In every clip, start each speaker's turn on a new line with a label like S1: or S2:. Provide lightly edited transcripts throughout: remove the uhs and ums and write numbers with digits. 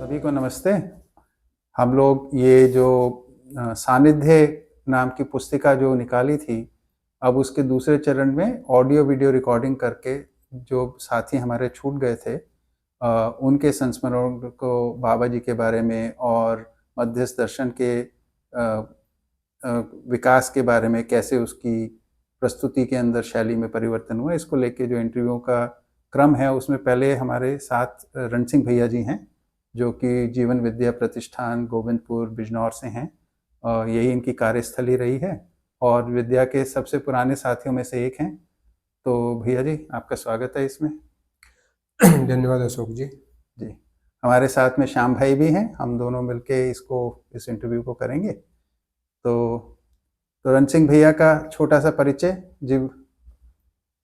S1: सभी को नमस्ते। हम लोग ये जो सानिध्य नाम की पुस्तिका जो निकाली थी, अब उसके दूसरे चरण में ऑडियो वीडियो रिकॉर्डिंग करके जो साथी हमारे छूट गए थे, उनके संस्मरण को बाबा जी के बारे में और मध्यस्थ दर्शन के विकास के बारे में, कैसे उसकी प्रस्तुति के अंदर शैली में परिवर्तन हुआ, इसको लेके जो इंटरव्यू का क्रम है, उसमें पहले हमारे साथ रण सिंह भैया जी हैं, जो कि जीवन विद्या प्रतिष्ठान गोविंदपुर बिजनौर से हैं। यही इनकी कार्यस्थली रही है और विद्या के सबसे पुराने साथियों में से एक हैं। तो भैया जी, आपका स्वागत है इसमें।
S2: धन्यवाद अशोक जी।
S1: जी, हमारे साथ में श्याम भाई भी हैं। हम दोनों मिलके इस इंटरव्यू को करेंगे। तो रण सिंह भैया का छोटा सा परिचय जी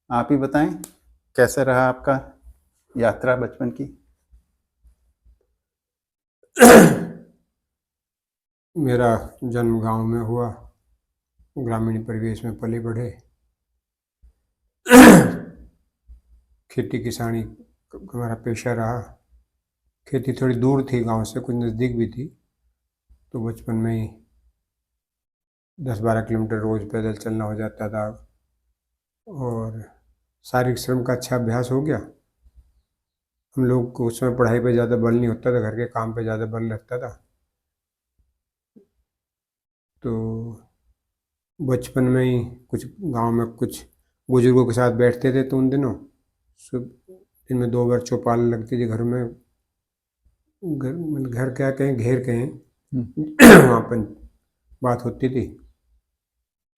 S1: आप ही बताएं, कैसे रहा आपका यात्रा बचपन की?
S2: मेरा जन्म गांव में हुआ, ग्रामीण परिवेश में पले बढ़े। खेती किसानी हमारा पेशा रहा। खेती थोड़ी दूर थी गांव से, कुछ नज़दीक भी थी, तो बचपन में ही 10-12 किलोमीटर रोज़ पैदल चलना हो जाता था और शारीरिक श्रम का अच्छा अभ्यास हो गया। हम लोग को उस समय पढ़ाई पे ज़्यादा बल नहीं होता था, घर के काम पे ज़्यादा बल लगता था। तो बचपन में ही कुछ गांव में कुछ बुजुर्गों के साथ बैठते थे, तो उन दिनों दिन में 2 बार चौपाल लगती थी घर में। घर क्या कहें, घेर कहें, वहाँ पर बात होती थी।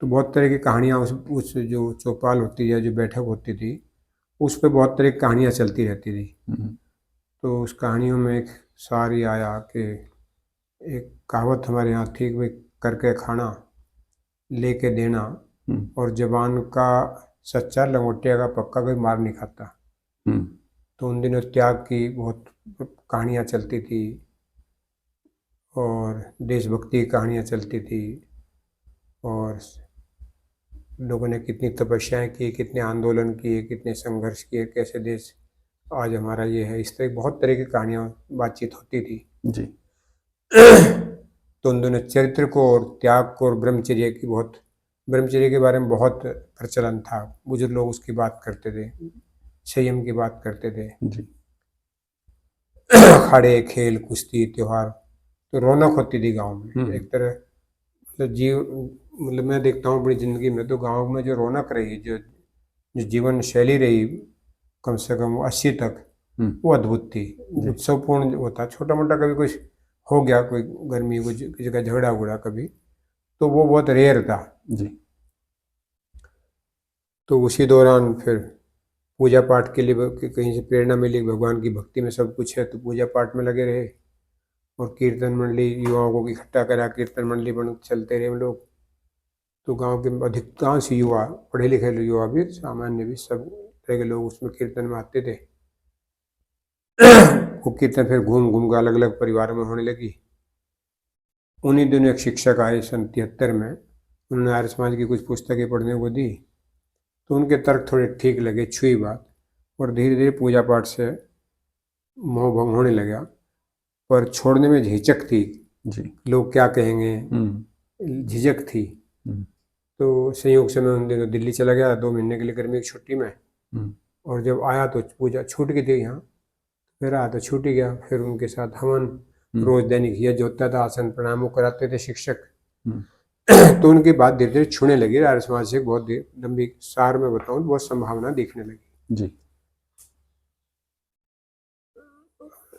S2: तो बहुत तरह की कहानियाँ उस जो चौपाल होती है, जो बैठक होती थी, उस पर बहुत तरह की कहानियाँ चलती रहती थी। तो उस कहानियों में एक सारी आया कि एक कहावत हमारे यहाँ थी कि करके खाना लेके देना, और जबान का सच्चा लंगोटिया का पक्का कोई मार नहीं खाता। तो उन दिनों त्याग की बहुत कहानियाँ चलती थी और देशभक्ति की कहानियाँ चलती थी, और लोगों ने कितनी तपस्याएं की, कितने आंदोलन किए, कितने संघर्ष किए, कैसे देश आज हमारा ये है। इस तरह बहुत तरह की कहानियाँ बातचीत होती थी
S1: जी।
S2: तो उन दोनों चरित्र को और त्याग को और ब्रह्मचर्य के बारे में बहुत प्रचलन था। बुजुर्ग लोग उसकी बात करते थे, संयम की बात करते थे
S1: जी।
S2: अखाड़े, खेल, कुश्ती, त्योहार, तो रौनक होती थी गांव में। एक तरह मतलब मैं देखता हूँ अपनी ज़िंदगी में, तो गांव में जो रौनक रही, जो जीवन शैली रही, कम से कम 80 तक, वो अद्भुत थी, उत्सवपूर्ण होता। छोटा मोटा कभी कुछ हो गया, कोई गर्मी, कुछ किसी का झगड़ा उगड़ा कभी, तो वो बहुत रेयर था
S1: जी।
S2: तो उसी दौरान फिर पूजा पाठ के लिए कहीं से प्रेरणा मिली, भगवान की भक्ति में सब कुछ है, तो पूजा पाठ में लगे रहे। और कीर्तन मंडली, युवाओं को इकट्ठा करा, कीर्तन मंडली बन चलते रहे हम लोग। तो गांव के अधिकांश युवा, पढ़े लिखे युवा भी, सामान्य भी, सब तरह के लोग उसमें कीर्तन में आते थे। वो कीर्तन फिर घूम घूम कर अलग अलग परिवारों में होने लगी। उन्हीं दिनों एक शिक्षक आए सन 73 में, उन्होंने आर्य समाज की कुछ पुस्तकें पढ़ने को दी, तो उनके तर्क थोड़े ठीक लगे, छुई बात, और धीरे धीरे पूजा पाठ से मोह भंग होने लगा। पर छोड़ने में झिझक थी
S1: जी।
S2: लोग क्या कहेंगे, झिझक थी। तो संयोग से मैं उन दिनों दिल्ली चला गया 2 महीने के लिए गर्मी की छुट्टी में, और जब आया तो पूजा छूट गई थी यहाँ, फिर आया तो छूट ही गया। फिर उनके साथ हवन रोज दैनिक यज्ञ होता था, आसन प्रणाम वो कराते थे शिक्षक। तो उनकी बात धीरे धीरे छूने लगी। आर्य समाज से बहुत लंबी सार में बताऊं, बहुत संभावना दिखने लगी
S1: जी।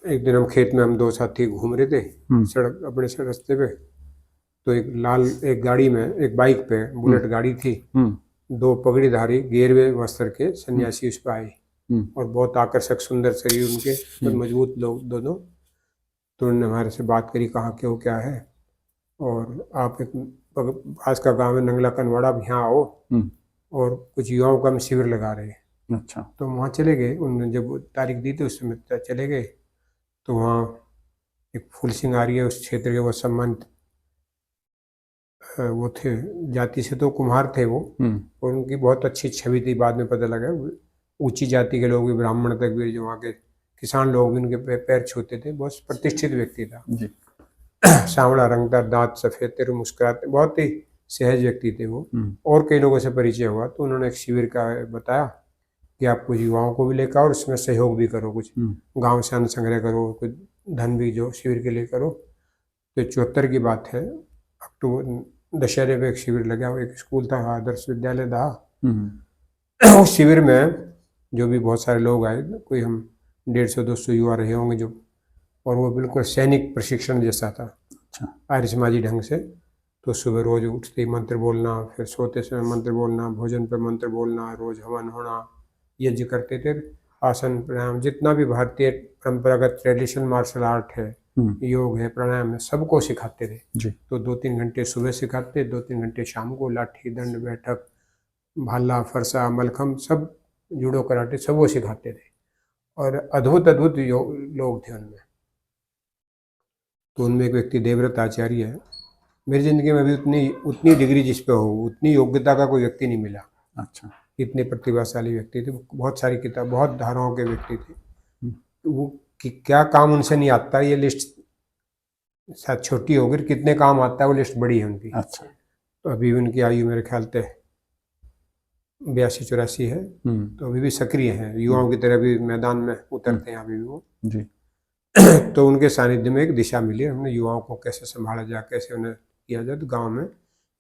S2: एक दिन हम खेत में, हम 2 साथी घूम रहे थे सड़क, अपने रास्ते पे, तो एक गाड़ी में, एक बाइक पे, बुलेट गाड़ी थी, 2 पगड़ीधारी गेरवे वस्त्र के सन्यासी उस पर आए, और बहुत आकर्षक सुंदर शरीर उनके, बहुत मजबूत लोग दोनों। तो उन्होंने हमारे से बात करी, कहाँ क्यों क्या है, और आप एक पास का गांव है नंगला कनवाड़ा, आप यहाँ आओ, और कुछ युवाओं का हम शिविर लगा रहे हैं।
S1: अच्छा।
S2: तो वहाँ चले गए। उन्होंने जब तारीख दी थी उस समय चले गए। तो वहाँ एक फूल सिंगारी है उस क्षेत्र के, वो सम्मानित वो थे, जाति से तो कुम्हार थे वो, और उनकी बहुत अच्छी छवि थी। बाद में पता लगा ऊंची जाति के लोग भी, ब्राह्मण तक भी, जो वहाँ के किसान लोग भी उनके पैर छूते थे। बहुत प्रतिष्ठित व्यक्ति था।
S1: जी।
S2: सांवला रंगदार, दांत सफेद थे, मुस्कुराते, बहुत ही सहज व्यक्ति थे वो। और कई लोगों से परिचय हुआ तो उन्होंने एक शिविर का बताया कि आप कुछ युवाओं को भी लेकर और उसमें सहयोग भी करो, कुछ गांव से अन्न संग्रह करो, कुछ धन भी जो शिविर के लिए करो। तो 74 की बात है, अक्टूबर दशहरे पे एक शिविर लगा, एक स्कूल था आदर्श विद्यालय दहा। उस शिविर में जो भी बहुत सारे लोग आए, कोई हम 150-200 युवा रहे होंगे जो, और वो बिल्कुल सैनिक प्रशिक्षण जैसा था।
S1: अच्छा।
S2: आर्य समाजी ढंग से। तो सुबह रोज उठते ही मंत्र बोलना, फिर सोते समय मंत्र बोलना, भोजन पे मंत्र बोलना, रोज हवन होना, यज्ञ करते थे, आसन प्राणायाम, जितना भी भारतीय परंपरागत ट्रेडिशनल मार्शल आर्ट है, योग है, प्राणायाम है, सबको सिखाते थे
S1: जी।
S2: तो 2-3 घंटे सुबह सिखाते, 2-3 घंटे शाम को, लाठी, दंड, बैठक, भाला, फरसा, मलखम, सब जूडो, कराटे, सब वो सिखाते थे। और अद्भुत अद्भुत लोग थे उनमें। तो उनमें एक व्यक्ति देवव्रत आचार्य है। मेरी जिंदगी में अभी उतनी डिग्री जिस पे हो, उतनी योग्यता का कोई व्यक्ति नहीं मिला।
S1: अच्छा।
S2: इतने प्रतिभाशाली व्यक्ति थे, बहुत सारी किताब, बहुत धाराओं के व्यक्ति थे। वो क्या काम उनसे नहीं आता, ये लिस्ट शायद छोटी होगी, कितने काम आता है वो लिस्ट बड़ी है उनकी।
S1: अच्छा।
S2: तो अभी उनकी आयु मेरे ख्याल से 82-84 है। तो अभी भी सक्रिय हैं, युवाओं की तरह भी मैदान में उतरते हैं अभी भी वो
S1: जी।
S2: तो उनके सानिध्य में एक दिशा मिली, हमने युवाओं को कैसे संभाला जाए, कैसे उन्हें किया जाए। तो गाँव में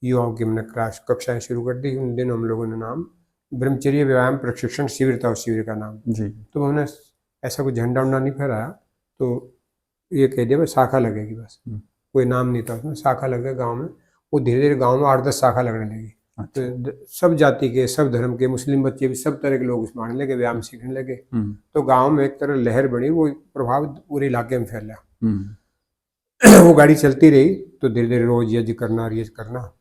S2: युवाओं की हमने क्लास कक्षाएं शुरू कर दी। उन दिनों हम लोगों ने नाम ब्रह्मचर्य व्यायाम प्रशिक्षण शिविर था उस शिविर का नाम।
S1: जी।
S2: तो हमने ऐसा कोई झंडा उंडा नहीं फहराया, तो ये कह दिया बस शाखा लगेगी, बस कोई नाम नहीं था उसमें, शाखा लग गया गाँव में। वो धीरे धीरे गाँव में 8-10 शाखा लगने लगी। तो सब जाति के, सब धर्म के, मुस्लिम बच्चे भी, सब तरह के लोग उसमें आने लगे, व्यायाम सीखने लगे। तो गांव में एक तरह लहर बनी, वो प्रभाव पूरे इलाके में फैला। वो गाड़ी चलती रही तो धीरे धीरे रोज यज्ञ करना, रियज करना।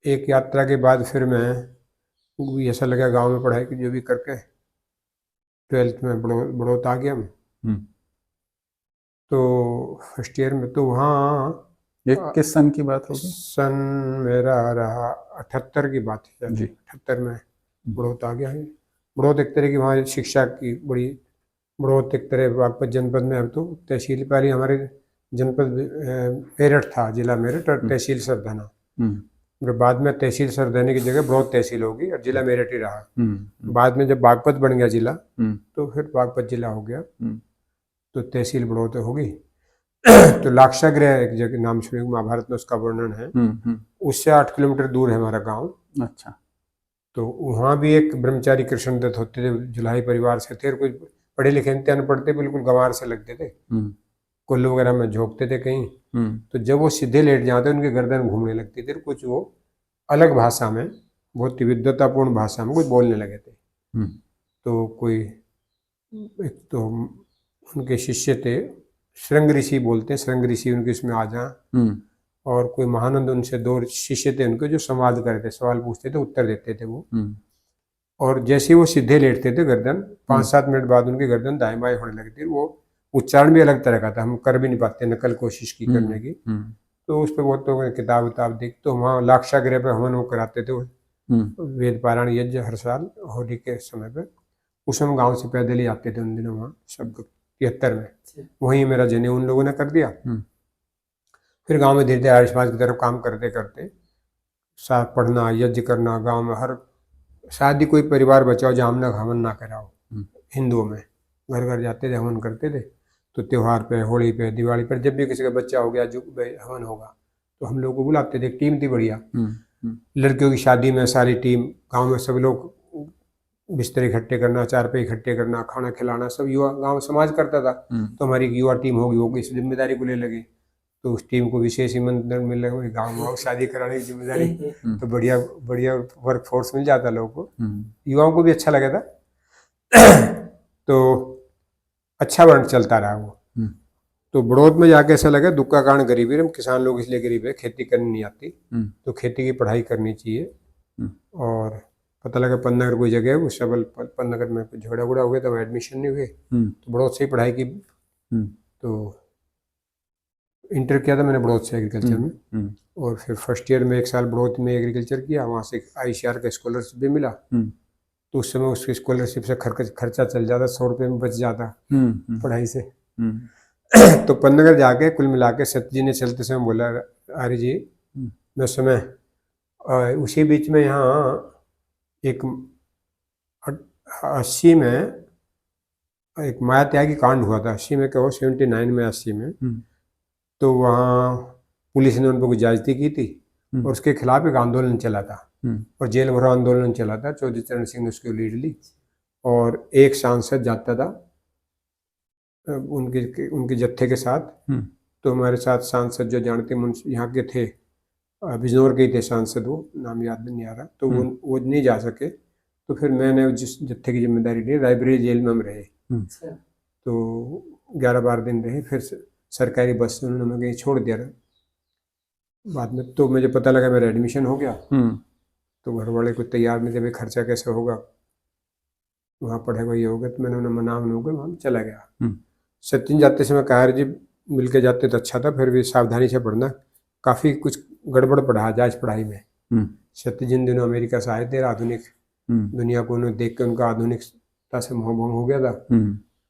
S2: एक यात्रा के बाद फिर मैं ऐसा लगा गांव में पढ़ाई की जो भी करके 12th में बढ़ोत आ गया हम। तो फर्स्ट ईयर में तो वहाँ
S1: ये किस सन की बात होगी?
S2: सन मेरा रहा 78 की बात है
S1: जी।
S2: 78 में बढ़ोत आ गया है। बढ़ोत एक तरह की वहाँ शिक्षा की बड़ी, बढ़ोत एक तरह बागपत जनपद में, अब तो तहसील, पहले हमारे जनपद मेरठ था, जिला मेरठ, और तहसील सरदाना। बाद में तहसील सरदाने की जगह बढ़ोत तहसील होगी और जिला मेरठ ही रहा। बाद में जब बागपत बन गया जिला, तो फिर बागपत जिला हो गया, तो तहसील बढ़ोत होगी। तो लाक्षागृह एक जगह नाम सुने, महाभारत में उसका वर्णन है। उससे 8 किलोमीटर दूर है हमारा गांव। अच्छा। तो वहाँ भी एक ब्रह्मचारी कृष्णदत्त होते थे, जुलाही परिवार से थे, और कुछ पढ़े लिखे थे, अनपढ़ थे, बिल्कुल गंवार से लगते थे, कुल्लू वगैरह में झोंकते थे कहीं। तो जब वो सीधे लेट जाते, उनकी गर्दन घूमने लगती थी, कुछ वो अलग भाषा में, बहुत विद्वतापूर्ण भाषा में कुछ बोलने लगे थे। तो कोई एक तो उनके शिष्य थे, श्रृंग ऋषि बोलते हैं, श्रृंग ऋषि उनके इसमें आ जाए, और कोई महानंद उनसे 2 शिष्य थे उनके, जो संवाद करते, सवाल पूछते थे, उत्तर देते थे वो। और जैसे वो सीधे लेटते थे, गर्दन 5-7 मिनट बाद उनकी गर्दन दाएं बाएं होने लगती। वो उच्चारण भी अलग तरह का था, हम कर भी नहीं पाते, नकल कोशिश की करने की। तो उस पर बहुत लोगों ने किताब उताब देख, तो वहाँ लाक्षागृह पे हवन वो कराते थे, वेद पारायण यज्ञ हर साल होली के समय पे। उस समय गाँव से पैदल ही आते थे उन दिनों वहाँ सब। 73 में वहीं मेरा जनेऊ उन लोगों ने कर दिया। फिर गांव में धीरे धीरे आर्य समाज की तरफ काम करते करते, साथ पढ़ना, यज्ञ करना, गांव में हर शादी कोई परिवार बचाओ जहाँ हमने हवन ना कराओ, हिंदुओं में घर घर जाते थे, हवन करते थे। तो त्यौहार पे, होली पे, दिवाली पर, जब भी किसी का बच्चा हो गया, जो हवन होगा, तो हम लोग को बुलाते थे। टीम थी बढ़िया, लड़कियों की शादी में सारी टीम, गाँव में सब लोग बिस्तर इकट्ठे करना, 4 पे इकट्ठे करना, खाना खिलाना, सब युवा गांव समाज करता था। तो हमारी युवा टीम होगी, वो इस जिम्मेदारी को ले लगे। तो उस टीम को विशेष निमंत्रण मिल लगे, गाँव में शादी कराने की जिम्मेदारी। तो बढ़िया बढ़िया वर्क फोर्स मिल जाता लोगों को, युवाओं को भी अच्छा लगा था। तो अच्छा वर्ण चलता रहा वो। तो बढ़ोत में जाके ऐसा लगा, दुख का कारण गरीबी, हम किसान लोग इसलिए गरीब है, खेती करनी नहीं आती, तो खेती की पढ़ाई करनी चाहिए। और पता लगा पन्नगर कोई जगह है, उस सबल पन्नगर में कुछ झगड़ा उगड़ा हो गया, तो एडमिशन नहीं हुए। तो बढ़ोत से ही पढ़ाई की। तो इंटर किया था मैंने बढ़ोत से एग्रीकल्चर में, और फिर फर्स्ट ईयर में 1 साल बढ़ोत में एग्रीकल्चर किया, वहाँ से ICR का स्कॉलरशिप भी मिला। तो उस समय उसकी स्कॉलरशिप से खर्चा चल जाता, 100 रुपये में बच जाता पढ़ाई से। तो पन्नगर जाके कुल मिला के सत्य जी ने चलते समय बोला, आर्य जी मैं समय उसी बीच में यहाँ एक 80 में एक माया त्यागी कांड हुआ था, 80 में कहो 79 में 80 में। तो वहाँ पुलिस ने उन पर कुछ ज्यादती की थी और उसके खिलाफ एक आंदोलन चला था और जेल भरो आंदोलन चला था। चौधरी चरण सिंह ने उसकी लीड ली और एक सांसद जाता था उनके जत्थे के साथ। तो हमारे साथ सांसद जो जानते यहाँ के थे, बिजनौर के ही थे सांसद, वो नाम याद नहीं आ रहा, तो वो नहीं जा सके। तो फिर मैंने जिस जत्थे की जिम्मेदारी ली, रायबरेली जेल में हम रहे। तो 11-12 दिन रहे, फिर सरकारी बस से उन्होंने कहीं छोड़ दिया। बाद में तो मुझे पता लगा मेरा एडमिशन हो गया। तो घर वाले कुछ तैयार नहीं थे, भाई खर्चा कैसे होगा, वहाँ पढ़ेगा ये होगा। तो मैंने उन्हें मना होगा, वहाँ चला गया। सचिन जाते समय कहा जी मिल के जाते तो अच्छा था, फिर भी सावधानी से पढ़ना, काफ़ी कुछ गड़बड़ पढ़ा जायज पढ़ाई में। सत्य जिन दिनों अमेरिका से आए थे, आधुनिक दुनिया को उन्हें देख के उनका आधुनिकता से मोह भंग हो गया था।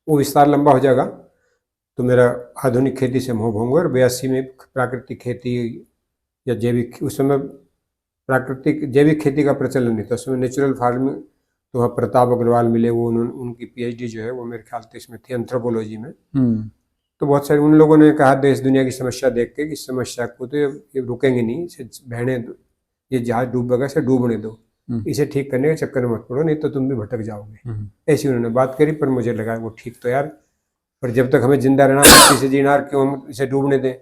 S2: वो विस्तार लंबा हो जाएगा, तो मेरा आधुनिक खेती से मोह भंग हुआ। और 82 में प्राकृतिक खेती या जैविक, उस समय प्राकृतिक जैविक खेती का प्रचलन नहीं था, उस समय नेचुरल फार्मिंग। तो वहाँ प्रताप अग्रवाल मिले, वो उनकी PhD जो है वो मेरे ख्याल से इसमें थी, एंथ्रोपोलॉजी में। तो बहुत सारे उन लोगों ने कहा देश दुनिया की समस्या देख के कि इस समस्या को तो ये रुकेंगे नहीं, इसे बहने दो, ये जहाज डूबेगा इसे डूबने दो, इसे ठीक करने के चक्कर में मत पड़ो, नहीं तो तुम भी भटक जाओगे। ऐसी उन्होंने बात करी। पर मुझे लगा वो ठीक तो यार, पर जब तक हमें जिंदा रहना, मस्ती से जीना, क्यों हम इसे डूबने दें।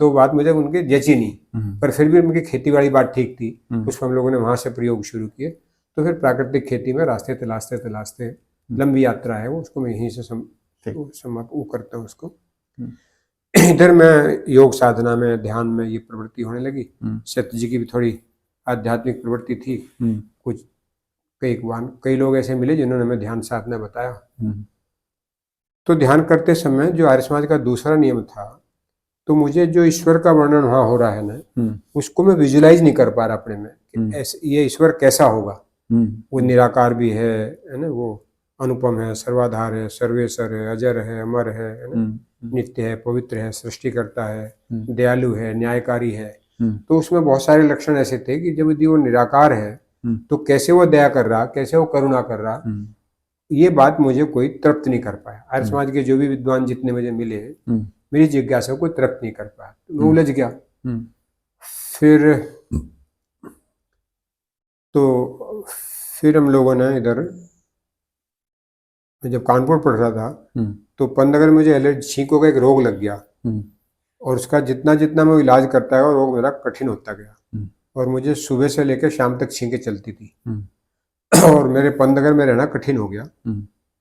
S2: तो बात मुझे उनकी जची नहीं, पर फिर भी उनकी खेती बाड़ी बात ठीक थी। उसको हम लोगों ने वहाँ से प्रयोग शुरू किए। तो फिर प्राकृतिक खेती में रास्ते तलाशते तलाशते, लंबी यात्रा है वो, उसको मैं यहीं से वो करता हूँ उसको। इधर मैं योग साधना में, ध्यान में ये प्रवृत्ति होने लगी। सत्य जी की भी थोड़ी आध्यात्मिक प्रवृत्ति थी। कुछ कई लोग ऐसे मिले जिन्होंने हमें ध्यान साधना बताया। तो ध्यान करते समय जो आर्य समाज का दूसरा नियम था, तो मुझे जो ईश्वर का वर्णन वहाँ हो रहा है ना, उसको मैं विजुलाइज नहीं कर पा रहा अपने में, ऐसे ये ईश्वर कैसा होगा। वो निराकार भी है ना, वो अनुपम है, सर्वाधार है, सर्वेश्वर है, अजर है, अमर है ना, नित्य है, पवित्र है, सृष्टि करता है, दयालु है, न्यायकारी है। तो उसमें बहुत सारे लक्षण ऐसे थे कि जब यदि वो निराकार है तो कैसे वो दया कर रहा, कैसे वो करुणा कर रहा, ये बात मुझे कोई तृप्त नहीं कर पाया। आर्य समाज के जो भी विद्वान जितने मुझे मिले, मेरी जिज्ञासा को तृप्त नहीं कर पाया, तो मैं उलझ गया। फिर हम लोगों ने इधर, जब कानपुर पढ़ रहा था तो पन्नगर में मुझे एलर्जी, छींकों का एक रोग लग गया और उसका जितना जितना मैं इलाज करता है, रोग मेरा कठिन होता गया और मुझे सुबह से लेकर शाम तक छींकें चलती थी और मेरे पन्नगर में रहना कठिन हो गया।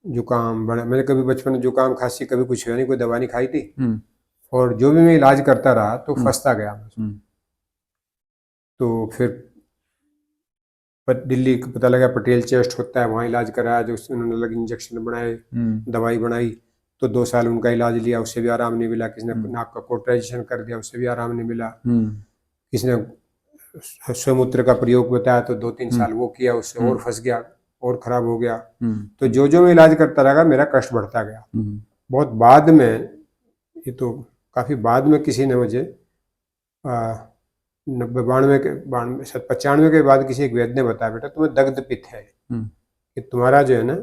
S2: जुकाम बड़ा, मैंने कभी बचपन में जुकाम खांसी कभी कुछ हुआ नहीं, कोई दवा नहीं खाई थी और जो भी मैं इलाज करता रहा तो फंसता गया। तो फिर दिल्ली पता लगा पटेल चेस्ट होता है, वहाँ इलाज कराया, जो उन्होंने अलग इंजेक्शन बनाए, दवाई बनाई, तो 2 साल उनका इलाज लिया, उससे भी आराम नहीं मिला। किसी ने नाक का कोटराइजेशन कर दिया, उससे भी आराम नहीं मिला। किसी ने स्वमूत्र का प्रयोग बताया तो 2-3 साल वो किया, उससे और फंस गया और खराब हो गया। तो जो मैं इलाज करता रहा मेरा कष्ट बढ़ता गया। बहुत बाद में, ये तो काफी बाद में किसी ने मुझे 95 के बाद किसी एक वैद्य ने बताया, बेटा तुम्हें दग्ध पित्त है, कि तुम्हारा जो है ना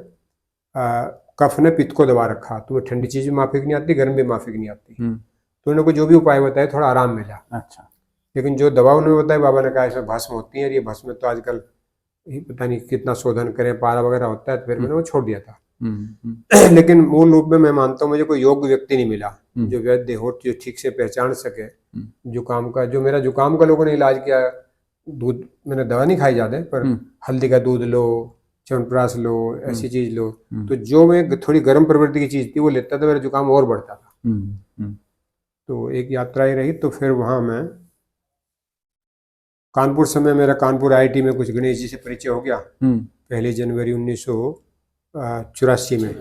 S2: कफ ने पित्त को दबा रखा, तुम्हें ठंडी चीज भी माफिक नहीं आती, गर्म भी माफिक नहीं आती। तो उन्होंने जो भी उपाय बताए थोड़ा आराम मिला। अच्छा, लेकिन जो दवा उन्होंने बताया, बाबा ने कहा इसमें भस्म होती है, ये भस्म तो आजकल पता नहीं कितना शोधन करें, पारा वगैरह होता है, तो फिर मैंने वो छोड़ दिया था। लेकिन मूल रूप में मैं मानता हूँ मुझे कोई योग्य व्यक्ति नहीं मिला जो वैद्य हो, जो ठीक से पहचान सके जुकाम का। जो मेरा जुकाम का लोगों ने इलाज किया, दूध, मैंने दवा नहीं खाई ज्यादा, पर हल्दी का दूध लो, च्यवनप्राश लो, ऐसी चीज लो, तो जो मैं थोड़ी गर्म प्रवृत्ति की चीज थी वो लेता था, मेरा जुकाम और बढ़ता था। तो एक यात्रा ही रही। तो फिर वहां मैं कानपुर समय, मेरा कानपुर IIT में कुछ गणेश जी से परिचय हो गया 1 जनवरी 1984 में।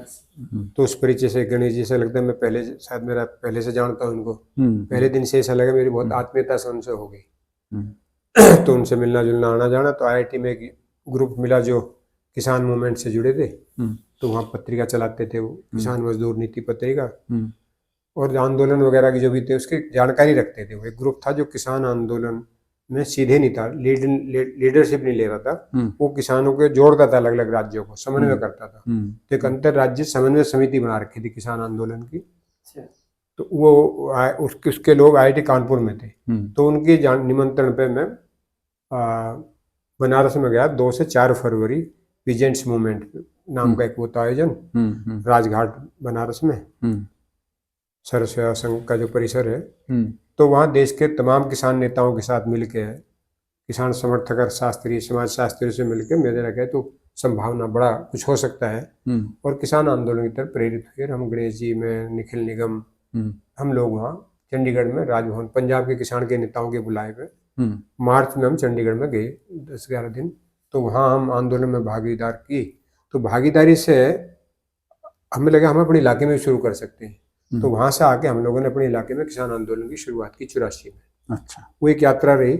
S2: तो उस परिचय से गणेश जी से लगता है मैं पहले, शायद मेरा पहले से जानता हूँ उनको, पहले दिन से ऐसा लगा मेरी बहुत आत्मीयता से उनसे हो गई। तो उनसे मिलना जुलना, आना जाना। तो IIT में एक ग्रुप मिला जो किसान मूवमेंट से जुड़े थे, तो वहाँ पत्रिका चलाते थे, वो किसान मजदूर नीति पत्रिका, और आंदोलन वगैरह की जो भी थे उसकी जानकारी रखते थे। वो एक ग्रुप था जो किसान आंदोलन में सीधे नहीं था, लीडरशिप नहीं ले रहा था, वो किसानों को जोड़ता था, अलग अलग राज्यों को समन्वय करता था। तो एक अंतर राज्य समन्वय समिति बना रखी थी किसान आंदोलन की। तो वो उसके लोग IIT कानपुर में थे, तो उनकी निमंत्रण पे मैं बनारस में गया। 2 से 4 फरवरी पीजेंट्स मूवमेंट नाम का एक वो आयोजन राजघाट बनारस में, सर्व सेवा संघ का जो परिसर है, तो वहाँ देश के तमाम किसान नेताओं के साथ मिलके, किसान समर्थक और शास्त्री समाज शास्त्रियों से मिलके मेरे लगे तो संभावना बड़ा कुछ हो सकता है, और किसान आंदोलन की तरफ प्रेरित हुए। हम गणेश जी, में निखिल निगम, हम लोग वहाँ चंडीगढ़ में राजभवन पंजाब के किसान के नेताओं के बुलाए पे मार्च में हम चंडीगढ़ में गए 10-11 दिन। तो वहाँ हम आंदोलन में भागीदार की। तो भागीदारी से हमें लगा हम अपने इलाके में शुरू कर सकते हैं। तो वहाँ से आके हम लोगों ने अपने इलाके में किसान आंदोलन की शुरुआत की 84 में।
S1: अच्छा।
S2: वो एक यात्रा रही।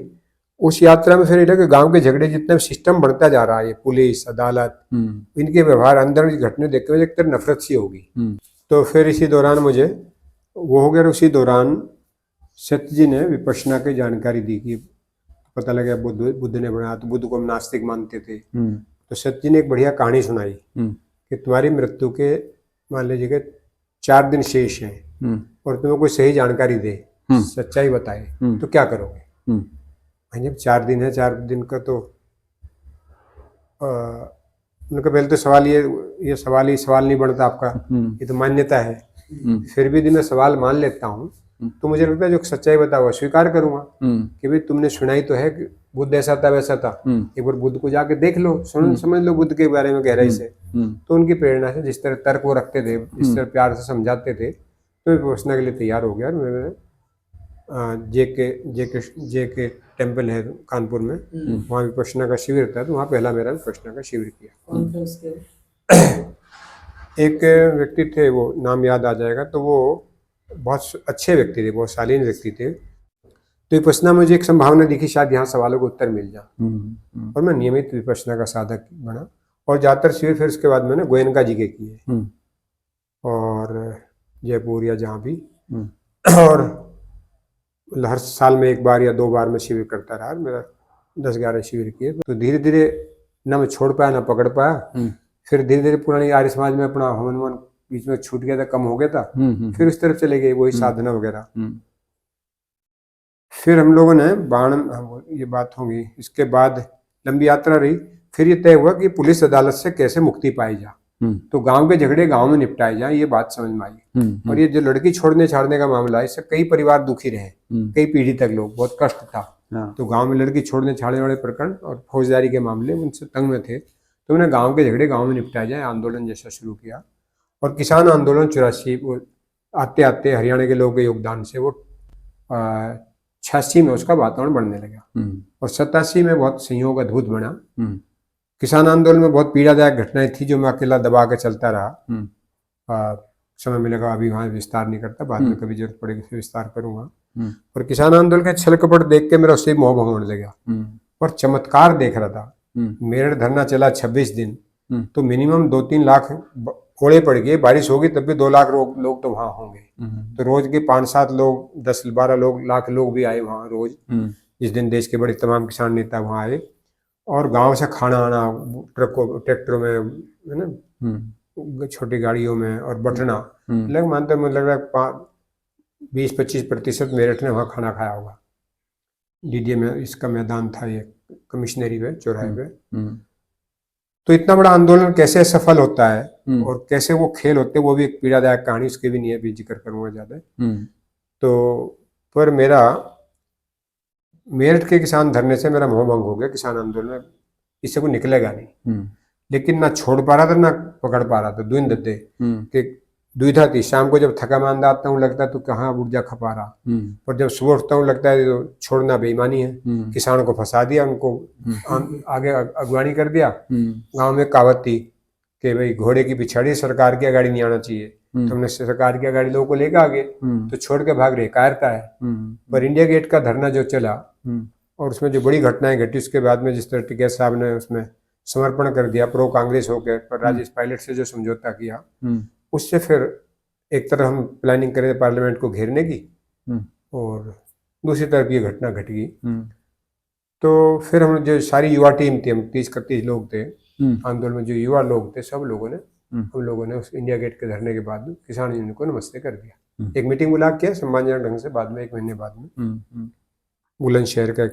S2: उस यात्रा में फिर ये लगा गाँव के झगड़े जितने सिस्टम बढ़ता जा रहा है, पुलिस अदालत, इनके व्यवहार अंदर की घटने देख के एक तरह नफरत सी होगी। तो फिर इसी दौरान मुझे वो हो गया। उसी दौरान सत्य जी ने विपश्यना की जानकारी दी कि पता लगा बुद्ध ने बनाया, तो बुद्ध को हम नास्तिक मानते थे। तो सत्य जी ने एक बढ़िया कहानी सुनाई कि तुम्हारी मृत्यु के मान लीजिए कि 4 दिन शेष हैं और तुम्हें कोई सही जानकारी दे, सच्चाई बताए, तो क्या करोगे? जब 4 दिन है, 4 दिन का तो उनका पहले तो सवाल ये सवाल नहीं बनता आपका, ये तो मान्यता है। फिर भी मैं सवाल मान लेता हूँ, तो मुझे लगता है जो सच्चाई बता हुआ स्वीकार करूंगा कि भाई तुमने सुनाई तो है कि बुद्ध ऐसा था वैसा था, एक बार बुद्ध को जाके देख लो, समझ लो बुद्ध के बारे में गहराई से। तो उनकी प्रेरणा से जिस तरह तर्क वो रखते थे, जिस तरह प्यार से समझाते थे, तो मैं विपश्यना के लिए तैयार हो गया। और मैंने जे के टेम्पल है कानपुर में, वहाँ विपश्यना का शिविर था, तो वहाँ पहला मेरा विपश्यना का शिविर किया। एक व्यक्ति थे, वो नाम याद आ जाएगा, तो वो बहुत अच्छे व्यक्ति थे, बहुत शालीन व्यक्ति थे। तो विपश्यना मुझे एक संभावना दिखी, शायद यहाँ सवालों को उत्तर मिल जाए, और मैं नियमित विपश्यना का साधक बना। और ज़्यादातर शिविर फिर उसके बाद मैंने गोयनका जी के किए, और जयपुर या जहाँ भी, और हर साल में 1 बार या 2 बार मैं शिविर करता रहा। मेरा 10-11 शिविर किए। तो धीरे धीरे ना मैं छोड़ पाया ना पकड़ पाया। फिर धीरे धीरे पुरानी आर्य समाज में अपना हवन बीच में छूट गया था, कम हो गया था। फिर उस तरफ चले गए, वही साधना वगैरह। फिर हम लोगों ने ये बात होगी, इसके बाद लंबी यात्रा रही। फिर ये तय हुआ कि पुलिस अदालत से कैसे मुक्ति पाई जा, तो गांव के झगड़े गांव में निपटाए जाए, ये बात समझ में आई। और ये जो लड़की छोड़ने छाड़ने का मामला है, इससे कई परिवार दुखी रहे, कई पीढ़ी तक लोग, बहुत कष्ट था। तो गांव में लड़की छोड़ने छाड़ने वाले प्रकरण और फौजदारी के मामले उनसे तंग में थे। तो उन्हें गांव के झगड़े गांव में निपटाया जाए, आंदोलन जैसा शुरू किया। और किसान आंदोलन 84 वो आते आते हरियाणा के लोगों के योगदान से वो 86 में उसका वातावरण बनने लगा। और 87 में बहुत संयोग अद्भुत बना। किसान आंदोलन में बहुत पीड़ादायक घटनाएं थी जो मैं अकेला दबा के चलता रहा। समय मिलेगा, अभी वहाँ विस्तार नहीं करता, बाद में कभी जरूरत पड़ेगी फिर विस्तार करूंगा। और किसान आंदोलन का छल कपट देख के मेरा उससे मोह भंग होने लगा। और चमत्कार देख रहा था। मेरठ धरना चला 26 दिन, तो मिनिमम 2-3 लाख ओले पड़ गए। बारिश होगी तब भी 2 लाख लोग तो वहाँ होंगे। तो रोज के 5-7 लोग, 10-12 लाख लोग भी आए वहाँ रोज, जिस दिन देश के बड़े तमाम किसान नेता वहाँ आए। और गांव से खाना आना ट्रैक्टरों में, है ना, छोटी गाड़ियों में, और बटना लग मानते मुझे लग रहा है 20-25% मेरठ ने वहाँ खाना खाया होगा। डीडीए में इसका मैदान था, ये कमिश्नरी पे, चौराहे पे। तो इतना बड़ा आंदोलन कैसे सफल होता है और कैसे वो खेल होते हैं, वो भी एक पीड़ादायक कहानी, उसके भी नहीं अभी जिक्र करूंगा ज्यादा। तो पर मेरा मेरठ के किसान धरने से मेरा मोह भंग हो गया। किसान आंदोलन में इससे कोई निकलेगा नहीं, लेकिन ना छोड़ पा रहा था ना पकड़ पा रहा था। दुविधा थी। शाम को जब थका मांदा आता हूँ लगता है तो कहाँ ऊर्जा खपा रहा, पर जब सुबह उठता हूँ लगता है तो छोड़ना बेईमानी है। किसानों को फंसा दिया, उनको आगे अगवानी कर दिया। गांव में कहावत थी कि भाई घोड़े की पिछाड़ी सरकार की गाड़ी नहीं आना चाहिए। तो हमने सरकार की गाड़ी लोगों को लेकर आगे तो छोड़ के भाग रहे, कायरता है। पर इंडिया गेट का धरना जो चला और उसमें जो बड़ी घटनाएं घटी, उसके बाद में जिस तरह टिकैत साहब ने उसमें समर्पण कर दिया, प्रो कांग्रेस हो गए, पर राजेश पायलट से जो समझौता किया उससे फिर एक तरफ हम प्लानिंग करें पार्लियामेंट को घेरने की और दूसरी तरफ ये घटना घट गई। तो फिर हम जो सारी युवा टीम थी, हम 30-31 लोग थे आंदोलन में, जो युवा लोग थे, सब लोगों ने हम लोगों ने उस इंडिया गेट के धरने के बाद किसान यूनियन को नमस्ते कर दिया। एक मीटिंग बुला के सम्मानजनक ढंग से बाद में 1 महीने बाद में बुलंदशहर का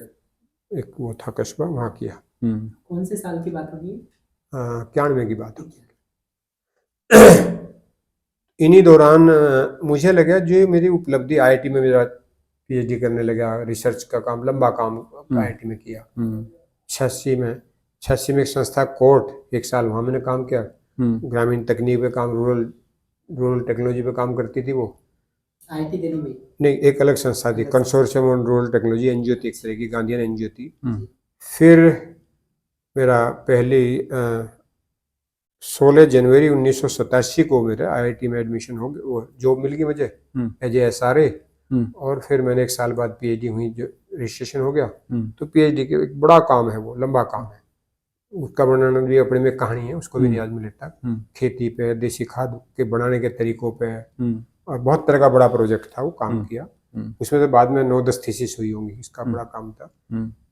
S2: एक वो था कस्बा, वहाँ किया।
S3: कौन से साल की बात होगी?
S2: 91 की बात होगी। इन्हीं दौरान मुझे लगा जो मेरी उपलब्धि IIT में मेरा PhD करने लगा, रिसर्च का काम, लंबा काम IIT में किया। 86 में एक संस्था कोर्ट, 1 साल वहाँ मैंने काम किया, ग्रामीण तकनीक पे काम, रूरल टेक्नोलॉजी पे काम करती थी वो।
S3: IIT दिल्ली में? नहीं,
S2: एक अलग संस्था थी, consortium on rural technology, NGO थी, एक तरह की गांधीयन NGO थी। फिर मेरा पहली 16 जनवरी 1987 को मेरे IIT में एडमिशन हो गया, वो जॉब मिल गई मुझे एज ए SRA। और फिर मैंने 1 साल बाद PhD हुई, जो रजिस्ट्रेशन हो गया। तो PhD के एक बड़ा काम है, वो लंबा काम है, उसका वर्णन भी अपने में कहानी है, उसको भी नहीं आज मिले तक। खेती पे, देसी खाद के बनाने के तरीकों पे, और बहुत तरह का बड़ा प्रोजेक्ट था, वो काम किया। उसमें तो बाद में 9-10 थीसिस हुई होंगी, इसका बड़ा काम था।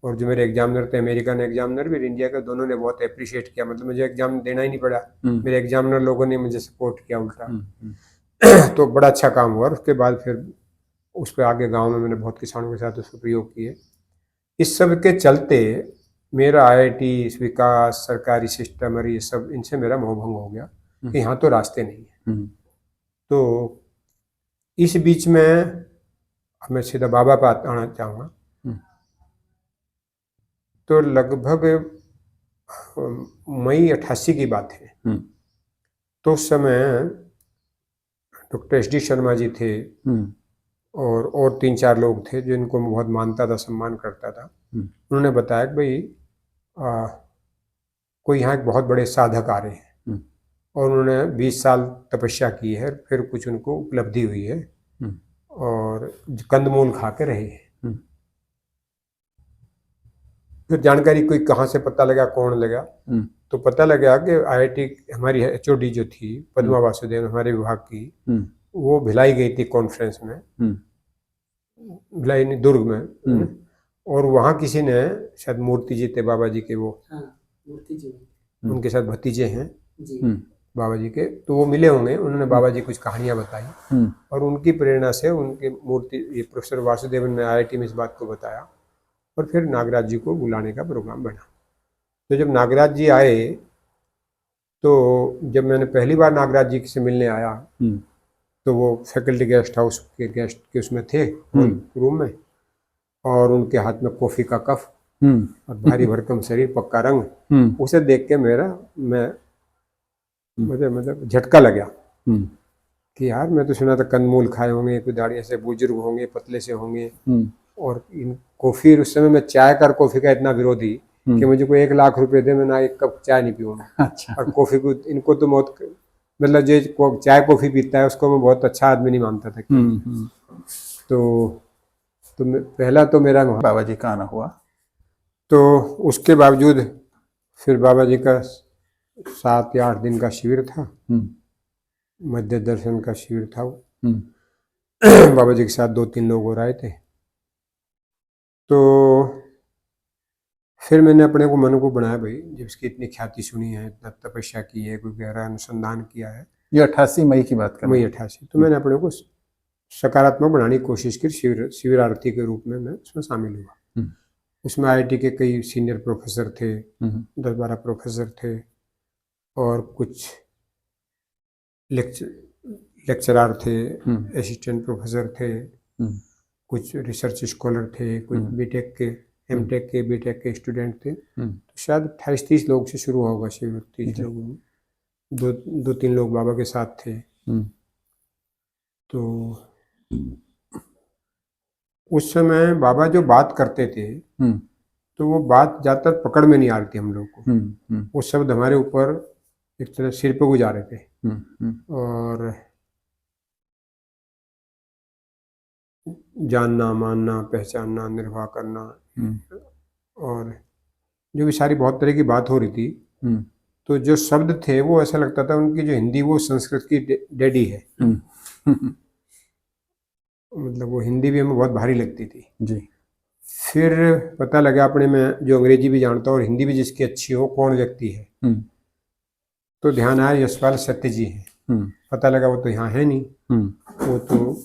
S2: और जो मेरे एग्जामिनर थे, अमेरिकन एग्जामिनर भी, इंडिया के, दोनों ने बहुत अप्रिशिएट किया, मतलब मुझे एग्जाम देना ही नहीं पड़ा, मेरे एग्जामिनर लोगों ने मुझे सपोर्ट किया उल्टा। तो बड़ा अच्छा काम हुआ। उसके बाद फिर उस पर आगे गांव में मैंने बहुत किसानों के साथ उसको प्रयोग किए। इस सब के चलते मेरा IIT विकास, सरकारी सिस्टम और ये सब, इनसे मेरा मोहभंग हो गया कि यहाँ तो रास्ते नहीं है। तो इस बीच में मैं सीधा बाबा पर आना चाहूँगा। तो लगभग मई 88 की बात है। तो उस समय डॉक्टर SD शर्मा जी थे और 3-4 लोग थे जिनको मैं बहुत मानता था, सम्मान करता था। उन्होंने बताया कि भाई कोई यहाँ एक बहुत बड़े साधक आ रहे हैं, और उन्होंने 20 साल तपस्या की है, फिर कुछ उनको उपलब्धि हुई है, और कंदमूल खा के रहे हैं। फिर जानकारी कोई कहाँ से पता लगा, कौन लगा, तो पता लगा कि IIT हमारी HOD जो थी पद्मा वासुदेव, हमारे विभाग की, वो भिलाई गई थी कॉन्फ्रेंस में, भिलाई नहीं, दुर्ग में। और वहाँ किसी ने, शायद मूर्ति जी थे बाबा जी के, वो
S3: मूर्ति जी,
S2: उनके साथ भतीजे हैं बाबा जी के, तो वो मिले होंगे। उन्होंने बाबा जी कुछ कहानियां बताई, और उनकी प्रेरणा से उनके मूर्ति, ये प्रोफेसर वासुदेवन ने IIT में इस बात को बताया, और फिर नागराज जी को बुलाने का प्रोग्राम बना। तो जब नागराज जी आए, तो जब मैंने पहली बार नागराज जी से मिलने आया, तो वो फैकल्टी गेस्ट हाउस के गेस्ट के उसमें थे, रूम में, और उनके हाथ में कॉफी का कप और भारी भरकम शरीर, पक्का रंग। उसे देख के मुझे मतलब झटका लगा कि यार, मैं तो सुना था कंदमूल खाए होंगे, कोई दाढ़ी से बुजुर्ग होंगे, पतले से होंगे, और इन कॉफी, उस समय मैं चाय का, कॉफी का इतना विरोधी कि मुझे कोई 1 लाख रुपए दे, मैं ना 1 कप चाय नहीं पीऊंगा। अच्छा। और कॉफी को, इनको तो बहुत, मतलब जो चाय कॉफी पीता है उसको मैं बहुत अच्छा आदमी नहीं मानता था। तो पहला तो मेरा
S1: बाबा जी का आना हुआ।
S2: तो उसके बावजूद फिर बाबा जी का 7 या 8 दिन का शिविर था, मध्य दर्शन का शिविर था वो। बाबा जी के साथ 2-3 लोग और आए थे। तो फिर मैंने अपने को, मन को बनाया, भाई जब इसकी इतनी ख्याति सुनी है, इतना तपस्या की है, कोई गहरा अनुसंधान किया है।
S1: ये 88 मई की बात कर रहे हैं।
S2: मई 88। तो मैंने अपने को सकारात्मक बनाने की कोशिश की, शिविरार्थी के रूप में मैं उसमें शामिल हुआ। उसमें IIT के कई सीनियर प्रोफेसर थे, 10-12 प्रोफेसर थे, और कुछ लेक्चरार थे, असिस्टेंट प्रोफेसर थे, कुछ रिसर्च स्कॉलर थे, कुछ बीटेक के, एमटेक के, बीटेक के स्टूडेंट थे। तो शायद 28-30 लोग से शुरू होगा शिविर, 30 लोगों में 2-3 लोग बाबा के साथ थे। तो उस समय बाबा जो बात करते थे, तो वो बात ज़्यादातर पकड़ में नहीं आ रही थी हम लोग को। वो शब्द हमारे ऊपर एक तरह सिर पे गुजारे थे। और जानना, मानना, पहचानना, निर्वाह करना, और जो भी सारी बहुत तरह की बात हो रही थी,
S1: हम्म,
S2: तो जो शब्द थे वो ऐसा लगता था उनकी जो हिंदी वो संस्कृत की डैडी है।
S1: हम्म,
S2: मतलब वो हिंदी भी हमें बहुत भारी लगती थी।
S1: जी।
S2: फिर पता लगा अपने में जो अंग्रेजी भी जानता और हिंदी भी जिसकी अच्छी हो कौन व्यक्ति है।
S1: हम्म,
S2: तो ध्यान आया यशपाल सत्य जी हैं।
S1: हम्म,
S2: पता लगा वो तो यहाँ है नहीं,
S1: हम्म,
S2: वो तो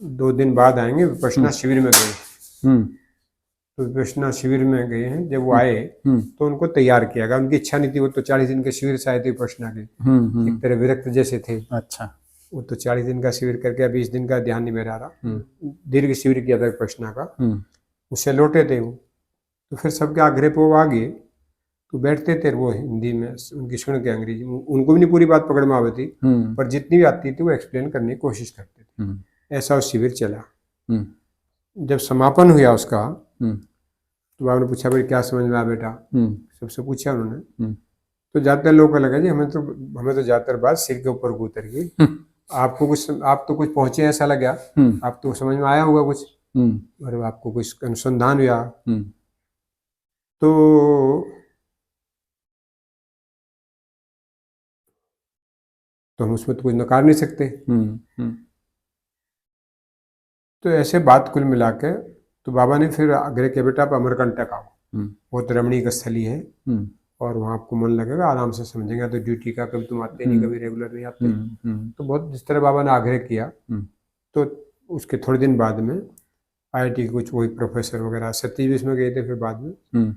S2: 2 दिन बाद आएंगे। विपश्यना शिविर में गए,
S1: हम्म,
S2: तो विपश्यना शिविर में गए हैं। जब वो आए
S1: हम्म,
S2: तो उनको तैयार किया गया, उनकी इच्छा नहीं थी। वो तो 40 दिन के शिविर से आए थे विपश्यना के, एक तरह विरक्त जैसे थे।
S1: अच्छा।
S2: वो तो 40 दिन का शिविर करके 20 दिन का ध्यान नहीं मेरा रहा, दीर्घ शिविर किया था विपश्यना का, उससे लौटे थे वो। तो फिर सबके आग्रह पे वो आ गए, तो बैठते थे वो हिंदी में उनकी सुन के अंग्रेजी में, उनको भी नहीं पूरी बात पकड़ में आती, पर जितनी भी आती थी वो एक्सप्लेन करने की कोशिश करते थे। ऐसा वो शिविर चला। जब समापन हुआ उसका, तो बाबा ने पूछा भाई क्या समझ में आया बेटा, सबसे पूछा उन्होंने। तो ज्यादातर लोगों को लगा जी हमें तो ज्यादातर बात सिर के ऊपर को उतर गई, आप तो कुछ पहुंचे ऐसा लगा, आप तो समझ में आया होगा कुछ, और आपको कुछ अनुसंधान हुआ। तो हम उसमें तो कुछ नकार नहीं सकते। तो ऐसे बात कुल मिला के तो बाबा ने फिर आग्रह किया बेटा आप अमरकंटक आओ, बहुत रमणीक स्थली है और वहाँ आपको मन लगेगा, आराम से समझेंगे। तो ड्यूटी का कभी तुम आते नहीं, कभी रेगुलर नहीं आते। तो बहुत जिस तरह बाबा ने आग्रह किया, तो उसके थोड़े दिन बाद में IIT के कुछ वही प्रोफेसर वगैरह सतीश भी इसमें गए थे फिर बाद में,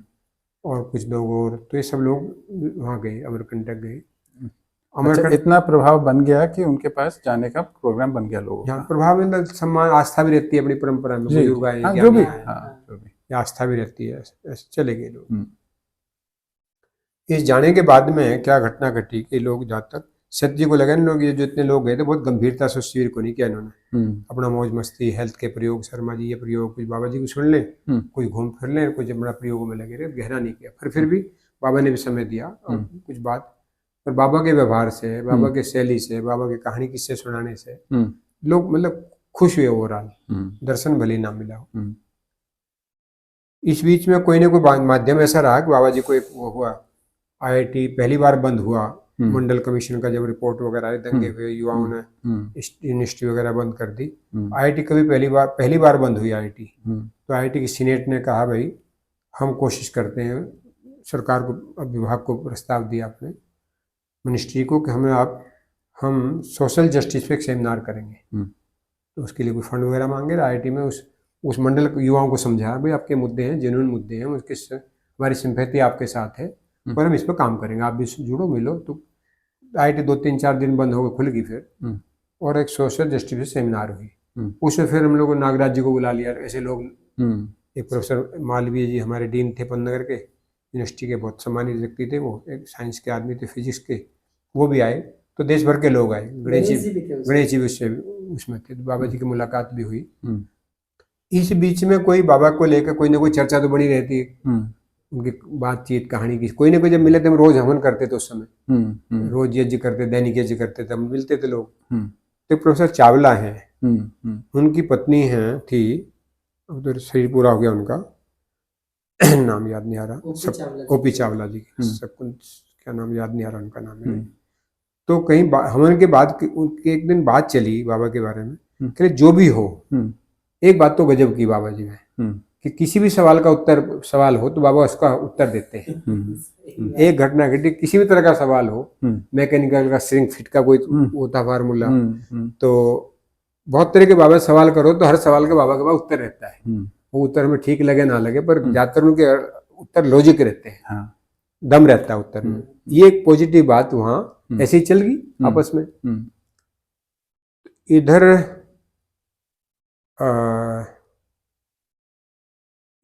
S2: और कुछ लोग और, तो ये सब लोग वहाँ गए, अमरकंटक गए।
S1: अच्छा, इतना प्रभाव बन गया कि उनके पास जाने का प्रोग्राम बन गया लोगों का।
S2: प्रभाव में सम्मान आस्था भी रहती है अपनी परंपरा में, बुजुर्ग आए,
S1: जो भी
S2: आस्था भी रहती है, ऐसे चले गए लोग। इस जाने के बाद में क्या घटना घटी कि लोग ज्यादातर सत्य जी को लगा, लोग ये जो इतने लोग गए थे बहुत गंभीरता से उस शिविर को नहीं किया इन्होंने, अपना मौज मस्ती हेल्थ के प्रयोग, शर्मा जी ये प्रयोग, कुछ बाबा जी को सुन ले, कुछ घूम फिर ले, कुछ बड़ा प्रयोगों में लगे रहे, गहरा नहीं किया। फिर भी बाबा ने भी समय दिया और कुछ बात, पर बाबा के व्यवहार से, बाबा के शैली से, बाबा की कहानी किस्से सुनाने से लोग मतलब खुश हुए ओवरऑल, दर्शन भले ना मिला हो। इस बीच में कोई ना कोई माध्यम ऐसा रहा कि बाबा जी को एक वो हुआ, IIT पहली बार बंद हुआ, मंडल कमीशन का जब रिपोर्ट वगैरह आए, दंगे हुए, युवाओं ने यूनिवर्सिटी वगैरह बंद कर दी। IIT कभी पहली बार बंद हुई IIT। तो IIT की सीनेट ने कहा भाई हम कोशिश करते हैं, सरकार को, विभाग को प्रस्ताव दिया अपने मिनिस्ट्री को कि हम सोशल जस्टिस पे एक सेमिनार करेंगे। तो उसके लिए कोई फंड वगैरह मांगे। IIT में उस मंडल युवाओं को समझाया भाई आपके मुद्दे हैं, जेन्युइन मुद्दे हैं, उसके हमारी सिंपैथी आपके साथ है, पर हम इस पर काम करेंगे, आप भी जुड़ो मिलो। तो IIT 2-3-4 दिन बंद होकर खुल गई फिर, और एक सोशल जस्टिस सेमिनार हुई। उसमें फिर हम लोगों ने नागराज जी को बुला लिया, ऐसे लोग, एक प्रोफेसर मालवीय जी हमारे डीन थे पन्नगर के, यूनिवर्सिटी के बहुत सम्मानित व्यक्ति थे, वो एक साइंस के आदमी थे, फिजिक्स के, वो भी आए। तो देश भर के लोग आए, गणेश जी उसमें थे, तो बाबा जी की मुलाकात भी हुई। इस बीच में कोई बाबा को लेकर कोई ना कोई चर्चा तो बनी रहती है, उनकी बातचीत कहानी की, कोई ना कोई, जब मिले थे हम रोज हवन करते थे उस समय, रोज यज्ञ करते, दैनिक यज्ञ करते थे, हम मिलते थे लोग। तो प्रोफेसर चावला हैं, उनकी पत्नी हैं थी, अब तो शरीर पूरा हो गया उनका, नाम याद नहीं आ रहा, OP चावला जी, सबको क्या नाम याद नहीं आ रहा उनका नाम। तो कहीं हवन के बाद उनकी एक दिन बात चली बाबा के बारे में, कि जो भी हो, एक बात तो गजब की बाबा जी ने, कि किसी भी सवाल हो तो बाबा उसका उत्तर देते हैं। एक घटना घटी, किसी भी तरह का सवाल हो, मैकेनिकल का, स्ट्रिंग फिट का कोई होता फार्मूला, तो बहुत तरह के बाबा सवाल करो तो हर सवाल के बाबा के पास उत्तर रहता है। वो उत्तर में ठीक लगे ना लगे, पर ज्यादातर उनके उत्तर लॉजिक रहते हैं, दम रहता है उत्तर में। ये एक पॉजिटिव बात वहाँ ऐसे ही चल गई आपस में।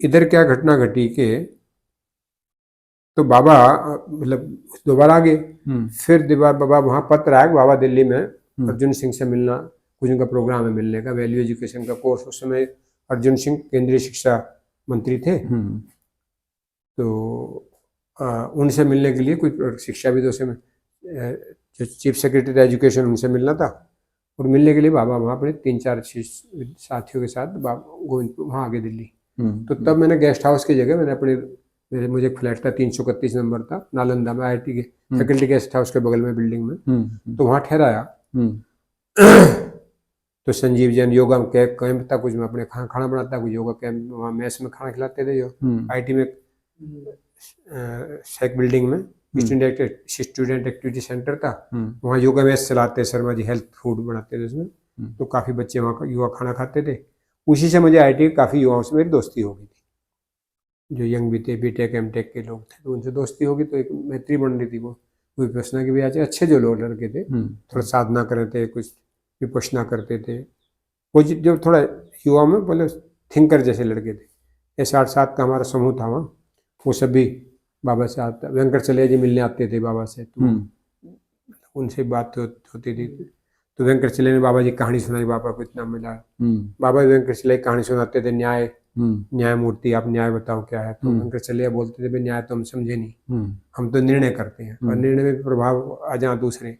S2: इधर क्या घटना घटी के, तो बाबा मतलब दोबारा आ गए। फिर दोबारा बाबा वहाँ पत्र आया, बाबा दिल्ली में अर्जुन सिंह से मिलना, कुछ उनका प्रोग्राम है मिलने का, वैल्यू एजुकेशन का कोर्स। उस समय अर्जुन सिंह केंद्रीय शिक्षा मंत्री थे, तो उनसे मिलने के लिए कुछ शिक्षा भी, तो समय जो चीफ सेक्रेटरी एजुकेशन, उनसे मिलना था। और मिलने के लिए बाबा वहाँ अपने 3-4 साथियों के साथ गोविंदपुर वहाँ आ गए दिल्ली। तो तब मैंने गेस्ट हाउस की जगह मैंने अपने मुझे एक फ्लैट था 331 नंबर था नालंदा में, IIT के फैकल्टी गेस्ट था उसके बगल में बिल्डिंग में। तो वहाँ ठहराया। तो संजीव जैन योगा कैंप था कुछ, मैं अपने खाना बनाता, कुछ योगा कैंप वहाँ मेस में खाना खिलाते थे जो IIT में सेक बिल्डिंग में स्टूडेंट एक्टिविटी सेंटर था, वहाँ योगा मेस चलाते शर्मा जी, हेल्थ फूड बनाते थे उसमें। तो काफ़ी बच्चे वहाँ युवा खाना खाते थे। उसी से मुझे IIT के काफ़ी युवाओं से मेरी दोस्ती हो गई थी, जो यंग भी थे, BTech MTech के लोग थे, तो उनसे दोस्ती होगी। तो एक मैत्री बन रही थी। वो विपश्यना के भी अच्छे जो लोग लड़के थे, थोड़ा साधना कर रहे थे, कुछ विपश्यना करते थे, वो जो थोड़ा युवा में बोले थिंकर जैसे लड़के थे। ये 60-60 का हमारा समूह था वहाँ। वो सभी बाबा से आता, वेंकटचलैया जी मिलने आते थे बाबा से, तो उनसे बात होती थी। तो वेंकटचलैया ने बाबा जी कहानी सुनाई, बाबा को इतना मिला। बाबा वेंकटचलैया की कहानी सुनाते थे, न्यायमूर्ति आप न्याय बताओ क्या है। तो वेंकटचलैया बोलते थे भाई न्याय तो हम समझे नहीं, हम तो निर्णय करते हैं और निर्णय में प्रभाव आ जाए दूसरे।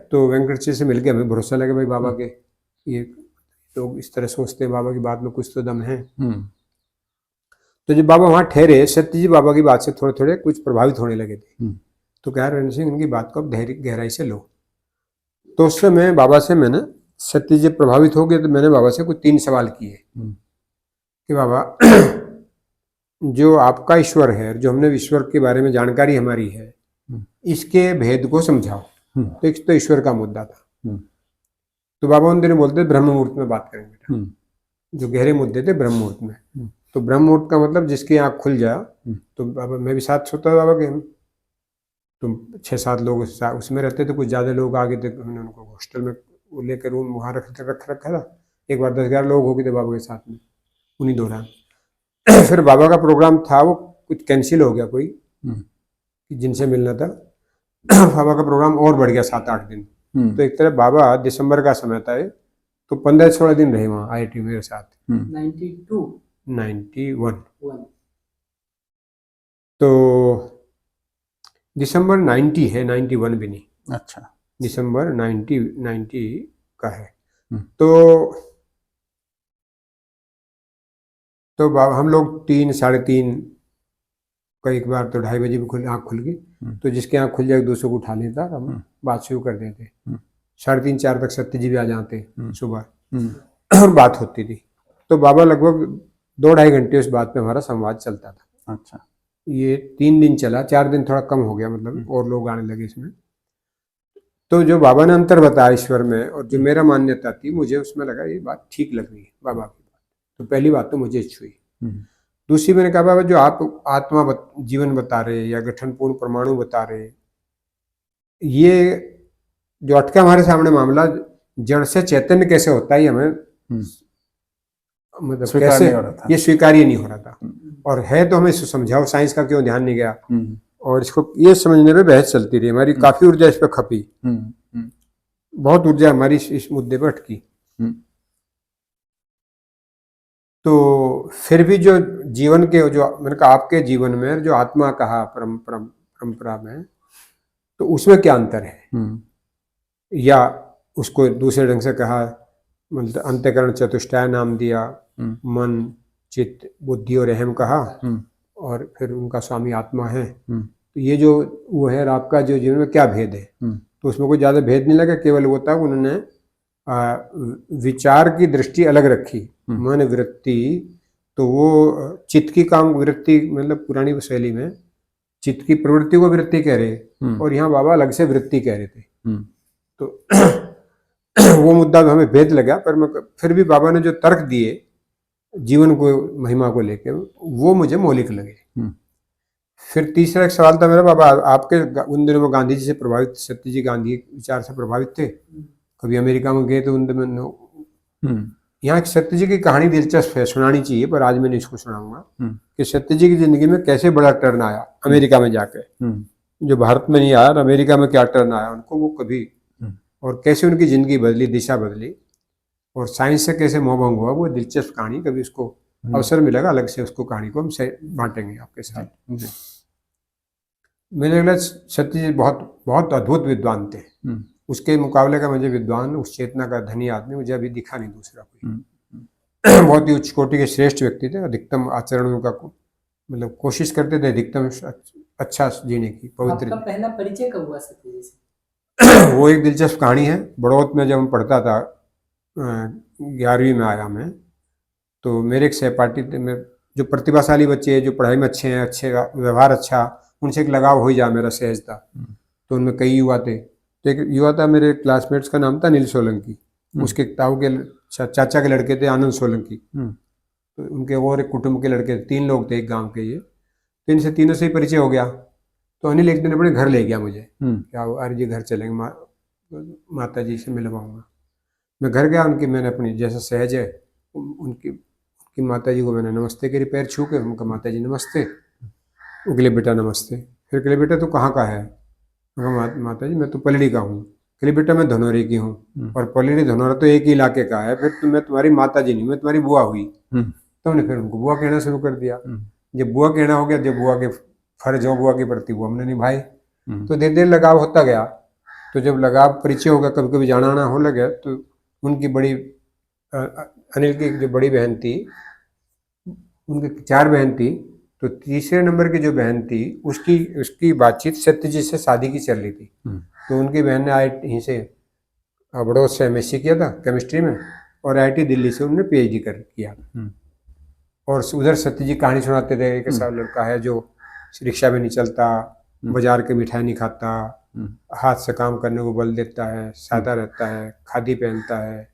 S2: तो वेंकटचलैया से मिलकर हमें भरोसा लगा भाई बाबा के ये लोग इस तरह सोचते हैं, बाबा की बात में कुछ तो दम है। तो जब बाबा वहाँ ठहरे, सत्य जी बाबा की बात से थोड़े थोड़े कुछ प्रभावित होने लगे थे। तो कह रणजीत सिंह इनकी बात को गहराई से लो। तो उस समय बाबा से मैंने, सत्य जी प्रभावित हो गए तो मैंने बाबा से कुछ 3 सवाल किए कि बाबा जो आपका ईश्वर है, जो हमने ईश्वर के बारे में जानकारी हमारी है, इसके भेद को समझाओ। तो एक तो ईश्वर का मुद्दा था। तो बाबा उन दिनों बोलते ब्रह्म मुहूर्त में बात करेंगे बेटा, जो गहरे मुद्दे थे ब्रह्म मुहूर्त में। तो ब्रह्म मुहूर्त का मतलब जिसकी आँख खुल जाए। तो बाबा मैं भी साथ सोता था बाबा के, हम तो 6-7 लोग उसमें रहते थे, कुछ ज़्यादा लोग आ गए थे, हमने उनको हॉस्टल में लेकर रूम वहाँ रखा था। एक बार 10-11 लोग हो गए थे बाबा के साथ में उन्हीं दौरान। फिर बाबा का प्रोग्राम था वो कुछ कैंसिल हो गया, कोई जिनसे मिलना था। बाबा का प्रोग्राम और बढ़ गया 7-8 दिन। तो एक तरह बाबा दिसंबर का समय था ये, तो 15-16 दिन रहे वहाँ IIT मेरे साथ। 91 तो दिसंबर 90 है, 91 भी नहीं।
S1: अच्छा,
S2: दिसंबर 90 का है। तो बाबा हम लोग 3-3:30 कई बार तो 2:30 बजे भी आँख खुल गई। तो जिसके आँख खुल जाए दूसरों को उठा लेता, हम बात शुरू कर देते। 3:30-4 तक सत्य जी भी आ जाते सुबह और बात होती थी। तो बाबा लगभग 2-2.5 घंटे उस बात पे हमारा संवाद चलता था।
S1: अच्छा,
S2: ये 3 दिन चला, 4 दिन थोड़ा कम हो गया, मतलब और लोग आने लगे इसमें। तो जो बाबा ने अंतर बताया ईश्वर में और जो मेरा मान्यता थी, मुझे उसमें लगा ये बात ठीक लग रही है बाबा की बात। तो पहली बात तो मुझे अच्छी हुई। दूसरी मैंने कहा बाबा जो आप आत्मा जीवन बता रहे या गठनपूर्ण परमाणु बता रहे, ये जो अटका हमारे सामने मामला, जड़ से चैतन्य कैसे होता है, हमें मतलब कैसे ये स्वीकार्य नहीं हो रहा था। और है तो हमें समझाओ, साइंस का क्यों ध्यान नहीं गया। और इसको ये समझने में बहस चलती रही, हमारी काफी ऊर्जा इस पर खपी, बहुत ऊर्जा हमारी इस मुद्दे पर अटकी। तो फिर भी जो जीवन के, जो मैंने कहा आपके जीवन में जो आत्मा कहा परंपरा में, तो उसमें क्या अंतर है, या उसको दूसरे ढंग से कहा मतलब अंतःकरण चतुष्टय नाम दिया, मन चित्त बुद्धि और अहम कहा, और फिर उनका स्वामी आत्मा है। तो ये जो वो है, आपका जो जीवन में क्या भेद है, तो उसमें कोई ज़्यादा भेद नहीं लगा। केवल वो था उन्होंने विचार की दृष्टि अलग रखी, मन वृत्ति, तो वो चित्त की काम वृत्ति, मतलब पुरानी शैली में चित्त की प्रवृत्ति को वृत्ति कह रहे, और यहाँ बाबा अलग से वृत्ति कह रहे थे। तो वो मुद्दा तो हमें भेद लगा, पर फिर भी बाबा ने जो तर्क दिए जीवन को महिमा को लेकर, वो मुझे मौलिक लगे। फिर तीसरा एक सवाल था मेरा, बाबा आपके उन दिनों में गांधी जी से प्रभावित, सत्य जी गांधी विचार से प्रभावित थे, कभी अमेरिका में गए तो उन दिनों में यहाँ सत्य जी की कहानी दिलचस्प है, सुनानी चाहिए, पर आज मैं नहीं इसको सुनाऊंगा कि सत्य जी की जिंदगी में कैसे बड़ा टर्न आया अमेरिका में जाके, जो भारत में नहीं आया, अमेरिका में क्या टर्न आया उनको, वो कभी, और कैसे उनकी जिंदगी बदली, दिशा बदली, और साइंस से कैसे मोह भंग हुआ, वो दिलचस्प कहानी, कभी उसको अवसर मिलेगा अलग से उसको कहानी को हम बांटेंगे आपके साथ। मेरे लिए सत्य जी बहुत बहुत अद्भुत विद्वान थे, उसके मुकाबले का मुझे विद्वान, उस चेतना का धनी आदमी मुझे अभी दिखा नहीं दूसरा कोई। बहुत ही उच्च कोटि के श्रेष्ठ व्यक्ति थे, अधिकतम आचरण उनका मतलब कोशिश करते थे अधिकतम अच्छा जीने की, पवित्र।
S3: आपका पहला परिचय कब हुआ सत्यजी से?
S2: वो एक दिलचस्प कहानी है। बड़ौत में जब मैं पढ़ता था, 11वीं में आया मैं, तो मेरे एक सहपाठी थे, जो प्रतिभाशाली बच्चे हैं, जो पढ़ाई में अच्छे हैं, अच्छे व्यवहार अच्छा, उनसे एक लगाव हो ही जा मेरा सहज था। तो उनमें कई युवा थे। तो एक युवा था मेरे क्लासमेट्स का नाम था अनिल सोलंकी। उसके ताऊ के चाचा के लड़के थे आनंद सोलंकी। तो उनके और एक कुटुंब के लड़के, 3 लोग थे एक गांव के ये। तो इनसे तीनों से ही परिचय हो गया। तो अनिल एक दिन अपने घर ले गया मुझे, क्या अरे जी घर चलेंगे, माता जी से मिलवाऊंगा। मैं घर गया, मैंने अपनी जैसा सहज है उनकी माता जी को मैंने नमस्ते करी, पैर छू के। उनका माता जी नमस्ते। वो बोले बेटा नमस्ते। फिर बोले बेटा तू कहाँ का है? माता जी मैं तो पलड़ी का हूँ। बोले बेटा मैं धनौरे की हूँ। और पलड़ी धनौरा तो एक ही इलाके का है। फिर मैं तुम्हारी माता जी नहीं, मैं तुम्हारी बुआ हुई। तो हमने फिर उनको बुआ कहना शुरू कर दिया। जब बुआ कहना हो गया, जब बुआ के फर्ज हो बुआ के प्रति, वो हमने निभाए। तो धीरे धीरे लगाव होता गया। तो जब लगाव परिचय हो गया, कभी कभी जाना आना हो लगा, तो उनकी बड़ी अनिल की जो बड़ी बहन थी, उनके 4 बहन थी, तो तीसरे नंबर की जो बहन थी उसकी बातचीत सत्यजीत से शादी की चल रही थी। तो उनकी बहन ने यहीं से बड़ौत से MSc किया था केमिस्ट्री में, और IIT दिल्ली से उन्होंने PhD किया। और उधर सत्यजीत कहानी सुनाते थे, एक ऐसा लड़का है जो रिक्शा में नहीं चलता, बाजार के मिठाई नहीं खाता, हाथ से काम करने को बल देता है, सादा रहता है, खादी पहनता है,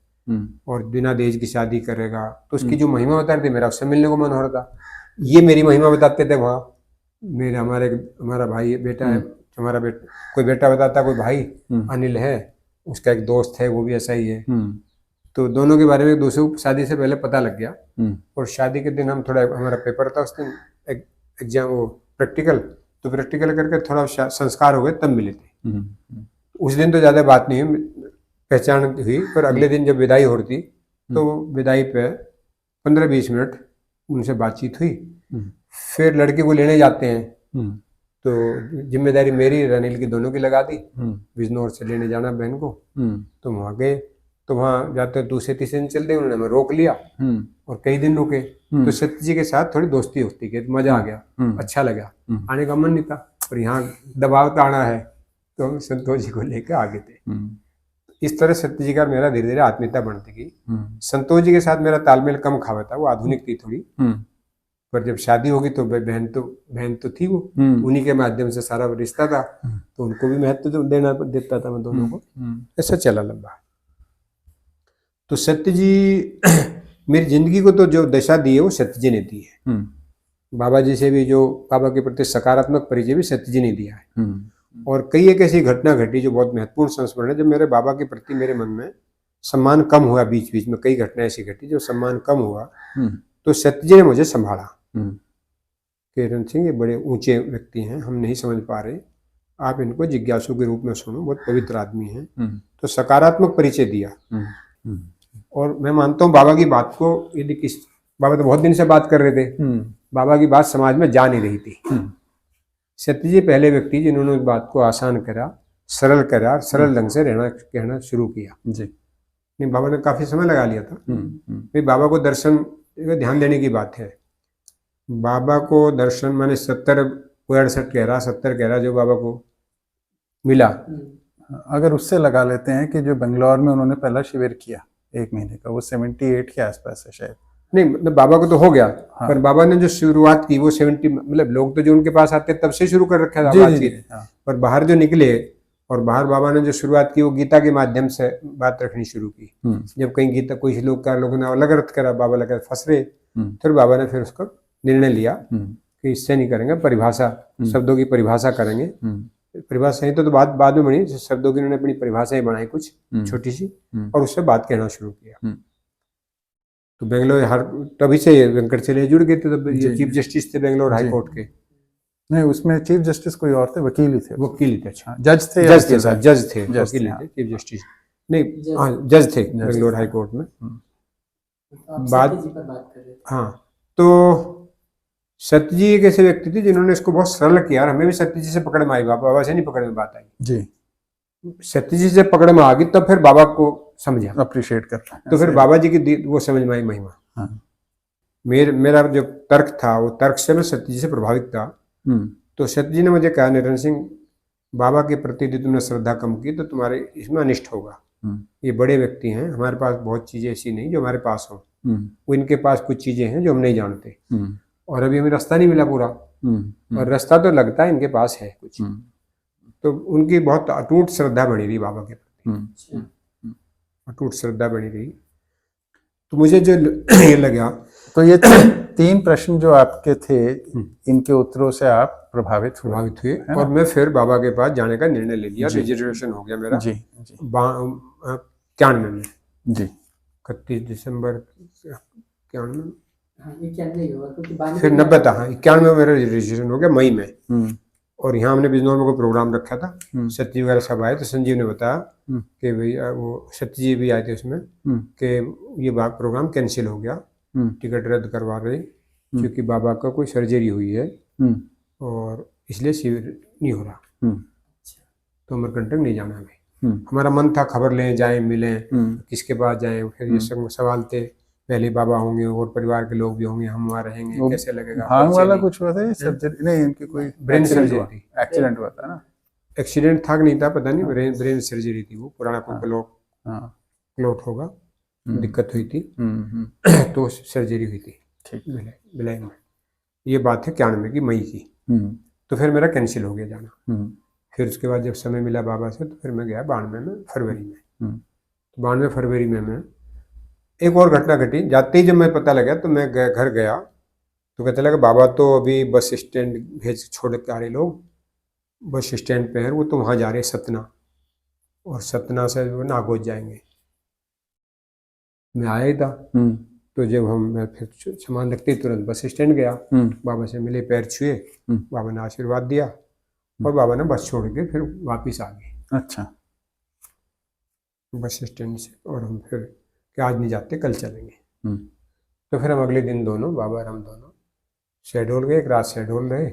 S2: और बिना दहेज की शादी करेगा। तो उसकी जो महिमा बता रहे थे, मेरा उससे मिलने को मन हो रहा था। ये मेरी महिमा बताते थे वहाँ। हमारा भाई बेटा है, हमारा कोई बेटा बताता, कोई भाई अनिल है, उसका एक दोस्त है वो भी ऐसा ही है। तो दोनों के बारे में एक दूसरे को शादी से पहले पता लग गया। और शादी के दिन हम थोड़ा, हमारा पेपर था उस दिन, एग्जाम, वो प्रैक्टिकल, तो प्रैक्टिकल करके थोड़ा संस्कार हो गए, तब मिले थे। उस दिन तो ज़्यादा बात नहीं हुई, पहचान हुई। पर अगले दिन जब विदाई हो रही थी, तो विदाई पे 15-20 मिनट उनसे बातचीत हुई। फिर लड़के को लेने जाते हैं, तो जिम्मेदारी मेरी अनिल की दोनों की लगा दी, बिजनौर से लेने जाना बहन को। तो वहाँ गए, तो वहाँ जाते दूसरे तीसरे दिन चलते, उन्होंने हमें रोक लिया और कई दिन रुके। तो सत्य जी के साथ थोड़ी दोस्ती होती गई, मजा आ गया, अच्छा लगा। आने का मन नहीं था, पर यहाँ दबाव ताना है, तो हम संतोष जी को लेकर आगे थे। इस तरह सत्य जी का मेरा धीरे धीरे आत्मीयता बढ़ती गई। संतोष जी के साथ मेरा तालमेल कम खावा था, वो आधुनिक थी थोड़ी। पर जब शादी होगी तो बहन तो थी, वो उन्हीं के माध्यम से सारा रिश्ता था, तो उनको भी महत्व तो देता था मैं दोनों को। ऐसा चला लंबा। तो सत्य जी मेरी जिंदगी को तो जो दशा दी है वो सत्य जी ने दी है। बाबा जी से भी जो बाबा के प्रति सकारात्मक परिचय भी सत्य जी ने दिया है। और कई एक ऐसी घटना घटी जो बहुत महत्वपूर्ण संस्मरण है। जब मेरे बाबा के प्रति मेरे मन में सम्मान कम हुआ, बीच बीच में कई घटना ऐसी घटी जो सम्मान कम हुआ, तो सत्य जी ने मुझे संभाला कि रण सिंह ये बड़े ऊंचे व्यक्ति हैं, हम नहीं समझ पा रहे, आप इनको जिज्ञासु के रूप में सुनो, बहुत पवित्र आदमी हैं। तो सकारात्मक परिचय दिया। और मैं मानता हूँ बाबा की बात को, यदि बाबा तो बहुत दिन से बात कर रहे थे, बाबा की बात समाज में जा नहीं रही थी। सत्य जी पहले व्यक्ति जिन्होंने इस बात को आसान करा, सरल करा, सरल ढंग से कहना शुरू किया जी। नहीं, बाबा ने काफी समय लगा लिया था। भाई बाबा को दर्शन ध्यान देने की बात है। बाबा को दर्शन माने 70 कह रहा जो बाबा को मिला।
S1: अगर उससे लगा लेते हैं कि जो बेंगलोर में उन्होंने पहला शिविर किया 1 महीने का, वो 78 के आसपास है शायद।
S2: नहीं मतलब बाबा को तो हो गया। हाँ। पर बाबा ने जो शुरुआत की वो 70, मतलब लोग तो जो उनके पास आते तब से शुरू कर रखा था बातचीत। हाँ। पर बाहर जो निकले, और बाहर बाबा ने जो शुरुआत की वो गीता के माध्यम से बात रखनी शुरू की। जब कहीं गीता कुछ लोगों ने अलग अर्थ करा, बाबा लगा फंस रहे, फिर बाबा ने फिर उसको निर्णय लिया कि इससे नहीं करेंगे, परिभाषा, शब्दों की परिभाषा करेंगे। परिभाषा तो बाद में बनी, शब्दों की उन्होंने अपनी परिभाषाएं बनाई कुछ छोटी सी, और उससे बात कहना शुरू किया। तो बेंगलोर तभी से वेंकटचलैया जुड़ गए थे। तब ये चीफ जस्टिस थे बेंगलोर हाई कोर्ट के।
S1: नहीं, उसमें चीफ जस्टिस कोई और थे, वकील ही थे।
S2: अच्छा,
S1: जज थे,
S2: वकील थे, चीफ जस्टिस नहीं, हाँ जज थे बेंगलोर हाई कोर्ट में। हाँ, तो सत्य जी एक ऐसे व्यक्ति थे जिन्होंने इसको बहुत सरल किया, और हमें भी सत्य जी से पकड़ में आई, बाबा से नहीं पकड़ में बात आई जी। सत्य जी से पकड़ में आ गई, तब फिर बाबा को समझा,
S1: अप्रिशिएट कर रहा है।
S2: तो फिर बाबा जी की वो समझ में आई महिमा। मेरा जो तर्क था वो तर्क से मैं सत्य जी से प्रभावित था। तो सत्य जी ने मुझे कहा, निरंजन सिंह, बाबा के प्रति यदि तुमने श्रद्धा कम की तो तुम्हारे इसमें अनिष्ट होगा। ये बड़े व्यक्ति हैं, हमारे पास बहुत चीजें ऐसी नहीं जो हमारे पास हो, वो इनके पास कुछ चीजें हैं जो हम नहीं जानते, और अभी हमें रास्ता नहीं मिला पूरा, और रास्ता तो लगता है इनके पास है कुछ। तो उनकी बहुत अटूट श्रद्धा बनी रही बाबा के प्रति, अटूट श्रद्धा बनी रही। तो मुझे जो ये लगा,
S1: तो ये तीन प्रश्न जो आपके थे, इनके उत्तरों से आप प्रभावित
S2: हुए, और मैं फिर बाबा के पास जाने का निर्णय ले लिया। रिजर्वेशन हो गया मेरा
S1: जी
S2: 91 में
S1: जी,
S2: 31 दिसंबर 91।
S3: हाँ, 91 हुआ क्योंकि 92
S2: फिर 90 था, 91 में मेरा रजिस्ट्रेशन हो गया मई में। और यहाँ हमने बिजनौर में कोई प्रोग्राम रखा था, सत्य वगैरह सब आए, तो संजीव ने बताया कि भैया, वो सत्य जी भी आए थे उसमें, कि ये प्रोग्राम कैंसिल हो गया, टिकट रद्द करवा रहे, क्योंकि बाबा का कोई सर्जरी हुई है और इसलिए शिविर नहीं हो रहा, तो अमरकंटक नहीं जाना हमें। हमारा मन था खबर लें, जाएं, मिलें, किसके पास जाएं। फिर ये सब सवाल थे, पहले बाबा होंगे और परिवार के लोग भी होंगे, हम वहाँ रहेंगे, कैसे लगेगा।
S1: भांग वाला कुछ हुआ था, सर्जरी नहीं, इनकी कोई
S2: ब्रेन सर्जरी थी,
S1: एक्सीडेंट हुआ था ना,
S2: एक्सीडेंट था कि नहीं था पता नहीं, ब्रेन सर्जरी थी, वो पुराना क्लोट होगा, दिक्कत हुई थी, तो सर्जरी हुई थी भिलाई में। ये बात है 91 की मई की। तो फिर मेरा कैंसिल हो गया जाना। फिर उसके बाद जब समय मिला बाबा से, तो फिर मैं गया 92 में, फरवरी में। 92 फरवरी में मैं, एक और घटना घटी। जाते ही जब मैं पता लगा तो मैं घर गया, तो कहते लगा बाबा तो अभी बस स्टैंड भेज छोड़ के आ रहे लोग, बस स्टैंड पे है वो, तो वहाँ जा रहे सतना, और सतना से वो नागौद जाएंगे। मैं आया ही था, तो जब मैं फिर सामान रखते ही तुरंत बस स्टैंड गया, बाबा से मिले, पैर छुए, बाबा ने आशीर्वाद दिया, और बाबा ने बस छोड़ के फिर वापिस आ गए।
S1: अच्छा,
S2: बस स्टैंड से, और हम फिर कि आज नहीं जाते, कल चलेंगे। तो फिर हम अगले दिन दोनों, बाबा और हम दोनों शहडोल गए, एक रात शहडोल रहे,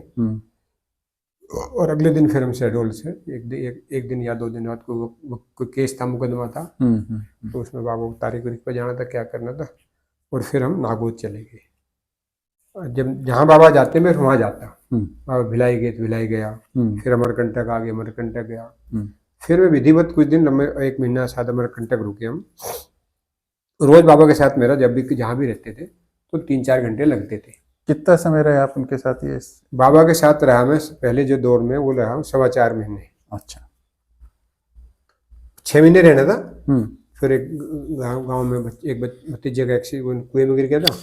S2: और अगले दिन फिर हम शहडोल से एक दिन या 2 दिन बाद कोई केस था, मुकदमा था, तो उसमें बाबा को तारीख पर जाना था, क्या करना था, और फिर हम नागौद चले गए। जब जहाँ बाबा जाते मैं वहाँ जाता, बाबा भिलाई गए तो भिलाई गया, फिर अमरकंटक आ गए, अमरकंटक गया, फिर मैं विधिवत कुछ दिन लंबे, 1 महीना शायद अमरकंटक रुके हम। रोज बाबा के साथ मेरा जब भी जहाँ भी रहते थे तो 3-4 घंटे लगते थे।
S1: कितना समय रहे आप उनके साथ? ये
S2: बाबा के साथ रहा मैं पहले जो दौर में, वो रहा हूँ 4.25 महीने।
S1: अच्छा,
S2: 6 महीने रहना था। फिर एक गांव में एक भतीजे का एक्सीडेंट, कुएं में गिर गया था,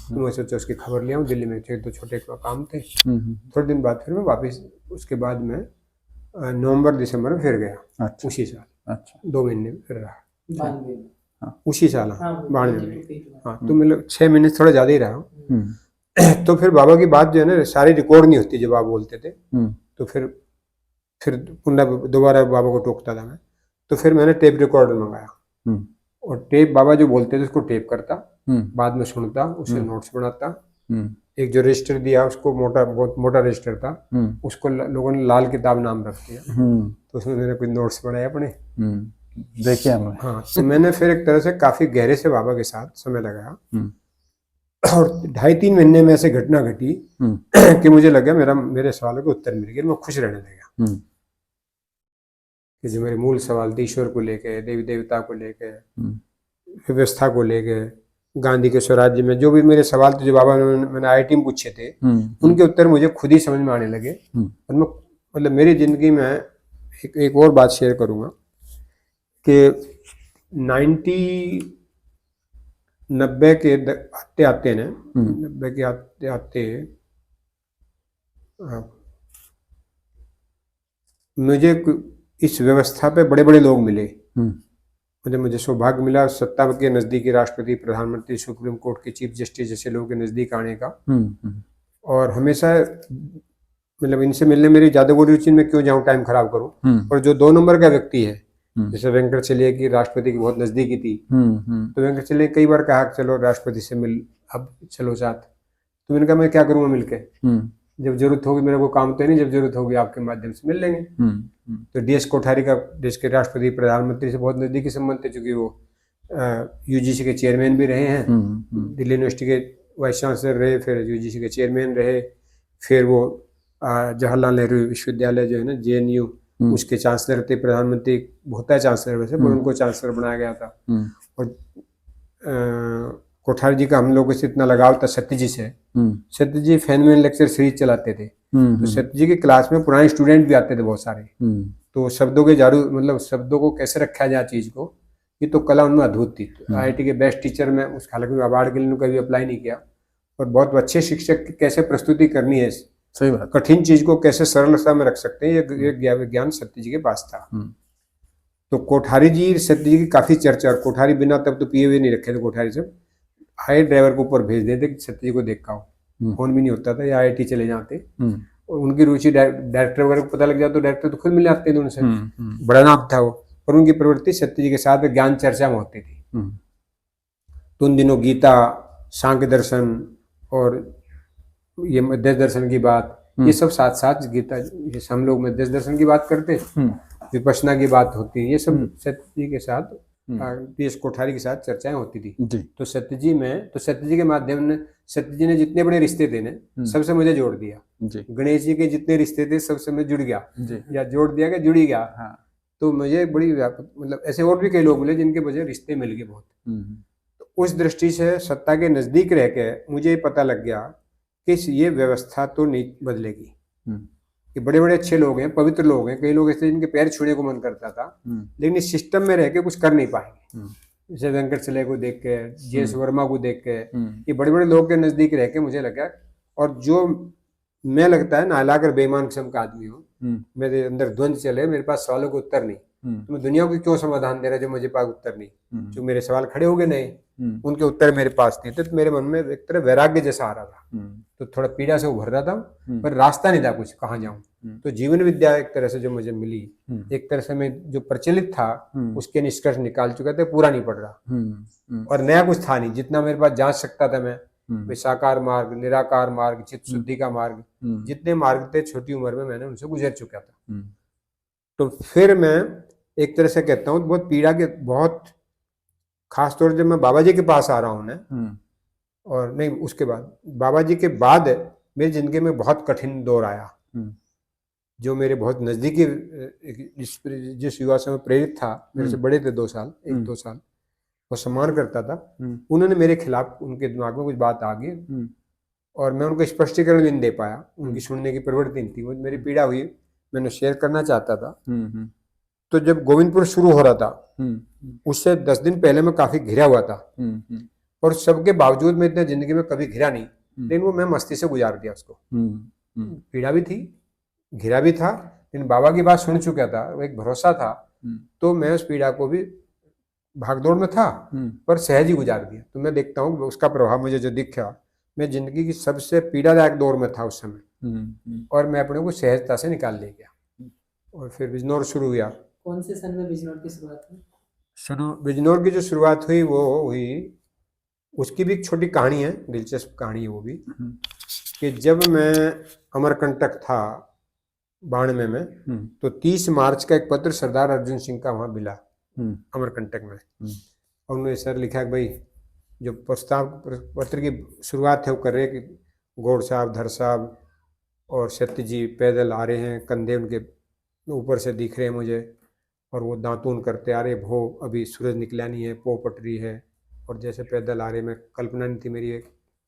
S2: तो मैं सोचा उसकी खबर लिया हूँ। दिल्ली में 2 छोटे काम थे। थोड़े दिन बाद फिर मैं वापस, उसके बाद मैं नवंबर दिसंबर में फिर गया। अच्छा, उसी साल। अच्छा, 2 महीने फिर रहा,
S3: 92 में।
S2: उसी साल 92 में। हाँ, तो मतलब 6 महीने थोड़ा ज़्यादा ही रहा हूँ। तो फिर बाबा की बात जो है ना, सारी रिकॉर्ड नहीं होती जब आप बोलते थे, तो फिर पुनः दोबारा बाबा को टोकता था मैं। तो फिर मैंने टेप रिकॉर्डर मंगाया, और टेप बाबा जो बोलते थे उसको टेप करता, बाद में सुनता, उससे नोट्स बनाता। एक जो रजिस्टर दिया उसको, बहुत मोटा रजिस्टर था, उसको लोगों ने लाल किताब नाम रख दिया, तो उसमें मैंने कुछ नोट्स बनाए अपने,
S1: देखिए हमने।
S2: हाँ, तो मैंने फिर एक तरह से काफी गहरे से बाबा के साथ समय लगाया, और 2.5-3 महीने में ऐसे घटना घटी कि मुझे लगा मेरे सवालों के उत्तर मिल गए, मैं खुश रहने लगा। कि जो मेरे मूल सवाल थे, ईश्वर को लेके, देवी देवता को लेके, व्यवस्था को लेके, गांधी के स्वराज्य में जो भी मेरे सवाल थे, जो बाबा ने मैंने IIT में पूछे थे, उनके उत्तर मुझे खुद ही समझ में आने लगे। और मैं, मतलब मेरी जिंदगी में एक और बात शेयर करूंगा कि 90 के आते ने 90 के आते मुझे इस व्यवस्था पे बड़े बड़े लोग मिले। मुझे सौभाग्य मिला सत्ता के नज़दीकी राष्ट्रपति, प्रधानमंत्री, सुप्रीम कोर्ट के चीफ जस्टिस जैसे लोगों के नज़दीक आने का। और हमेशा मतलब इनसे मिलने मेरी ज़्यादा कोई रुचि, में क्यों जाऊँ, टाइम खराब करूँ। और जो 2 नंबर का व्यक्ति है, जैसे वेंकटचलैया की राष्ट्रपति की बहुत नज़दीकी थी, तो वेंकटचलैया कई बार कहा चलो राष्ट्रपति से मिल, अब चलो साथ। तो मैंने कहा मैं क्या करूँगा मिलके, जब जरूरत होगी, मेरा कोई काम तो नहीं, जब जरूरत होगी आपके माध्यम से मिल लेंगे। तो DS कोठारी का देश के राष्ट्रपति प्रधानमंत्री से बहुत नज़दीकी संबंध थे, चूँकि वो UGC के चेयरमैन भी रहे हैं, दिल्ली यूनिवर्सिटी के वाइस चांसलर रहे, फिर यूजीसी के चेयरमैन रहे, फिर वो जवाहरलाल नेहरू विश्वविद्यालय जो है ना JNU, उसके चांसलर थे। प्रधानमंत्री होता है चांसलर वैसे, पर उनको चांसलर बनाया गया था। और कोठारी जी का हम लोगों से इतना लगाव था सत्य जी से। सत्य जी फेनमैन लेक्चर सीरीज चलाते थे, तो सत्य जी की क्लास में पुराने स्टूडेंट भी आते थे बहुत सारे। तो शब्दों के जादू, मतलब शब्दों को कैसे रखा जाए चीज को, ये तो कला उनमें अद्भुत थी। IIT के बेस्ट टीचर में उस, हालांकि अवार्ड के लिए कभी अप्लाई नहीं किया, और बहुत अच्छे शिक्षक की कैसे प्रस्तुति करनी है,
S1: सही बात,
S2: कठिन चीज को कैसे सरलता में रख सकते हैं, ये ज्ञान सत्य जी के पास था। तो कोठारी जी, सत्य जी की काफी चर्चा। और कोठारी बिना तब तो पिए हुए नहीं रखे थे कोठारी से, हाई ड्राइवर को ऊपर भेज देते कि सत्य जी को देख आओ। फोन भी नहीं होता था, या IIT चले जाते। और उनकी रुचि डायरेक्टर वगैरह को पता लग जाता तो डायरेक्टर तो खुद मिल जाते थे उनसे, बड़ा नाम था वो। पर उनकी प्रवृत्ति सत्य जी के साथ ज्ञान चर्चा में होती थी। तो उन दिनों गीता, सांख्य दर्शन और ये मध्य दर्शन की बात, ये सब साथ साथ गीता, जैसे हम लोग मध्य दर्शन की बात करते, विपश्यना की बात होती, ये सब सत्य जी के साथ, PS कोठारी के साथ चर्चाएं होती थी। तो सत्य जी के माध्यम से सत्य जी ने जितने बड़े रिश्ते थे ना, सबसे मुझे जोड़ दिया। गणेश जी के जितने रिश्ते थे सबसे मैं जुड़ गया, या जोड़ दिया कि जुड़ ही गया। तो मुझे बड़ी, मतलब ऐसे और भी कई लोग मिले जिनके वजह रिश्ते मिल गए बहुत। तो उस दृष्टि से सत्ता के नजदीक रह के मुझे पता लग गया कि ये व्यवस्था तो नहीं बदलेगी। कि बड़े बड़े अच्छे लोग हैं, पवित्र लोग हैं, कई लोग ऐसे जिनके पैर छूने को मन करता था, लेकिन इस सिस्टम में रह के कुछ कर नहीं पाएंगे। जैसे वेंकट चले को देख के, JS वर्मा को देख के, ये बड़े बड़े लोग के नजदीक रह के मुझे लगा, और जो मैं लगता है नालायक और बेईमान किस्म का आदमी हूँ, मेरे अंदर द्वंद्व चले, मेरे पास सवालों के उत्तर नहीं, तो मैं दुनिया को क्यों समाधान दे रहा जो मुझे पास उत्तर नहीं। जो मेरे सवाल खड़े हो गए नहीं, उनके उत्तर मेरे पास नहीं थे, तो मेरे मन में एक तरह वैराग्य जैसा आ रहा था। तो थोड़ा पीड़ा से उभर रहा था, पर रास्ता नहीं था कुछ, कहाँ जाऊं। तो जीवन विद्या एक तरह से जो मुझे मिली, एक तरह से मैं जो प्रचलित था उसके निष्कर्ष निकाल चुका था, पूरा नहीं पड़ रहा, और नया कुछ था नहीं। जितना मेरे पास जांच सकता था मैं साकार मार्ग, निराकार मार्ग, चित्त शुद्धि का मार्ग, जितने मार्ग थे छोटी उम्र में मैंने उनसे गुजर चुका था। तो फिर मैं एक तरह से कहता हूँ, बहुत पीड़ा के, बहुत खास तौर से जब मैं बाबा जी के पास आ रहा हूँ ना, और नहीं उसके बाद, बाबा जी के बाद मेरी जिंदगी में बहुत कठिन दौर आया, जो मेरे बहुत नजदीकी, जिस युवा से मैं प्रेरित था, मेरे से बड़े थे 2 साल, 1-2 साल, वो सम्मान करता था, उन्होंने मेरे खिलाफ, उनके दिमाग में कुछ बात आ गई, और मैं उनको स्पष्टीकरण भी नहीं दे पाया, उनकी सुनने की प्रवृत्ति नहीं थी। वो मेरी पीड़ा हुई, मैंने शेयर करना चाहता था। तो जब गोविंदपुर शुरू हो रहा था, उससे 10 दिन पहले मैं काफी घिरा हुआ था, और सबके बावजूद मैं इतने जिंदगी में कभी घिरा नहीं, लेकिन वो मैं मस्ती से गुजार दिया उसको। पीड़ा भी थी, घिरा भी था, लेकिन बाबा की बात सुन चुका था, वो एक भरोसा था, तो मैं उस पीड़ा को भी, भागदौड़ में था पर सहज ही गुजार दिया। तो मैं देखता हूँ उसका प्रभाव मुझे जो दिखा, मैं जिंदगी की सबसे पीड़ादायक दौर में था उस समय, और मैं अपने को सहजता से निकाल ले गया, और फिर बिजनौर शुरू हुआ।
S3: कौन से सन में बिजनौर की शुरुआत हुई?
S2: बिजनौर की जो शुरुआत हुई वो हुई, उसकी भी एक छोटी कहानी है, दिलचस्प कहानी है वो भी, कि जब मैं अमरकंटक था 92 में, तो 30 मार्च का एक पत्र सरदार अर्जुन सिंह का वहाँ मिला अमरकंटक में, और उन्होंने सर लिखा कि भाई जो प्रस्ताव पत्र की शुरुआत है वो कर रहे कि गौड़ साहब, धर साहब और सत्य जी पैदल आ रहे हैं, कंधे उनके ऊपर से दिख रहे हैं मुझे, और वो दातून करते आ रहे, भो अभी सूरज निकला नहीं है, पो पटरी है, और जैसे पैदल आ रहे। मैं कल्पना नहीं थी मेरी,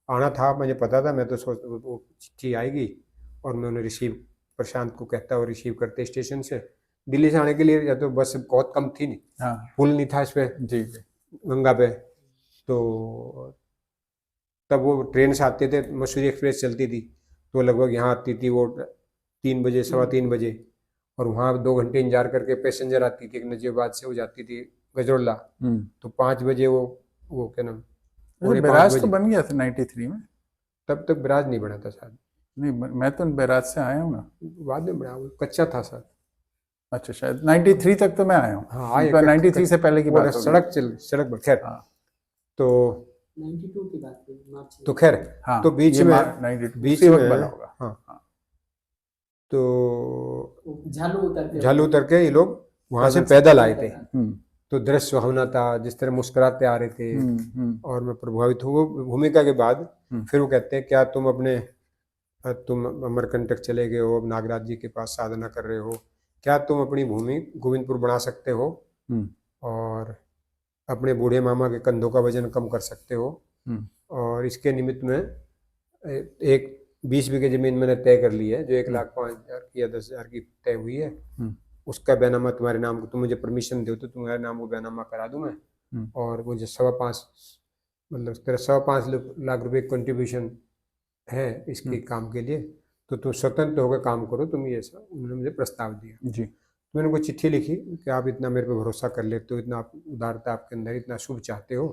S2: आना था, मुझे पता था, मैं तो सोच वो चिट्ठी आएगी, और मैं उन्हें रिसीव, प्रशांत को कहता और रिसीव करते स्टेशन से दिल्ली से आने के लिए, या तो बस बहुत कम थी नहीं, पुल नहीं था इस पे जी गंगा पे, तो तब वो ट्रेन से आते थे, मसूरी एक्सप्रेस चलती थी, तो लगभग यहाँ आती थी वो 3 बजे, 3:15 बजे, और वहाँ 2 घंटे इंतजार करके पैसेंजर आती थी, नजीबाबाद से वो जाती थी गजरोला, तो 5 बजे वो क्या नाम,
S1: बैराज तो बन गया था 93 में,
S2: तब तक बैराज नहीं बना था शायद।
S1: नहीं, मैं तो बैराज से आया हूँ ना,
S2: बाद में बना, कच्चा था सर।
S1: अच्छा, शायद 93 तक तो मैं आया हूँ। हाँ, 93 से पहले की बात,
S2: सड़क पर, खैर तो
S3: 92 की बात है, मार्च,
S2: तो खैर
S1: हाँ,
S2: तो बीच में
S1: बना होगा।
S2: हाँ, तो
S3: झालू उतर के
S2: ये लोग वहां से पैदल आए थे, तो दृश्य सुहावना था, जिस तरह मुस्कुराते आ रहे थे और मैं प्रभावित हूँ। वो भूमिका के बाद फिर वो कहते हैं क्या तुम अमरकंटक चले गए हो, अब नागराज जी के पास साधना कर रहे हो, क्या तुम अपनी भूमि गोविंदपुर बना सकते हो और अपने बूढ़े मामा के कंधों का वजन कम कर सकते हो। और इसके निमित्त में एक 20 बीघे जमीन मैंने तय कर ली है, जो 1,05,000 की या 10,000 की तय हुई है। उसका बैनामा तुम्हारे नाम को, तुम मुझे परमिशन दो तो तुम्हारे नाम को बैनामा करा दूं मैं। और वो जो 5.25 मतलब तेरा 5.25 लाख रुपए कंट्रीब्यूशन है इसके काम के लिए, तो तुम स्वतंत्र होकर काम करो। तुम ये सब उन्होंने मुझे प्रस्ताव दिया जी। तो मैंने उनको चिट्ठी लिखी कि आप इतना मेरे पे भरोसा कर लेते हो, इतना उदारता आपके अंदर, इतना शुभ चाहते हो,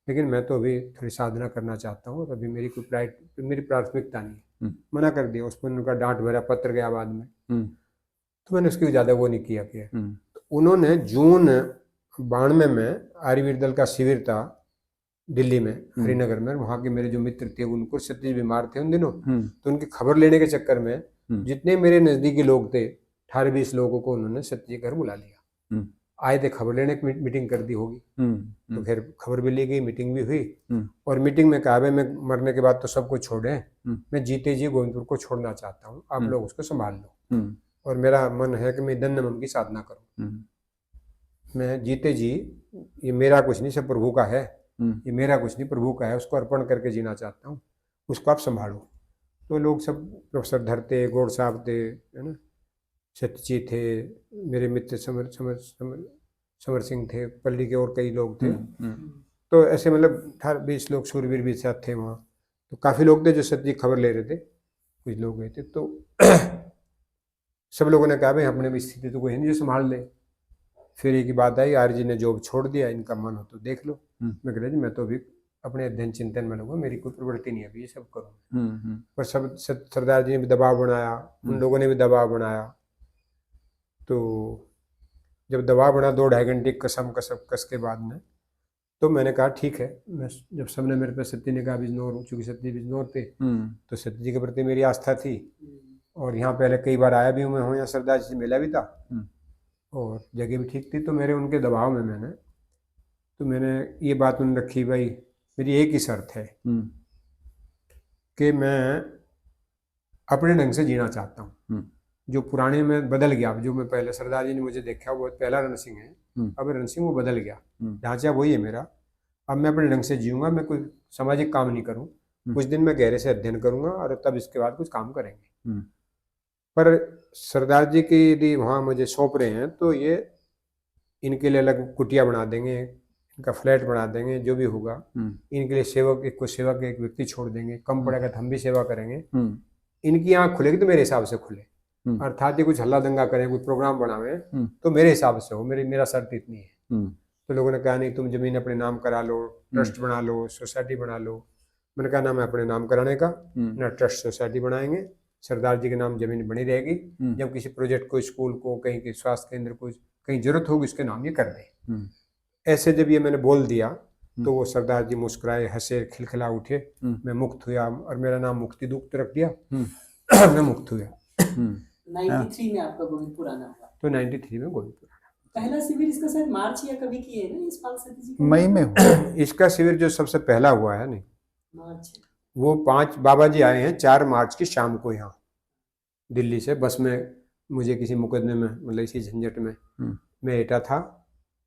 S2: लेकिन मैं तो अभी थोड़ी साधना करना चाहता हूँ और अभी मेरी मेरी प्राथमिकता नहीं। मना कर दिया। उस पर उनका डांट भरा पत्र गया बाद में। तो मैंने उसकी ज़्यादा वो नहीं किया। तो उन्होंने जून 92 में आर्यवीर दल का शिविर था दिल्ली में, हरिनगर में। वहाँ के मेरे जो मित्र थे उनको सतीश बीमार थे उन दिनों, तो उनकी खबर लेने के चक्कर में जितने मेरे नज़दीकी लोग थे 18-20 लोगों को उन्होंने सतीश घर बुला लिया। आए थे खबर लेने की, मीटिंग कर दी होगी। तो फिर खबर भी ली गई, मीटिंग भी हुई। और मीटिंग में कहा भाई मैं मरने के बाद तो सबको छोड़े, मैं जीते जी गोविंदपुर को छोड़ना चाहता हूँ, आप लोग उसको संभाल लो। और मेरा मन है कि मैं दंडमम की साधना करूँ। मैं जीते जी, ये मेरा कुछ नहीं, सब प्रभु का है, ये मेरा कुछ नहीं, प्रभु का है, उसको अर्पण करके जीना चाहता हूँ, उसको आप संभालो। तो लोग सब, प्रोफेसर धर थे, गौड़ साहब थे, है ना, सत्यजी थे, मेरे मित्र समर सिंह थे, पल्ली के और कई लोग थे। तो ऐसे मतलब 18-20 लोग शूरवीर भी साथ थे वहाँ। तो काफ़ी लोग थे जो सत्यजी खबर ले रहे थे, कुछ लोग गए थे। तो सब लोगों ने कहा भाई अपने भी स्थिति तो कोई है नहीं जो संभाल ले। फिर एक ही बात आई, आर्य जी ने जॉब छोड़ दिया, इनका मन हो तो देख लो। मैं कह रहा जी मैं तो अभी अपने अध्ययन चिंतन में लगूंगा, मेरी कोई प्रवृत्ति नहीं है अभी ये सब करूँ। पर सब सरदार जी ने भी दबाव बनाया, उन लोगों ने भी दबाव बनाया। तो जब दबाव बना 2-2.5 घंटे कसम कस के बाद में, तो मैंने कहा ठीक है। मैं जब सबने मेरे पे सत्य ने कहा बिजनौर, चूँकि सत्य बिजनौर थे, तो सत्य जी के प्रति मेरी आस्था थी। और यहाँ पहले कई बार आया भी हूँ मैं, यहाँ सरदार जी से मिला भी था और जगह भी ठीक थी। तो मेरे उनके दबाव में मैंने ये बात उन्हें रखी, भाई मेरी एक ही शर्त है कि मैं अपने ढंग से जीना चाहता हूँ। जो पुराने में बदल गया, जो मैं पहले सरदार जी ने मुझे देखा वो पहला रण सिंह है, अब रण सिंह वो बदल गया, ढांचा वही है मेरा। अब मैं अपने ढंग से जीऊँगा, मैं कोई सामाजिक काम नहीं करूँ, कुछ दिन मैं गहरे से अध्ययन करूँगा और तब इसके बाद कुछ काम करेंगे। पर सरदार जी की यदि वहाँ मुझे सौंप रहे हैं तो ये इनके लिए अलग कुटिया बना देंगे, इनका फ्लैट बना देंगे, जो भी होगा इनके लिए सेवक, एक व्यक्ति छोड़ देंगे, कम पड़ेगा तो हम भी सेवा करेंगे। इनकी आँख खुलेगी तो मेरे हिसाब से खुले, अर्थात ये कुछ हल्ला दंगा करें, कुछ प्रोग्राम बनावे तो मेरे हिसाब से हो, मेरा शर्त इतनी है। तो लोगों ने कहा नहीं तुम जमीन अपने नाम करा लो, ट्रस्ट बना लो, सोसाइटी बना लो। मैंने कहा ना मैं अपने नाम कराने का, ना ट्रस्ट सोसाइटी बनाएंगे, सरदार जी के नाम जमीन बनी रहेगी। जब किसी प्रोजेक्ट को, स्कूल को, कहीं के स्वास्थ्य केंद्र को कहीं जरूरत होगी उसके नाम ये कर दें। ऐसे जब ये मैंने बोल दिया तो वो सरदार जी मुस्कुराए, हंसे, खिलखिला उठे। मैं मुक्त हुआ और मेरा नाम मुक्ति दूत रख दिया। मैं मुक्त हुआ।
S3: 93 में आपका गोविंदपुर आना हुआ।
S2: तो 93 में गोविंदपुर
S3: पहला शिविर इसका शायद मार्च या कभी किए ना, यशपाल सती जी
S1: मई में हुआ।
S2: इसका शिविर जो सबसे पहला हुआ है नहीं
S3: मार्च,
S2: वो 5 बाबा जी आए हैं 4 मार्च की शाम को यहाँ दिल्ली से बस में। मुझे किसी मुकदमे में, मतलब इसी झंझट में मैं एटा था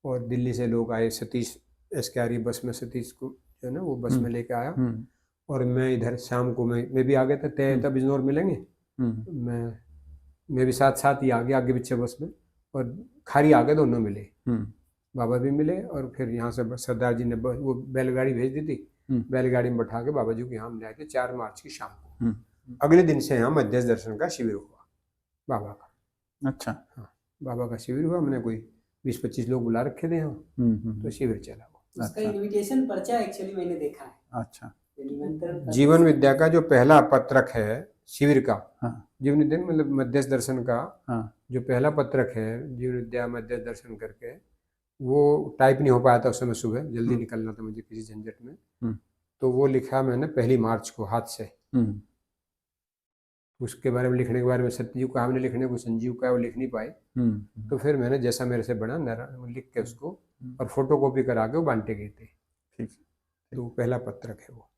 S2: और दिल्ली से लोग आए, सतीश एसकेआरई बस में, सतीश को जो है ना वो बस में लेके आया और मैं इधर शाम को मैं भी आ गया था, तय था बिजनौर मिलेंगे। मैं भी साथ ही आ गया आगे पीछे बस में और खारी आ गए, दोनों मिले, बाबा भी मिले। और फिर यहाँ से सरदार जी ने वो बैलगाड़ी भेज दी थी, बैलगाड़ी में बैठा के बाबा जी को यहाँ ले आए थे 4 मार्च की शाम को। अगले दिन से यहाँ मध्यस्थ दर्शन का शिविर हुआ बाबा का।
S1: अच्छा,
S2: हाँ बाबा का शिविर हुआ, मैंने कोई 20-25 लोग बुला रखे थे यहाँ, तो शिविर चला हुआ।
S3: उसका इनविटेशन पर्चा एक्चुअली मैंने देखा है।
S1: अच्छा,
S2: जीवन विद्या का जो पहला पत्रक है शिविर का, जीवन विद्या मतलब मध्यस्थ दर्शन का जो पहला पत्रक है, जीवन विद्या मध्यस्थ दर्शन करके, वो टाइप नहीं हो पाया था उस समय, सुबह जल्दी निकलना था मुझे किसी झंझट में, तो वो लिखा मैंने 1 मार्च को हाथ से। उसके बारे में लिखने के बारे में सत्यजीव को हमने लिखने को, संजीव का वो लिख नहीं पाए, तो फिर मैंने जैसा मेरे से बना लिख के उसको और फोटो कॉपी करा के वो बांटे गए थे।
S1: ठीक।
S2: तो पहला पत्रक है वो।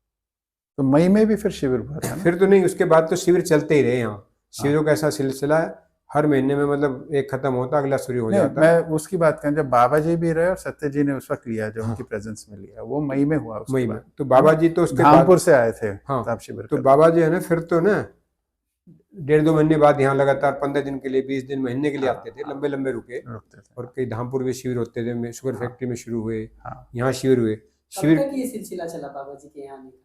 S1: तो मई में भी फिर शिविर हुआ था ना?
S2: फिर तो नहीं, उसके बाद तो शिविर चलते ही रहे यहाँ। शिविरों का ऐसा सिलसिला है, हर महीने में मतलब एक खत्म होता अगला शुरू हो
S1: नहीं,
S2: जाता।
S1: मैं उसकी बात करें जब बाबा जी भी रहे और सत्य जी ने उस वक्त लिया, जो उनकी प्रेजेंस में लिया, वो मई में हुआ। उसके
S2: मई में
S1: बाद
S2: तो बाबा जी तो उसके बाद
S1: धामपुर से आए थे।
S2: हाँ,
S1: तब शिविर
S2: तो
S1: कर
S2: बाबा जी है ना, फिर तो ना 1.5-2 महीने बाद यहाँ लगातार 15 दिन के लिए, 20 दिन, महीने के लिए आते थे, लंबे लंबे रुके।
S1: रुकते थे।
S2: और कई धामपुर में शिविर होते थे, शुगर फैक्ट्री में शुरू हुए,
S1: हाँ।
S2: यहाँ शिविर हुए।
S3: कब
S2: शिविर
S3: तक ये सिलसिला चला बाबा जी के यहाँ आने का?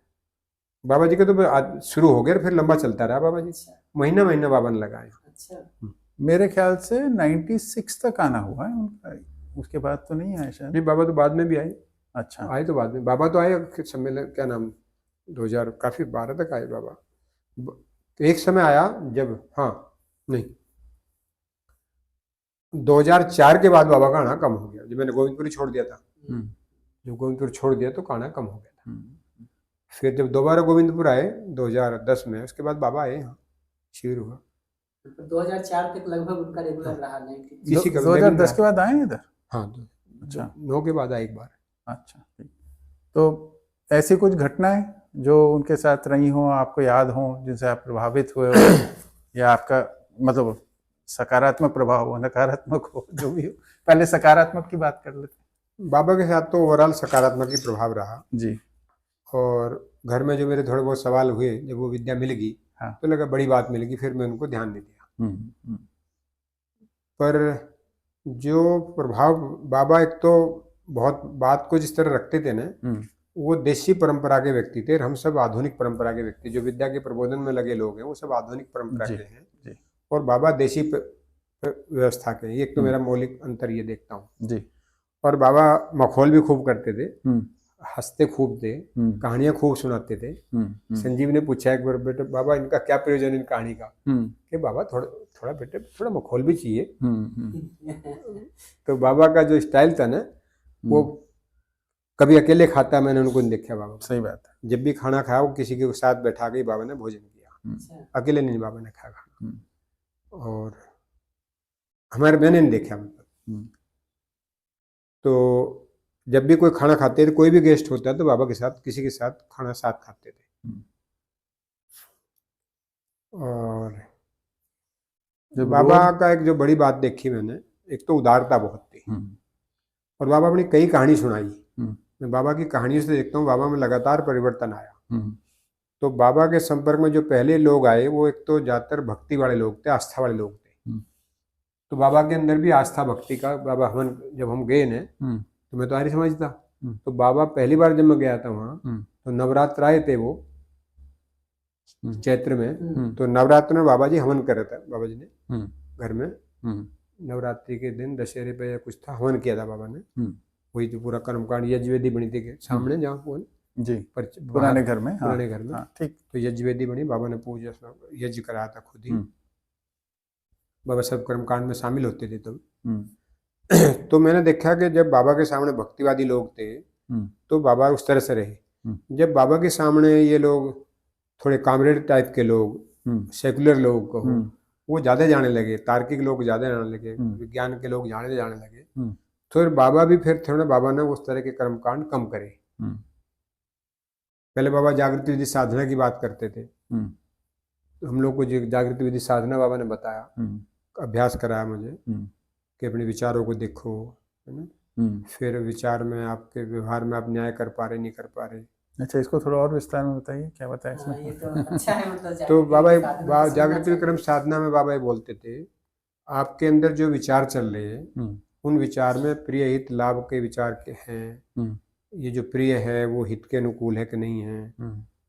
S2: बाबा जी का तो आज शुरू हो गया, फिर लंबा चलता रहा बाबा जी।
S3: अच्छा
S2: महीना महीना बाबा ने लगाया।
S3: अच्छा।
S1: मेरे ख्याल से 96 तक आना हुआ है उनका, उसके बाद तो नहीं आया शायद।
S2: नहीं, बाबा तो बाद में भी आए।
S1: अच्छा।
S2: आए तो बाद में, बाबा तो आए सम्मेलन, क्या नाम, 2000 काफी 12 तक आए बाबा। तो एक समय आया जब, हाँ नहीं, 2004 के बाद बाबा का आना कम हो गया, जब मैंने गोविंदपुरी छोड़ दिया था। जब गोविंदपुर छोड़ दिया तो आना कम हो गया था। फिर जब दोबारा गोविंदपुर आए 2010 में, उसके बाद बाबा आए यहाँ, शिविर हुआ।
S3: 2004 तक लगभग उनका रेगुलर रहा। 90
S2: किसी का
S1: 2010 के बाद आए हैं इधर?
S2: हाँ,
S1: अच्छा।
S2: 9 के बाद आए एक बार।
S1: अच्छा, ठीक। तो ऐसी कुछ घटनाएं जो उनके साथ रही हो, आपको याद हो, जिनसे आप प्रभावित हुए हो या आपका मतलब सकारात्मक प्रभाव हो, नकारात्मक हो, जो भी हो। पहले सकारात्मक की बात कर लेते
S2: बाबा के साथ तो ओवरऑल सकारात्मक ही प्रभाव रहा।
S1: जी।
S2: और घर में जो मेरे थोड़े बहुत सवाल हुए, जब वो विद्या मिल गई,
S1: हाँ।
S2: तो लगा बड़ी बात मिल गई, फिर मैं उनको ध्यान नहीं दिया। पर जो प्रभाव बाबा, एक तो बहुत बात को जिस तरह रखते थे ना, वो देशी परंपरा के व्यक्ति थे, और हम सब आधुनिक परंपरा के व्यक्ति। जो विद्या के प्रबोधन में लगे लोग हैं वो सब आधुनिक परंपरा के हैं
S1: जी।
S2: और बाबा देशी व्यवस्था के हैं। एक तो मेरा मौलिक अंतर ये देखता हूँ
S1: जी।
S2: और बाबा मखौल भी खूब करते थे, हंसते खूब थे, कहानियां खूब सुनाते थे। संजीव ने पूछा एक बार, बेटे बाबा इनका क्या प्रयोजन इन कहानी का? कि बाबा थोड़ा बेटे थोड़ा मखौल भी चाहिए। तो बाबा का जो स्टाइल था ना, वो कभी अकेले खाता मैंने उनको नहीं देखा बाबा।
S1: सही बात है।
S2: जब भी खाना खाया वो किसी के साथ बैठा के बाबा ने भोजन किया, अकेले नहीं बाबा ने खाया खाना। और हमारे मैंने नहीं देखा मतलब। तो जब भी कोई खाना खाते थे, कोई भी गेस्ट होता है तो बाबा के साथ किसी के साथ खाना साथ खाते थे। और
S1: जब
S2: बाबा का एक जो बड़ी बात देखी मैंने, एक तो उदारता बहुत थी। और बाबा अपनी कई कहानी सुनाई। मैं बाबा की कहानियों से देखता हूँ बाबा में लगातार परिवर्तन आया। तो बाबा के संपर्क में जो पहले लोग आए, वो एक तो ज्यादातर भक्ति वाले लोग थे, आस्था वाले लोग थे। तो बाबा के अंदर भी आस्था भक्ति का, बाबा हवन जब हम गए न, तो मैं तो आर्य समाज था। तो बाबा पहली बार जब मैं गया था वहाँ, तो नवरात्र आए थे वो चैत्र में। तो नवरात्र में बाबा जी हवन कर रहे थे, बाबा जी ने घर में नवरात्रि के दिन दशहरे पे या कुछ था, हवन किया था बाबा ने। वही जो पूरा कर्मकांड यज्ञवेदी बनी थी के सामने, जहाँ वो
S1: जी पुराने घर में,
S2: पुराने घर में।
S1: ठीक।
S2: तो यज्ञवेदी बनी, बाबा ने पूजा यज्ञ कराया था खुद ही। बाबा सब कर्मकांड में शामिल होते थे तब। तो मैंने देखा कि जब बाबा के सामने भक्तिवादी लोग थे तो बाबा उस तरह से रहे। जब बाबा के सामने ये लोग थोड़े कामरेड टाइप के लोग, सेकुलर लोग कहो, वो ज्यादा जाने लगे, तार्किक लोग ज्यादा जाने लगे, विज्ञान के लोग जाने लगे। तो फिर बाबा भी फिर थोड़ा, बाबा ने उस तरह के कर्मकांड कम करे। पहले बाबा जागृति विधि साधना की बात करते थे। हम लोग को जागृति विधि साधना बाबा ने बताया, अभ्यास कराया मुझे कि अपने विचारों को देखो, है ना। फिर विचार में, आपके व्यवहार में आप न्याय कर पा रहे नहीं कर पा रहे।
S1: अच्छा, इसको थोड़ा और विस्तार में बताइए, क्या बताया इसमें?
S3: ये तो अच्छा है, मतलब
S2: तो बाबा जागृति विक्रम साधना में बाबा ये बोलते थे, आपके अंदर जो विचार चल रहे हैं उन विचार में प्रिय हित लाभ के विचार के हैं। ये जो प्रिय है वो हित के अनुकूल है कि नहीं है,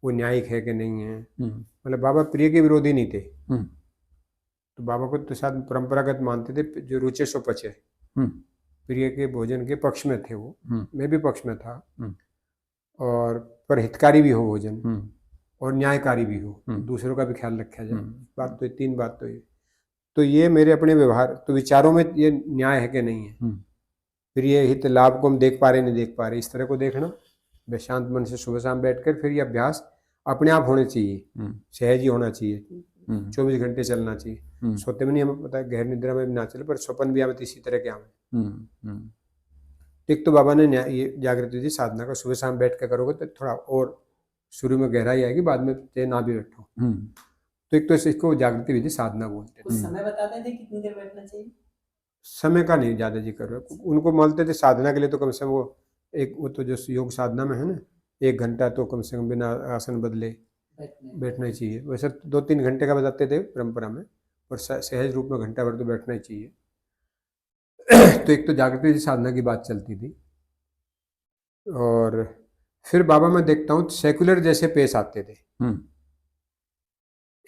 S2: वो न्यायिक है कि नहीं है। मतलब बाबा प्रिय के विरोधी नहीं थे। तो बाबा को तो शायद परंपरागत मानते थे, जो रुचे सो पचे, प्रिय के भोजन के पक्ष में थे वो। मैं भी पक्ष में था। और पर हितकारी भी हो भोजन और न्यायकारी भी हो, दूसरों का भी ख्याल रखा जाए। बात तो तीन बात तो ये मेरे अपने व्यवहार, तो विचारों में ये न्याय है कि नहीं है। फिर ये हित लाभ को हम देख पा रहे नहीं देख पा रहे, इस तरह को देखना। शांत मन से सुबह शाम बैठकर फिर ये अभ्यास अपने आप होने चाहिए, सहज ही होना चाहिए। 24 घंटे चलना चाहिए। सोते में नहीं, हमें पता है, गहर निद्रा में भी ना चले, पर स्वप्न भी आवे इसी तरह के आवे। तो एक तो बाबा ने ये जागृति दी साधना का, सुबह शाम बैठ के करोगे तो थोड़ा और शुरू में गहराई आएगी, बाद में चाहे ना भी बैठो। तो एक तो इसको जागृति विधि साधना बोलते हैं।
S3: कुछ समय बताते थे कितनी देर बैठना चाहिए?
S2: समय का नहीं ज़्यादा जिक्र है, उनको बोलते थे साधना के लिए तो कम से कम वो तो जो योग साधना में है ना, 1 घंटा तो कम से कम बिना आसन बदले बैठना ही चाहिए। वैसे 2-3 घंटे का बताते थे परंपरा में, और सहज रूप में घंटा भर तो बैठना ही चाहिए। तो एक तो जागृति साधना की बात चलती थी। और फिर बाबा मैं देखता हूँ सेकुलर जैसे पेश आते थे।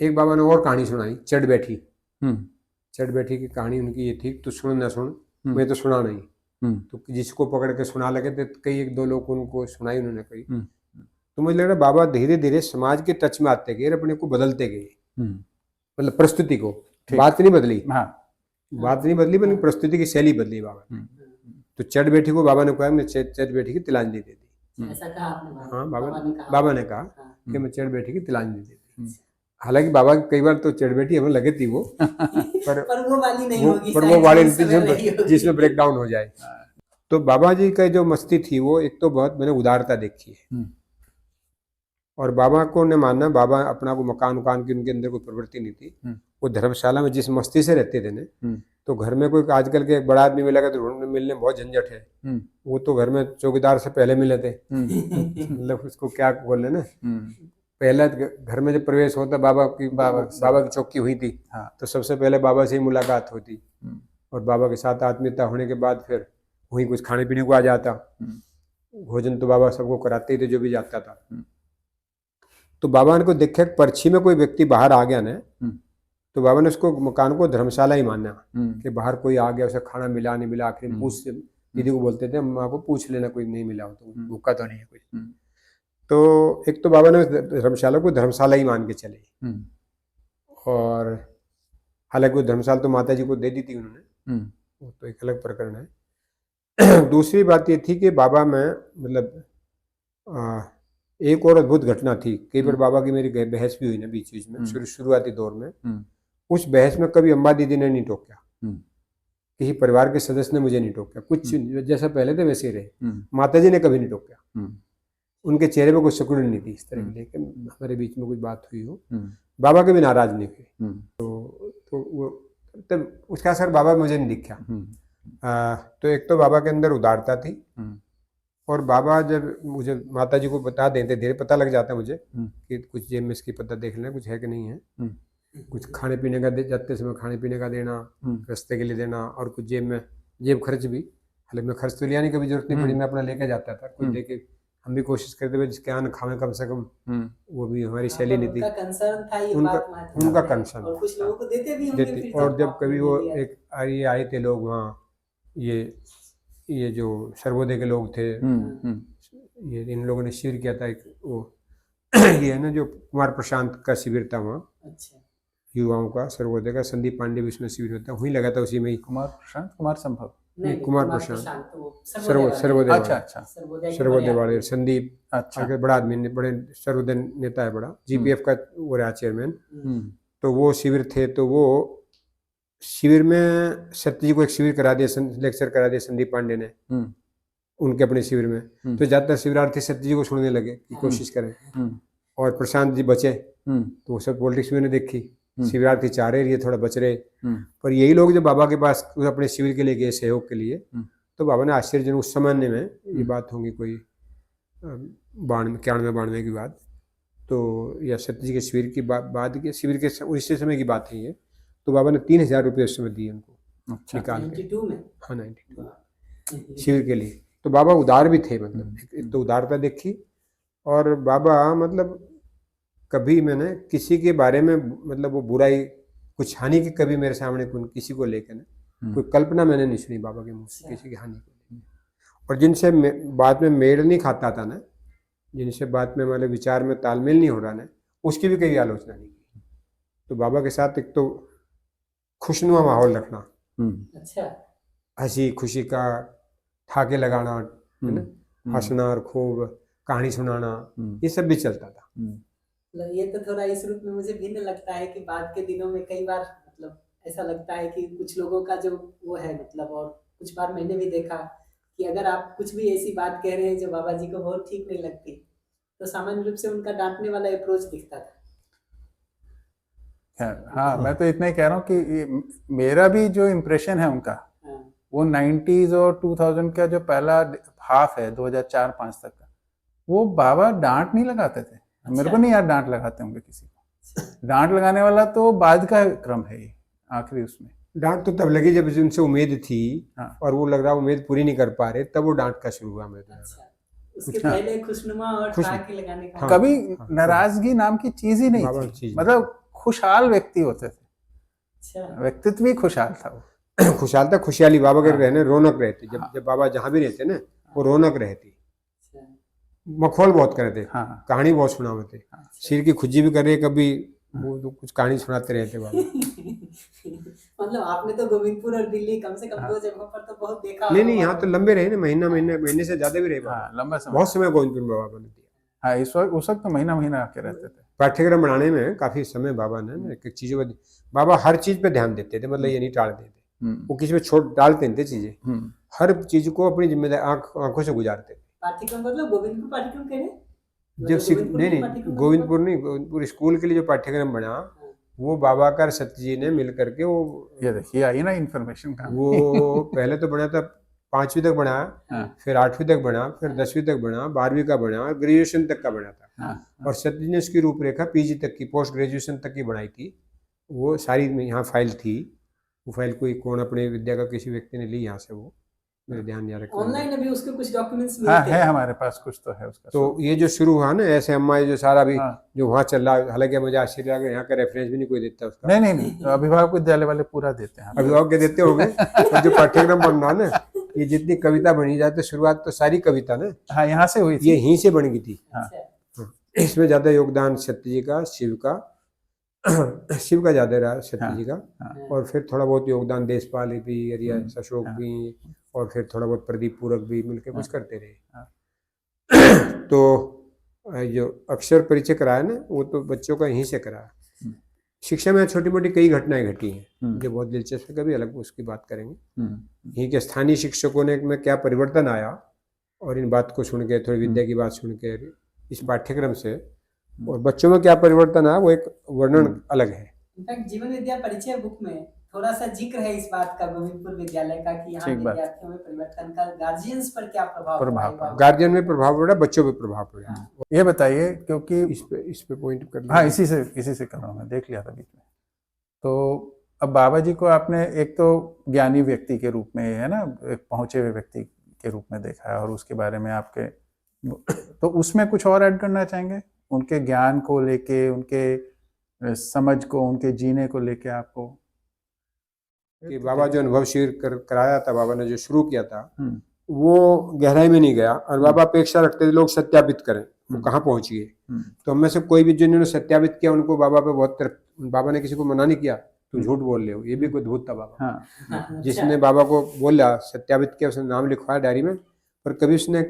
S2: एक बाबा ने और कहानी सुनाई, चढ़ बैठी। चढ़ बैठी की कहानी उनकी ये थी, तू सुन ना सुन, मैं तो सुना नहीं। तो जिसको पकड़ के सुना लगे थे, कई 1-2 लोग उनको सुनाई उन्होंने कही। तो मुझे लग रहा बाबा धीरे धीरे समाज के टच में आते गए, अपने को बदलते गए, मतलब प्रस्तुति को। बात नहीं बदली, बात नहीं बदली, बल्कि प्रस्तुति की शैली बदली बाबा ने। तो चढ़ बैठी को बाबा ने कहा मैं चढ़ बैठी की तिलांजलि दे दी।
S3: ऐसा कहा आपने?
S2: हाँ, बाबा ने कहा कि मैं चढ़ बैठी की तिलांजलि दे दी। हालांकि बाबा कई बार तो चढ़ बैठी हमें लगे थी वो, पर
S3: वो वाली नहीं होगी,
S2: पर वो वाली नहीं जिसमें ब्रेक डाउन हो जाए। तो बाबा जी का जो मस्ती थी वो एक तो बहुत मैंने उदारता देखी है। और बाबा को ने मानना, बाबा अपना को मकान उकान की उनके अंदर कोई प्रवृत्ति नहीं थी। वो धर्मशाला में जिस मस्ती से रहते थे ना, तो घर में कोई आजकल के एक बड़ा आदमी मिलेगा तो ढूंढने मिलने बहुत झंझट है। वो तो घर में चौकीदार से पहले मिले थे। मतलब उसको क्या बोले ना, पहले घर में जब प्रवेश होता बाबा की चौकी हुई थी। तो सबसे पहले बाबा से ही मुलाकात होती, और बाबा के साथ आत्मीयता होने के बाद फिर वहीं कुछ खाने पीने को आ जाता। भोजन तो बाबा सबको कराते ही थे जो भी जाता था। तो बाबा ने को देखा पर्ची में कोई व्यक्ति बाहर आ गया ना, तो बाबा ने उसको मकान को धर्मशाला ही माना कि बाहर कोई आ गया, उसे खाना मिला नहीं मिला, आखिर पूछ दीदी को बोलते थे माँ को पूछ लेना कोई नहीं मिला हो तो, भूखा तो नहीं है कोई। तो एक तो बाबा ने धर्मशाला को धर्मशाला ही मान के चले। और हालांकि वो धर्मशाला तो माता जी को दे दी थी उन्होंने, वो तो एक अलग प्रकरण है। दूसरी बात ये थी कि बाबा में मतलब एक और अद्भुत घटना थी। कई बार बाबा की मेरी बहस भी हुई ना बीच बीच में, शुरुआती दौर में। उस बहस में कभी अम्बा दीदी ने नहीं टोका, किसी परिवार के सदस्य ने मुझे नहीं टोका, कुछ जैसा पहले थे वैसे ही रहे। माता जी ने कभी नहीं टोका, उनके चेहरे में कोई सिकुड़न नहीं थी इस तरह की लेकिन हमारे बीच में कुछ बात हुई हो। बाबा कभी नाराज नहीं हुए। तो वो तब उसका असर बाबा मुझे नहीं दिखा। तो एक तो बाबा के अंदर उदारता थी, और बाबा जब मुझे माता जी को बता देते, धीरे पता लग जाता मुझे कि कुछ जेब में इसकी पता देख लेना कुछ है कि नहीं है। कुछ खाने पीने का जाते समय खाने पीने का देना, रास्ते के लिए देना, और कुछ जेब खर्च भी। हालांकि मैं खर्च तो लिया नहीं, कभी जरूरत नहीं पड़ी, मैं अपना लेके जाता था। कुछ देके हम भी कोशिश करते थे जिसके यहाँ खावे कम से कम, वो भी हमारी शैली नहीं थी। उनका कंसर्न,
S3: और कुछ लोगों को देते भी होंगे फिर।
S2: और जब कभी वो एक आए थे लोग वहाँ, ये जो सर्वोदय के लोग थे, ये इन लोगों ने शिविर किया था एक वो ये है ना जो कुमार प्रशांत का शिविर था वहाँ। अच्छा। युवाओं का सर्वोदय का, संदीप पांडे भी उसमें शिविर होता है, वहीं लगा था उसी में ही।
S1: कुमार प्रशांत, कुमार संभव
S2: नहीं, कुमार प्रशांत सर्वोदय वाले संदीप, अच्छा बड़ा आदमी, बड़े सर्वोदय नेता है, बड़ा जीपीएफ का वो रहा चेयरमैन। तो वो शिविर थे, तो वो शिविर में सत्य जी को एक शिविर करा दिया, लेक्चर करा दिया संदीप पांडे ने उनके अपने शिविर में। तो ज्यादातर शिविरार्थी सत्य जी को सुनने लगे कि कोशिश करें, और प्रशांत जी बचे। तो वो सब पॉलिटिक्स में देखी, शिविरार्थी चाह रहे ये थोड़ा बच रहे, पर यही लोग जब बाबा के पास अपने शिविर के लिए गए सहयोग के लिए, तो बाबा ने आश्चर्यजनक, उस समय में ये बात होंगी कोई 91-92 की बात, तो या सत्य जी के शिविर की बाद के शिविर के उसी समय की बात है ये। तो बाबा ने 3000 रुपये उस समय दिए उनको। अच्छा, निकाल के। 92 में? हाँ, 92 शिविर के लिए। तो बाबा उदार भी थे, मतलब एक तो उदारता देखी। और बाबा मतलब कभी मैंने किसी के बारे में मतलब वो बुराई कुछ हानि की कभी मेरे सामने किसी को लेकर ना कोई कल्पना मैंने नहीं सुनी बाबा के मुंह से किसी की हानि को। और जिनसे बात में मेल नहीं खाता था ना, जिनसे बात में मतलब विचार में तालमेल नहीं हो रहा ना, उसकी भी कभी आलोचना नहीं की। तो बाबा के साथ एक तो खुशनुमा माहौल रखना, अच्छा, हंसी खुशी का ठाके लगाना, है ना, हंसना और खूब कहानी सुनाना, ये सब भी चलता था।
S3: ये तो थोड़ा इस रूप में मुझे भिन्न लगता है कि बाद के दिनों में कई बार मतलब ऐसा लगता है कि कुछ लोगों का जो वो है मतलब, और कुछ बार मैंने भी देखा कि अगर आप कुछ भी ऐसी बात कह रहे हैं जो बाबा जी को बहुत ठीक नहीं लगती, तो सामान्य रूप से उनका डांटने वाला अप्रोच दिखता था।
S1: हाँ, मैं तो इतना ही कह रहा हूँ कि मेरा भी जो इम्प्रेशन है उनका,
S3: हाँ,
S1: वो 90s और 2000 का जो पहला हाफ है 2004-5 तक का, वो बाबा डांट नहीं लगाते थे। मेरे को नहीं यार डांट लगाते होंगे किसी को। डांट लगाने वाला तो बाद का क्रम है ये, आखिरी उसमें।
S2: डांट तो तब लगी जब उनसे उम्मीद थी
S1: हाँ।
S2: और वो लग रहा उम्मीद पूरी नहीं कर पा रहे, तब वो डांट का शुरू हुआ। मेरे
S3: अच्छा, उसके
S1: हाँ।
S3: पहले खुशनुमा और ठहाके लगाने का।
S2: हाँ।
S1: कभी नाराजगी नाम की चीज ही नहीं
S2: बाबा
S1: थी,
S2: चीज
S1: मतलब खुशहाल व्यक्ति होते थे,
S3: अच्छा,
S1: व्यक्तित्व ही खुशहाल था वो।
S2: खुशहाल था, खुशहाली बाबा के
S1: हाँ।
S2: रहने रौनक रहती।
S1: हाँ।
S2: जब बाबा जहाँ भी रहते ना, वो रौनक रहती।
S3: अच्छा,
S2: मखौल बहुत करे थे,
S1: हाँ।
S2: कहानी बहुत सुनाते थे।
S1: हाँ।
S2: सिर की खुज्जी भी करे कभी, वो तो कुछ कहानी सुनाते रहते बाबा।
S3: मतलब आपने तो गोविंदपुर और दिल्ली कम से कम
S1: हाँ।
S3: 2 जगहों पर तो बहुत देखा
S2: नहीं
S3: होगा
S2: नहीं, यहाँ
S3: बाबा
S2: तो
S3: को।
S2: लंबे रहे ना, महीने से ज्यादा भी रहे बाबा।
S1: हाँ, लंबा समय।
S2: बहुत समय गोविंदपुर में बाबा ने दिया।
S1: हाँ, इस वक्त उस वक्त तो महीना महीना आके रहते थे।
S2: पाठ्यक्रम बनाने में काफी समय बाबा ने ना, एक चीजों पर बाबा हर चीज पे ध्यान देते थे, मतलब ये नहीं टाल देते। वो किसी में छोड़ डालते नहीं थे चीजें, हर चीज को अपनी जिम्मेदारी आंखों से गुजारते थे।
S3: पाठ्यक्रम मतलब गोविंदपुर पाठ्यक्रम कह रहे हैं?
S2: जब
S3: मतलब गोविंदपुर में
S2: नहीं
S3: पाठ्यक्रम
S2: गोविंदपुर नहीं, गोविंदपुर स्कूल के लिए जो पाठ्यक्रम बना,
S3: हाँ।
S2: वो बाबा का सत्य जी ने मिल करके वो
S1: ये देखिए आई ना इन्फॉर्मेशन का।
S2: वो पहले तो बना था 5वीं तक बना,
S1: हाँ।
S2: फिर 8वीं तक बना, फिर 10वीं तक बना, 12वीं का बना, ग्रेजुएशन तक का बना था।
S1: हाँ।
S2: और सत्य जी ने उसकी रूपरेखा पीजी तक की, पोस्ट ग्रेजुएशन तक की बनाई थी। वो सारी यहाँ फाइल थी। वो फाइल कोई कौन अपने विद्या का किसी व्यक्ति ने ली यहाँ से, वो मेरे ध्यान नहीं आ रहा।
S3: ऑनलाइन अभी उसके कुछ डॉक्यूमेंट्स
S1: हाँ
S3: मिलते
S1: है,
S3: हैं।
S1: हमारे पास कुछ तो है उसका।
S2: तो ये जो शुरू हुआ ना ऐसे अम्मा, ये जो सारा भी
S1: हाँ।
S2: जो वहाँ चल रहा है, हालांकि मुझे आश्चर्य लगा यहाँ का रेफरेंस भी नहीं कोई देता उसका।
S1: नहीं नहीं नहीं, तो अभिभावक विद्यालय वाले पूरा देते हैं।
S2: अभिभावक के देते होंगे। और जो पाठ्यक्रम बन रहा ना, ये जितनी कविता बनी जाती, शुरुआत तो सारी कविता ना
S1: हाँ, यहाँ से हुई थी।
S2: ये यहीं से बन गई थी।
S3: अच्छा,
S2: इसमें ज्यादा योगदान सत्य जी का, शिव का शिव का ज्यादा रहा, सत्य जी का।
S1: हाँ।
S2: और फिर थोड़ा बहुत योगदान देशपाल भी, अरिया अशोक
S1: हाँ।
S2: भी, और फिर थोड़ा बहुत प्रदीप पूरक भी मिलकर कुछ करते रहे।
S1: हाँ।
S2: तो जो अक्षर परिचय कराया ना, वो तो बच्चों का यहीं से कराया। शिक्षा में छोटी मोटी कई घटनाएं घटी हैं जो बहुत दिलचस्प है, कभी अलग उसकी बात करेंगे। यहीं के स्थानीय शिक्षकों ने में क्या परिवर्तन आया, और इन बात को सुन के, थोड़ी विद्या की बात सुन के इस पाठ्यक्रम से, और बच्चों में क्या परिवर्तन आया, वो एक वर्णन अलग है।
S3: इनफैक्ट जीवन विद्या परिचय बुक में थोड़ा सा जिक्र है इस बात का गोविंदपुर विद्यालय का कि यहाँ विद्यार्थियों में परिवर्तन का गार्जियंस पर क्या प्रभाव,
S2: गार्जियन में प्रभाव पड़ा, बच्चों पे प्रभाव पड़ा।
S1: ये बताइए, क्योंकि
S2: इस पे पॉइंट कर
S1: हाँ, इसी से कर रहा हूँ, मैं देख लिया था बीच में। तो अब बाबा जी को आपने एक तो ज्ञानी व्यक्ति के रूप में, है ना, एक पहुंचे हुए व्यक्ति के रूप में देखा है, और उसके बारे में आपके, तो उसमें कुछ और ऐड करना चाहेंगे उनके ज्ञान को लेके, उनके समझ को, उनके जीने को लेके आपको?
S2: कि बाबा जो अनुभव शिविर कराया था, बाबा ने जो शुरू किया था, वो गहराई में नहीं गया, और बाबा अपेक्षा रखते थे लोग सत्यापित करें वो कहाँ पहुंच गए। तो हम में से कोई भी जिन्होंने सत्यापित किया, उनको बाबा पे बहुत तरफ, बाबा ने किसी को मना नहीं किया तुम झूठ बोल रहे हो, ये भी कोई अद्भुत था बाबा।
S1: हाँ।
S2: जिसने बाबा को बोला, सत्यापित किया, उसने नाम लिखवाया डायरी में, पर कभी उसने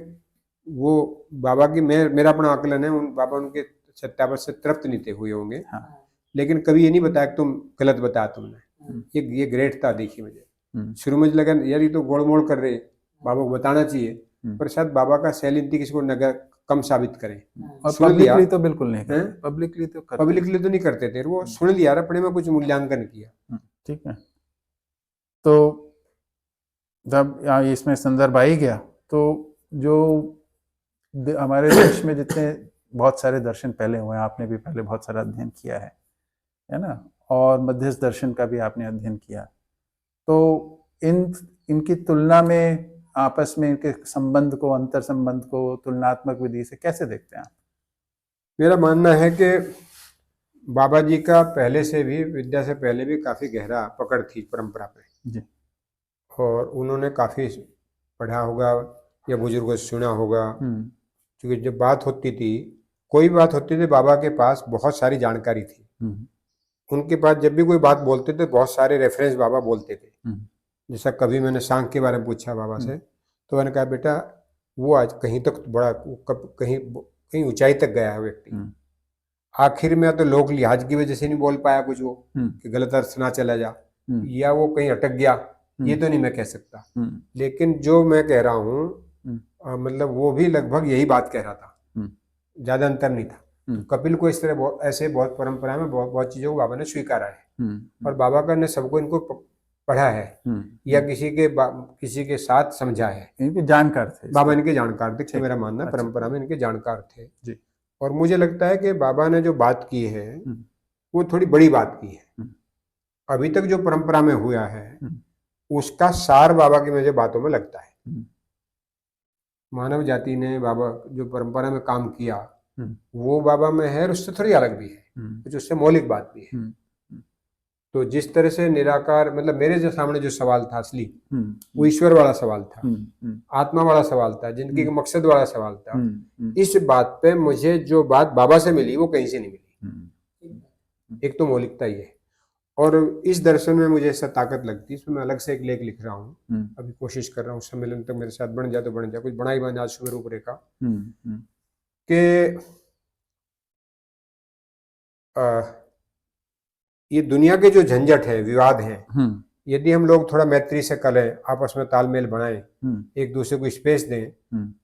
S2: वो बाबा की, मेरा अपना आकलन है, बाबा उनके सत्यापन से तृप्त नहीं थे हुए होंगे। लेकिन कभी ये नहीं बताया कि तुम गलत बताया तुमने। ये ग्रेट था, देखिए मुझे शुरू में लगा यार ये तो गोड़ मोड़ कर रहे, बाबा को बताना चाहिए, पर शायद बाबा का शैली थी किसी को नगर कम साबित करें।
S1: और पब्लिकली तो बिल्कुल नहीं करते,
S2: पब्लिकली तो नहीं करते थे, वो सुन लिया, अपने में कुछ मूल्यांकन किया।
S1: ठीक है। तो जब इसमें संदर्भ आ ही गया, तो जो हमारे देश में जितने बहुत सारे दर्शन पहले हुए हैं, आपने भी पहले बहुत सारा अध्ययन किया है ना, और मध्यस्थ दर्शन का भी आपने अध्ययन किया, तो इनकी तुलना में आपस में इनके संबंध को, अंतर संबंध को तुलनात्मक विधि से कैसे देखते हैं आप?
S2: मेरा मानना है कि बाबा जी का पहले से भी, विद्या से पहले भी काफी गहरा पकड़ थी परंपरा पे जी, और उन्होंने काफी पढ़ा होगा या बुजुर्गों से सुना होगा, क्योंकि जब बात होती थी, कोई बात होती थी, बाबा के पास बहुत सारी जानकारी थी। उनके पास जब भी कोई बात बोलते थे, बहुत सारे रेफरेंस बाबा बोलते थे। जैसा कभी मैंने सांख के बारे में पूछा बाबा से, तो मैंने कहा बेटा वो आज कहीं तक बड़ा, कहीं ऊंचाई तक गया है व्यक्ति, आखिर में तो लोग लिहाज की वजह से नहीं बोल पाया कुछ, वो कि गलत अर्थ ना चला जा, या वो कहीं अटक गया, ये तो नहीं मैं कह सकता, लेकिन जो मैं कह रहा हूँ मतलब वो भी लगभग यही बात कह रहा था, ज्यादा अंतर नहीं था। तो कपिल को इस तरह ऐसे बहुत परंपरा में बहुत चीजों को बाबा ने स्वीकारा है, और बाबा का ने सबको इनको पढ़ा है या किसी के साथ समझा है।
S1: इनके जानकार थे,
S2: बाबा इनके जानकार थे, मेरा मानना परंपरा में इनके जानकार थे
S1: जी।
S2: और मुझे लगता है कि बाबा ने जो बात की है वो थोड़ी बड़ी बात की है। अभी तक जो परंपरा में हुआ है उसका सार बाबा की मुझे बातों में लगता है। मानव जाति ने बाबा जो परंपरा में काम किया वो बाबा में है और उससे थोड़ी अलग भी है, कुछ उससे मौलिक बात भी है। तो जिस तरह से निराकार मतलब मेरे जो सामने जो सवाल था असली वो ईश्वर वाला सवाल था, आत्मा वाला सवाल था, जिंदगी के मकसद वाला सवाल था। इस बात पे मुझे जो बात बाबा से मिली वो कहीं से नहीं मिली। एक तो मौलिकता ही है, और इस दर्शन में मुझे ऐसा ताकत लगती है। इसमें मैं अलग से एक लेख लिख रहा हूँ, अभी कोशिश कर रहा हूँ सम्मेलन तक मेरे साथ बन जाए तो बन जाए, कुछ बना ही बन आज सुबह रूपरेखा कि ये दुनिया के जो झंझट है, विवाद हैं, यदि हम लोग थोड़ा मैत्री से करें, आपस में तालमेल बनाएं, एक दूसरे को स्पेस दें,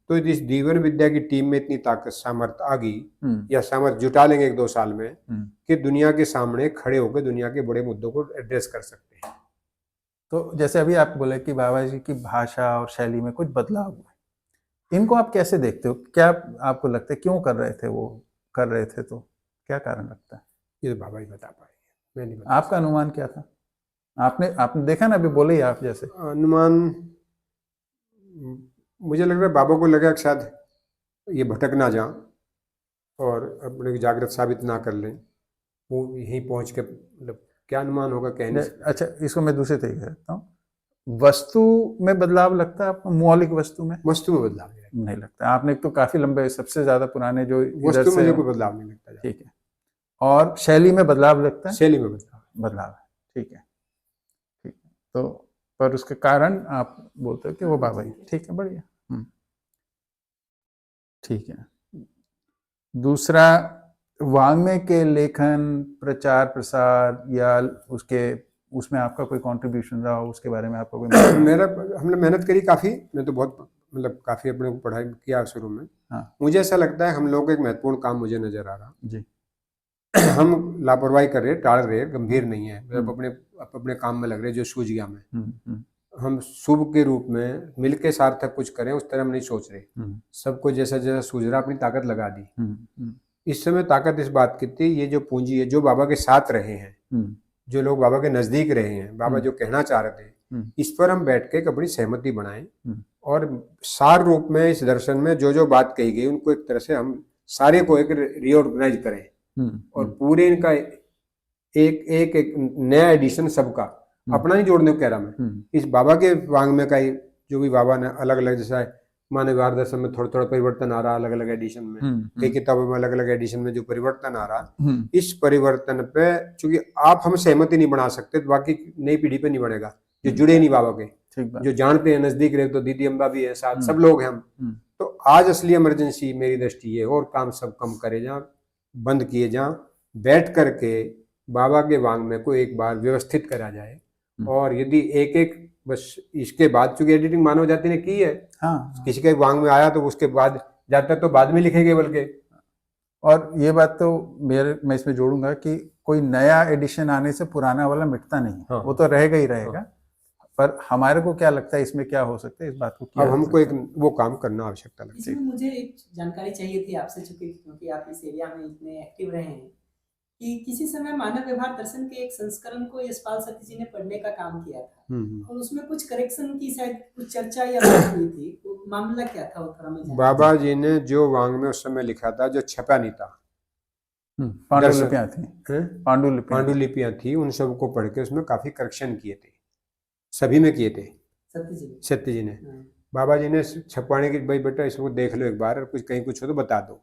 S2: तो इस जीवन विद्या की टीम में इतनी ताकत सामर्थ्य आ गई या सामर्थ्य जुटा लेंगे 1-2 साल में कि दुनिया के सामने खड़े होकर दुनिया के बड़े मुद्दों को एड्रेस कर सकते हैं।
S1: तो जैसे अभी आप बोले कि बाबा जी की भाषा और शैली में कुछ बदलाव हुआ, इनको आप कैसे देखते हो? क्या आपको लगता है क्यों कर रहे थे वो कर रहे थे, तो क्या कारण लगता है?
S2: ये तो बाबा ही बता पाएंगे, मैं नहीं बता।
S1: आपका अनुमान क्या था? आपने देखा ना, अभी बोले ही आप। जैसे
S2: अनुमान मुझे लग रहा है बाबा को लगा कि शायद ये भटक ना जाए और अपने जागृत साबित ना कर लें, वो यहीं पहुंच के मतलब क्या अनुमान होगा कहने से।
S1: अच्छा, इसको मैं दूसरे तरीके से कहता हूँ, वस्तु में बदलाव लगता है आपको? मौलिक वस्तु में?
S2: वस्तु में बदलाव
S1: नहीं लगता। आपने तो काफी लंबे, सबसे ज्यादा पुराने जो
S2: वस्तु में कोई बदलाव नहीं लगता।
S1: ठीक है। और शैली में बदलाव लगता है?
S2: शैली में बदलाव
S1: है। ठीक है। तो पर उसके कारण आप बोलते हो कि वो बाबा ही। ठीक है, बढ़िया। ठीक है। दूसरा, वाङ्मय के लेखन, प्रचार प्रसार या उसमें आपका कोई कंट्रीब्यूशन रहा हो, उसके बारे में आपका कोई?
S2: मेरा हमने मेहनत करी काफ़ी, मैं तो बहुत मतलब काफ़ी अपने को पढ़ाई किया शुरू में। हाँ। मुझे ऐसा लगता है हम लोग का एक महत्वपूर्ण काम मुझे नज़र आ रहा जी। हम लापरवाही कर रहे, टाल रहे, गंभीर नहीं है, मतलब अपने काम में लग रहे जो सूझ गया में। हम शुभ के रूप में मिलके सार्थक कुछ करें उस तरह हम नहीं सोच रहे। सबको जैसा जैसा सूझ रहा अपनी ताकत लगा दी। इस समय ताकत इस बात की थी, ये जो पूंजी है, जो बाबा के साथ रहे हैं, जो लोग बाबा के नजदीक रहे हैं, बाबा जो कहना चाह रहे थे, इस पर हम बैठ के अपनी सहमति बनाएं और सार रूप में इस दर्शन में जो जो बात कही गई उनको एक तरह से हम सारे को एक रीऑर्गेनाइज करें और पूरे इनका एक नया एडिशन सबका अपना नहीं जोड़ने को कह रहा मैं। इस बाबा के वाङ्मय का ही जो भी बाबा ने अलग अलग, जैसा मानव दर्शन में थोड़ा थोड़ा परिवर्तन आ रहा अलग अलग एडिशन में, कई किताबों में अलग अलग एडिशन में जो परिवर्तन आ रहा, इस परिवर्तन पे चूंकि आप हम सहमति नहीं बना सकते तो बाकी नई पीढ़ी पे नहीं बढ़ेगा, जो जुड़े नहीं बाबा के, जो जानते हैं, नजदीक रहे, तो दीदी अम्बा भी है साथ, सब लोग हैं हम। तो आज असली इमरजेंसी मेरी दृष्टि है, और काम सब कम करे जहाँ बंद किए, जहाँ बैठ करके बाबा के वाङ्मय को एक बार व्यवस्थित करा जाए। और यदि एक एक बस इसके बाद, चूंकि एडिटिंग मानव जाति ने की है, हाँ, किसी का वांग में आया तो उसके बाद जाता तो बाद में लिखेंगे बल्कि। और ये बात तो मैं इसमें जोड़ूंगा कि कोई नया एडिशन आने से पुराना वाला मिटता नहीं, हाँ, वो तो रहेगा ही रहेगा। हाँ, पर हमारे को क्या लगता है इसमें क्या हो सकता है, इस बात को क्या अब हमको एक वो काम करना आवश्यकता लगती है।
S3: मुझे एक जानकारी चाहिए थी आपसे, क्योंकि आप इस एरिया में इतने एक्टिव रहे हैं, कि किसी समय मानव व्यवहार दर्शन के एक संस्करण को यशपाल सती जी ने पढ़ने का काम किया था और उसमें कुछ करेक्शन की शायद कुछ चर्चा या बात हुई थी, तो मामला क्या था वो थोड़ा मैं
S2: बाबा जी ने जो वाङ्मय उस समय लिखा था, जो छपा नहीं था, पांडुलिपियां थी, उन सबको पढ़ के उसमें काफी करेक्शन किए थे, सभी में किए थे सत्य जी ने। बाबा जी ने छपवाने की, भाई बेटा इसको देख लो एक बार, और कुछ कहीं कुछ हो तो बता दो।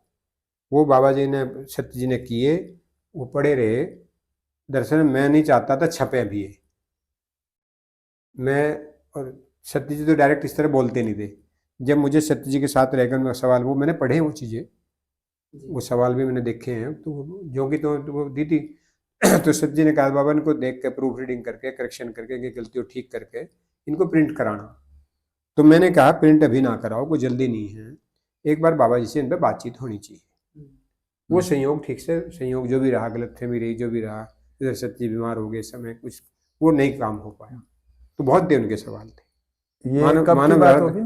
S2: वो बाबा जी ने, सत्य जी ने किए, वो पढ़े रहे दर्शन। मैं नहीं चाहता था छपे भी है, मैं और सत्य जी तो डायरेक्ट इस तरह बोलते नहीं थे। जब मुझे सत्य जी के साथ रहकर मैं सवाल, वो मैंने पढ़े वो चीज़ें, वो सवाल भी मैंने देखे हैं, तो जो कि तो वो दी थी तो सत्य जी ने कहा बाबा इनको देख के प्रूफ रीडिंग करके, करेक्शन करके, इनकी गलतियों ठीक करके इनको प्रिंट कराना। तो मैंने कहा प्रिंट अभी ना कराओ, कोई जल्दी नहीं है, एक बार बाबा जी से इन पर बातचीत होनी चाहिए। वो संयोग ठीक से, संयोग जो भी रहा, गलतफहमी रही, जो भी रहा, इधर सच्ची बीमार हो गए, समय कुछ वो नहीं काम हो पाया। तो बहुत देर उनके सवाल थे।
S1: ये कब की बात होगी?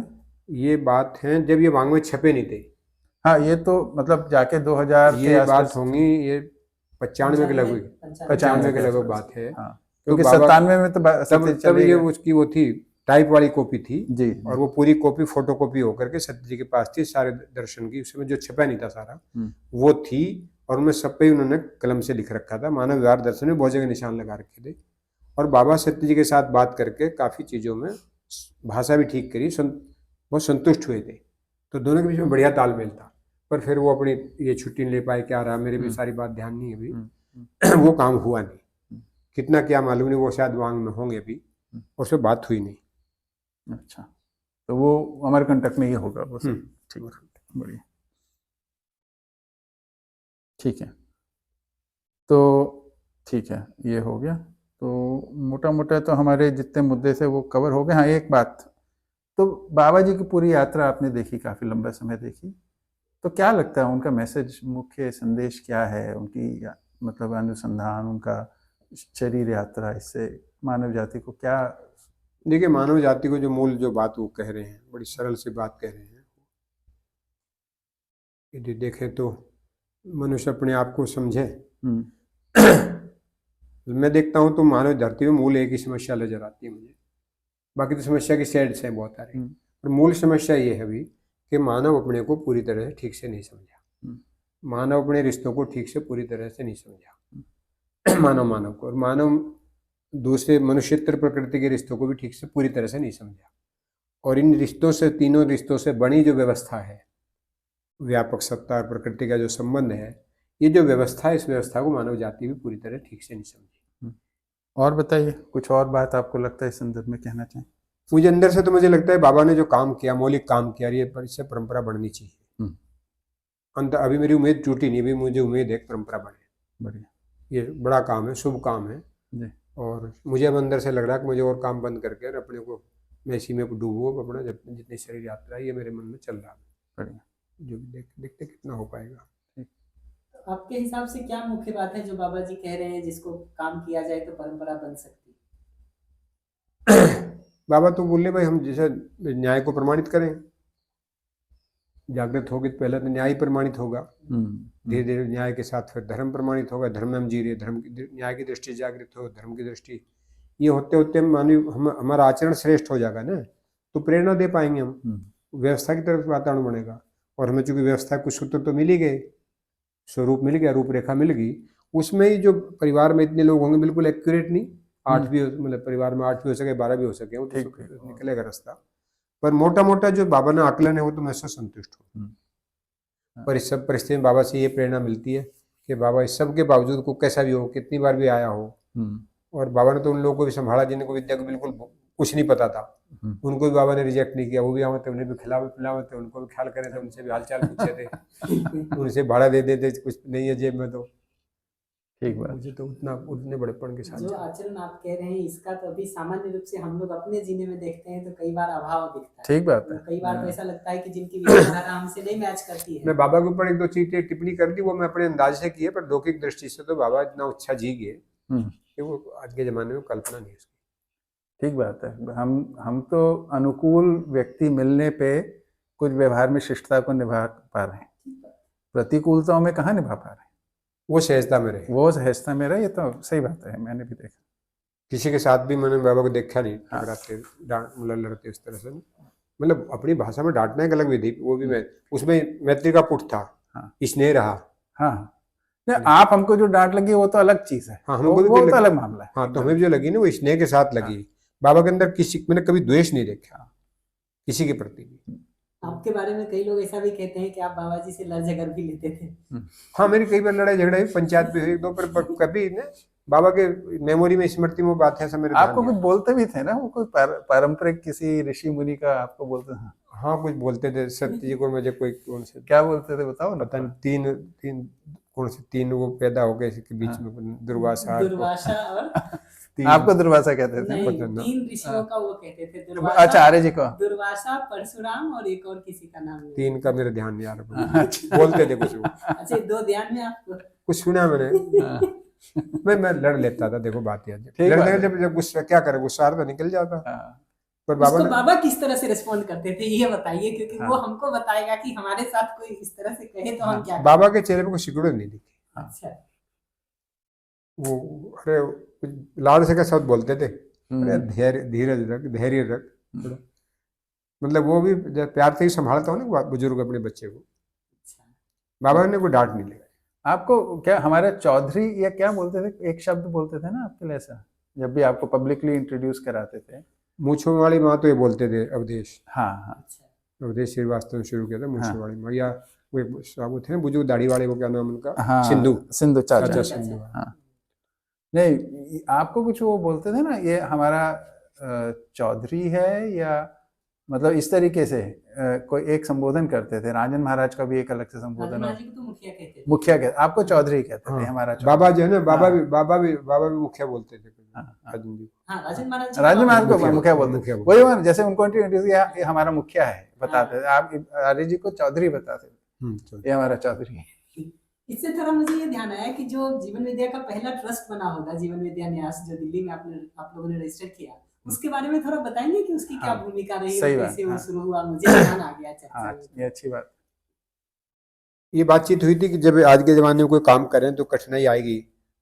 S2: ये बात है जब ये वांग्मय छपे नहीं थे।
S1: हाँ, ये तो मतलब जाके 2000 के
S2: ये
S1: आसपास
S2: बात होंगी, ये 95 के लगभग,
S1: 95
S2: के लगभग बात है।
S1: हाँ,
S2: तो
S1: क्योंकि
S2: बाबा
S1: 97 में तो
S2: तब ये उसकी वो थी, टाइप वाली कॉपी थी
S1: जी,
S2: और वो पूरी कॉपी फोटो कॉपी होकर के सत्य जी के पास थी, सारे दर्शन की, उसमें जो छपा नहीं था सारा वो थी, और उनमें सब पे उन्होंने कलम से लिख रखा था, मानव व्यवहार दर्शन में बहुत जगह निशान लगा रखे थे। और बाबा सत्य जी के साथ बात करके काफी चीजों में भाषा भी ठीक करी, बहुत संतुष्ट हुए थे। तो दोनों के बीच में बढ़िया तालमेल था। पर फिर वो अपनी ये छुट्टी नहीं ले पाए, क्या रहा, मेरे भी सारी बात ध्यान नहीं है अभी। वो काम हुआ नहीं, कितना क्या मालूम नहीं, वो शायद वांग में होंगे अभी, और उससे बात हुई नहीं।
S1: अच्छा, तो वो अमरकंटक में ही होगा वो सब। ठीक, बढ़िया, ठीक है। तो ठीक है, ये हो गया। तो मोटा मोटा तो हमारे जितने मुद्दे थे वो कवर हो गए। हाँ, एक बात, तो बाबा जी की पूरी यात्रा आपने देखी, काफ़ी लंबा समय देखी, तो क्या लगता है उनका मैसेज, मुख्य संदेश क्या है उनकी, मतलब अनुसंधान, उनका शरीर यात्रा, इससे मानव जाति को क्या?
S2: देखिए, मानव जाति को जो मूल जो बात वो कह रहे हैं, बड़ी सरल सी बात कह रहे हैं। यदि देखें तो मनुष्य अपने आप को समझे। मैं देखता हूँ तो मानव धरती में मूल एक ही समस्या नजर आती है मुझे, बाकी तो समस्या की शेड्स हैं बहुत सारे, पर मूल समस्या ये है अभी कि मानव अपने को पूरी तरह से ठीक से नहीं समझा, मानव अपने रिश्तों को ठीक से पूरी तरह से नहीं समझा, मानव को, और मानव दूसरे मनुष्यतर प्रकृति के रिश्तों को भी ठीक से पूरी तरह से नहीं समझा। और इन रिश्तों से, तीनों रिश्तों से बनी जो व्यवस्था है, व्यापक सत्ता और प्रकृति का जो संबंध है, ये जो व्यवस्था है, इस व्यवस्था को मानव जाति भी पूरी तरह ठीक से नहीं समझी।
S1: और बताइए, कुछ और बात आपको लगता है इस संदर्भ में कहना चाहें?
S2: मुझे अंदर से तो मुझे लगता है बाबा ने जो काम किया, मौलिक काम किया, ये इससे परंपरा बढ़नी चाहिए। अंत अभी मेरी उम्मीद टूटी नहीं, भी मुझे उम्मीद है परंपरा बढ़े।
S1: बढ़िया,
S2: ये बड़ा काम है, शुभ काम है जी। और मुझे अब अंदर से लग रहा है कि मुझे और काम बंद करके अपने को, मैं इसी में डूबूँ अपना, जितनी शरीर यात्रा है ये मेरे मन में चल रहा है। बढ़िया, जो देखते कितना हो पाएगा।
S3: आपके हिसाब से क्या मुख्य बात है जो बाबा जी कह रहे हैं जिसको काम किया जाए तो परंपरा बन सकती?
S2: बाबा तो बोले भाई हम जैसे न्याय को प्रमाणित करें, जागृत होगी तो पहले तो न्याय प्रमाणित होगा, धीरे धीरे न्याय के साथ फिर धर्म प्रमाणित होगा, धर्म में हम जी रहे, धर्म की न्याय की दृष्टि जागृत हो, धर्म की दृष्टि, ये होते होते मानव हमारा आचरण श्रेष्ठ हो जाएगा ना, तो प्रेरणा दे पाएंगे हम, व्यवस्था की तरफ वातावरण बनेगा। और हमें चूंकि व्यवस्था कुछ सूत्र तो मिल ही गए, स्वरूप मिल गया, रूपरेखा मिल गई, उसमें ही जो परिवार में इतने लोग होंगे बिल्कुल एक्यूरेट नहीं, 8 भी मतलब परिवार में 8 भी हो सके, 12 भी हो सके, वो तो निकलेगा रास्ता, पर मोटा मोटा जो बाबा ने आकलन है वो तो मैं उससे संतुष्ट हूँ। पर इस सब परिस्थिति में बाबा से ये प्रेरणा मिलती है कि बाबा इस सब के बावजूद को कैसा भी हो, कितनी बार भी आया हो, और बाबा ने तो उन लोगों को भी संभाला जिनको विद्या को बिल्कुल कुछ नहीं पता था, उनको भी बाबा ने रिजेक्ट नहीं किया, वो भी आवे थे, उन्हें भी खिलावे पिलावे थे, उनको भी ख्याल करे थे, उनसे भी हालचाल पूछे थे, उनसे भाड़ा दे देते, कुछ नहीं है जेब में, तो ठीक बात, मुझे तो उतने बड़ेपन के साथ
S3: जो आचरण आप कह रहे हैं इसका तो अभी सामान्य रूप से हम लोग अपने जीने में देखते हैं तो कई बार अभाव दिखता है।
S1: ठीक बात है,
S3: कई बार तो ऐसा लगता है कि जिनकी विचारधारा हमसे नहीं मैच करती है।
S2: मैं बाबा के ऊपर 1-2 चीजें टिप्पणी कर दी, वो मैं अपने अंदाज से की है, पर लौकिक दृष्टि से तो बाबा इतना अच्छा जी गए कि वो आज के जमाने में कल्पना नहीं उसकी।
S1: ठीक बात है, हम तो अनुकूल व्यक्ति मिलने पे कुछ व्यवहार में शिष्टता को निभा पा रहे हैं, प्रतिकूलताओं में कहाँ निभा पा रहे हैं,
S2: वो सहजता में रहे,
S1: वो सहजता में रहे, ये तो सही बात है, मैंने भी देखा।
S2: किसी के साथ भी मैंने बाबा को देखा नहीं टकराते, मतलब लड़ते इस तरह से, मतलब अपनी भाषा में डांटना एक अलग विधि, वो भी मैं उसमें मैत्री का पुट था, स्नेह रहा।
S1: हाँ, आप हमको जो डांट लगी वो तो अलग चीज है,
S2: हाँ, हमको
S1: वो तो अलग मामला है।
S2: हाँ, तो हमें भी जो लगी ना वो स्नेह के साथ लगी। बाबा के अंदर किसी, मैंने कभी द्वेष नहीं देखा किसी के प्रति भी।
S3: आपके बारे में कई लोग ऐसा भी कहते हैं कि आप बाबा जी से लड़ झगड़ भी लेते थे।
S2: हाँ, मेरी कई बार लड़ाई झगड़ा हुई, पंचायत भी हुई 2, पर कभी ना बाबा के मेमोरी में, स्मृति में बात है सब मेरे।
S1: आपको कुछ बोलते भी थे ना, वो कोई पारंपरिक किसी ऋषि मुनि का आपको बोलते थे?
S2: हाँ, कुछ बोलते थे सत्य जी को, मुझे कोई कौन से
S1: क्या बोलते थे बताओ ना।
S2: पता नहीं, तीन कौन से 3 वो पैदा हो गए इसके बीच में, दुर्वासा
S3: और
S1: आपको दुर्वासा कहते थे?
S3: नहीं,
S2: पता
S3: 3 ऋषियों का वो कहते थे,
S1: अच्छा,
S3: दुर्वासा,
S1: आर्य जी को।
S3: दुर्वासा, परशुराम और एक और किसी का नाम नहीं।
S2: 3 का मेरे ध्यान नहीं आ रहा,
S1: अच्छा।
S2: बोलते थे कुछ वो,
S3: अच्छा, 2 ध्यान में आपको।
S2: कुछ सुना मैंने।
S1: हाँ,
S2: मैं लड़ लेता था, देखो बात यार,
S1: ठीक बात
S2: लड़ने
S1: है।
S2: जब गुस्सा क्या करे, गुस्सा आ रहा तो निकल जाता।
S1: हाँ,
S2: पर बाबा
S3: उसको
S2: ने
S3: बाबा किस तरह से रिस्पॉन्ड करते थे ये बताइए, क्योंकि
S1: हाँ।
S3: वो हमको बताएगा कि हमारे साथ कोई इस तरह से कहे तो हम
S1: हाँ।
S3: क्या करें।
S2: बाबा के चेहरे पे कोई सिकुड़न नहीं दिखी।
S3: अच्छा,
S2: वो अरे लाड से क्या शब्द बोलते थे, अरे
S1: हम्म,
S2: धैर्य, धीरज रख, धैर्य रख
S1: हम्म।
S2: थोड़ा। मतलब वो भी जब प्यार से ही संभालता हो ना बुजुर्ग अपने बच्चे को,
S3: अच्छा।
S2: बाबा ने कोई डांट नहीं लगा।
S1: आपको क्या हमारे चौधरी या क्या बोलते थे, एक शब्द बोलते थे ना आपके लिए ऐसा, जब भी आपको पब्लिकली इंट्रोड्यूस कराते थे?
S2: मूछों वाली माँ तो ये बोलते थे अवधेश,
S1: हाँ हाँ
S3: अच्छा,
S2: अवधेश श्रीवास्तव ने शुरू किया था मूछों
S1: हाँ
S2: वाली माँ, या वो एक साहब थे ना बुजुर्ग दाढ़ी वाले, वो क्या नाम उनका,
S1: हाँ,
S2: सिंधु,
S1: सिंधु चाचा।
S2: चाचा
S3: अच्छा,
S2: सिंधु।
S3: अच्छा।
S1: हाँ, नहीं आपको कुछ वो बोलते थे ना, ये हमारा चौधरी है, या मतलब इस तरीके से कोई एक संबोधन करते थे। राजन महाराज का भी एक अलग से
S3: राजन
S1: संबोधन
S3: महाराज
S1: हो,
S3: जी को तो मुखिया कहते थे।
S1: मुखिया कहते, आपको चौधरी कहते थे,
S2: हाँ,
S1: हमारा
S2: बाबा
S1: चौधरी।
S2: जो है ना,
S1: हाँ,
S2: बाबा भी मुखिया बोलते थे
S1: हाँ, हाँ।
S2: राजन जी को।
S3: हाँ, राजन महाराज जी
S1: राजन महाराज को
S2: मुखिया
S1: मुखिया बोलते
S2: मुखिया
S1: थे।
S2: बोलते
S1: वही बात, जैसे उनको इंट्रोड्यूस किया, ये हमारा मुखिया है बताते थे, आप आर्य जी को चौधरी बताते थे,
S2: चलो।
S1: ये हमारा चौधरी है।
S3: इससे थोड़ा मुझे ये ध्यान आया कि जो जीवन विद्या का पहला ट्रस्ट बना होगा, जीवन विद्या न्यास, जो दिल्ली में आप लोगों ने रजिस्टर किया, उसके बारे में थोड़ा बताएंगे कि उसकी क्या
S1: हाँ,
S3: भूमिका रही
S1: सही
S3: और
S1: बात,
S3: कैसे वो
S1: हाँ।
S3: शुरू हुआ? मुझे ध्यान आ गया चर्चा
S1: हाँ,
S3: में।
S1: ये अच्छी बात।
S2: ये बातचीत हुई थी कि जब आज के ज़माने में कोई काम करें तो कठिनाई आएगी,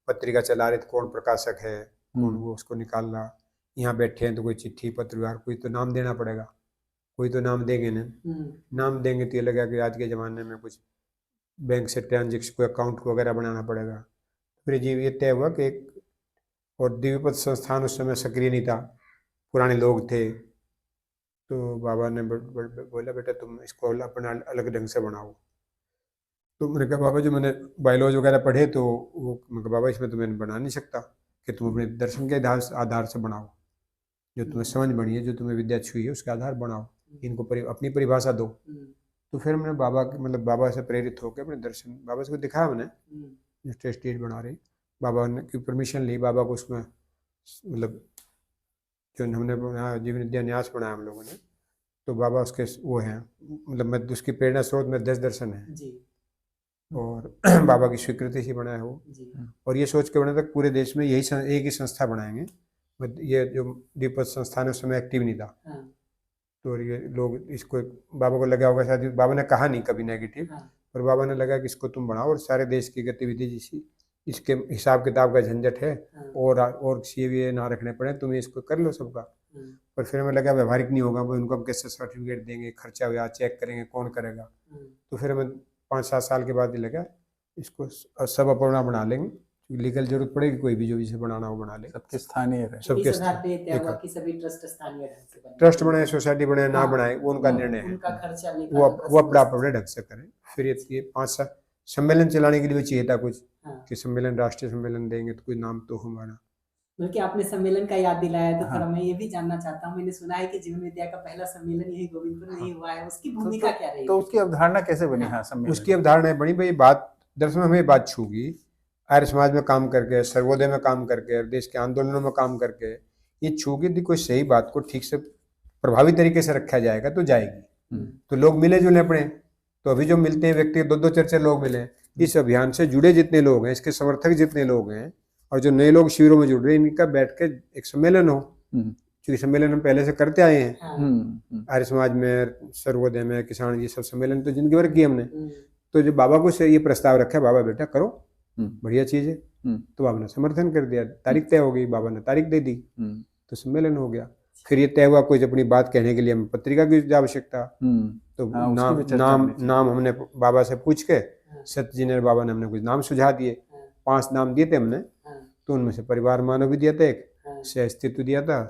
S2: पत्रिका चला रहे तो कौन प्रकाशक है, कौन वो उसको निकाल रहा, यहाँ बैठे हैं तो कोई चिट्ठी पत्र व्यवहार, कोई तो नाम देना पड़ेगा, कोई तो नाम देंगे ना, नाम देंगे तो ये लगेगा कि आज के ज़माने में कुछ बैंक से ट्रांजेक्शन, कोई अकाउंट वगैरह बनाना पड़ेगा। फिर जी ये तय हुआ कि एक, और दिव्यपथ संस्थान उस समय सक्रिय नहीं था, पुराने लोग थे, तो बाबा ने बोला बेटा तुम इसको अपना अलग ढंग से बनाओ। तो मैंने कहा बाबा जो मैंने बायोलॉजी वगैरह पढ़े, तो वो मैं कहा बाबा इसमें तो मैंने बना नहीं सकता, कि तुम अपने दर्शन के आधार से बनाओ, जो तुम्हें समझ बनी है, जो तुम्हें विद्या छुई है उसके आधार बनाओ, इनको अपनी परिभाषा दो। तो फिर मैंने बाबा मतलब बाबा से प्रेरित होकर अपने दर्शन, बाबा से को दिखाया मैंने, जो स्टेज बना रहे, बाबा ने की परमिशन ली, बाबा को उसमें मतलब जो हमने बनाया जीवन विद्या न्यास बनाया हम लोगों ने, तो बाबा उसके वो हैं, मतलब मैं उसकी प्रेरणा स्रोत में 10 दर्शन है
S3: जी,
S2: और बाबा की स्वीकृति से बनाया वो,
S3: जी,
S2: और ये सोच के बना था पूरे देश में यही एक ही संस्था बनाएंगे। ये जो दीपक संस्थान है उस समय एक्टिव नहीं था,
S3: हाँ,
S2: तो ये लोग इसको, बाबा को लगा होगा शायद, बाबा ने कहा नहीं कभी नेगेटिव,
S3: हाँ,
S2: पर बाबा ने लगा कि इसको तुम बढ़ाओ और सारे देश की गतिविधि जिसी इसके हिसाब किताब का झंझट है,
S3: हाँ,
S2: और CVA ना रखने पड़े, तुम इसको कर लो सबका। पर फिर हमें लगा व्यवहारिक नहीं होगा, वो उनको हम कैसे सर्टिफिकेट देंगे, खर्चा हुआ चेक करेंगे, कौन करेगा। तो फिर हमें 5-7 साल के बाद ही लगा इसको सब अपना बना लेंगे, लीगल जरूरत पड़ेगी कोई भी जो इसे बनाना हो बना ले,
S1: सबके स्थानीय रहे।
S2: सबके
S3: इस आधार पे तय हुआ
S2: एक
S3: कि सभी ट्रस्ट स्थानीय ढंग से बने।
S2: ट्रस्ट बनाए, सोसाइटी बनाए, ना
S3: हाँ,
S2: बनाए, वो उनका निर्णय है,
S3: उनका खर्चा
S2: वो
S3: निकालना
S2: वो अपना अपने ढंग से करें। फिर ये 5 साल सम्मेलन चलाने के लिए भी चाहिए था कुछ,
S3: हाँ,
S2: कि सम्मेलन, राष्ट्रीय सम्मेलन देंगे तो कोई नाम तो हमारा।
S3: बल्कि आपने सम्मेलन का याद दिलाया तो
S1: हाँ।
S3: थोड़ा मैं ये भी जानना चाहता हूँ, मैंने सुना है कि जीवन विद्या का पहला सम्मेलन यही गोविंदपुर में ही हुआ है, उसकी भूमिका क्या रही?
S1: तो उसकी अवधारणा कैसे बनी? हाँ, सम्मेलन
S2: उसकी अवधारणा बनी भाई, बात दरअसल हमें बात छूगी, आर्य समाज में काम करके, सर्वोदय में काम करके, देश के आंदोलनों में काम करके, ये छूगी थी कोई सही बात को ठीक से प्रभावी तरीके से रखा जाएगा तो जाएगी। तो लोग मिले जुले अपने, तो अभी जो मिलते हैं व्यक्ति 2-2 4-4 लोग मिले, इस अभियान से जुड़े जितने लोग हैं, इसके समर्थक जितने लोग हैं, और जो नए लोग शिविरों में जुड़ रहे हैं, इनका बैठ के एक सम्मेलन हो, क्योंकि सम्मेलन हम पहले से करते आए हैं, आर्य समाज में, सर्वोदय में, किसान, ये सब सम्मेलन तो जिंदगी भर किए हमने। तो जो बाबा को से ये प्रस्ताव रखा, बाबा बेटा करो, बढ़िया चीज है, तो बाबा ने समर्थन कर दिया, तारीख तय हो गई, बाबा ने तारीख दे दी, तो सम्मेलन हो गया। फिर ये तय हुआ कुछ अपनी बात कहने के लिए हमें पत्रिका की आवश्यकता, तो नाम हमने बाबा से पूछ के, सत्य जी ने, बाबा ने हमने कुछ नाम सुझा दिए, 5 नाम दिए थे हमने, तो उनमें से परिवार मानव भी दिया था, एक से अस्तित्व दिया था,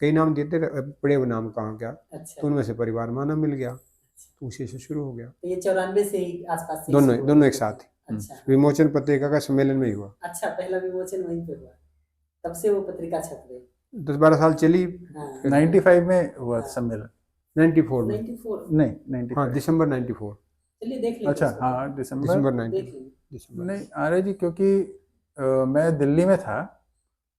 S2: कई नाम दिए थे, बड़े वो नाम कहाँ क्या, तो उनमें से परिवार मानव मिल गया, तो उसी से शुरू हो गया।
S3: तो ये 94 से ही आसपास से
S2: दोनों एक साथ।
S3: अच्छा,
S2: विमोचन पत्रिका का सम्मेलन में ही हुआ।
S3: अच्छा, पहला विमोचन वहीं पे हुआ, तब से वो पत्रिका छप गई।
S2: 10-12 साल चली।
S1: 95 में हुआ सम्मेलन,
S2: 94 में,
S3: 94
S1: नहीं 95,
S2: हाँ दिसंबर 94।
S3: चलिए देख लेते
S1: अच्छा,
S3: हैं
S1: हाँ
S2: दिसंबर
S3: देख
S2: 90
S3: लेंगे।
S2: दिसंबर।
S1: नहीं आर्य जी, क्योंकि मैं दिल्ली में था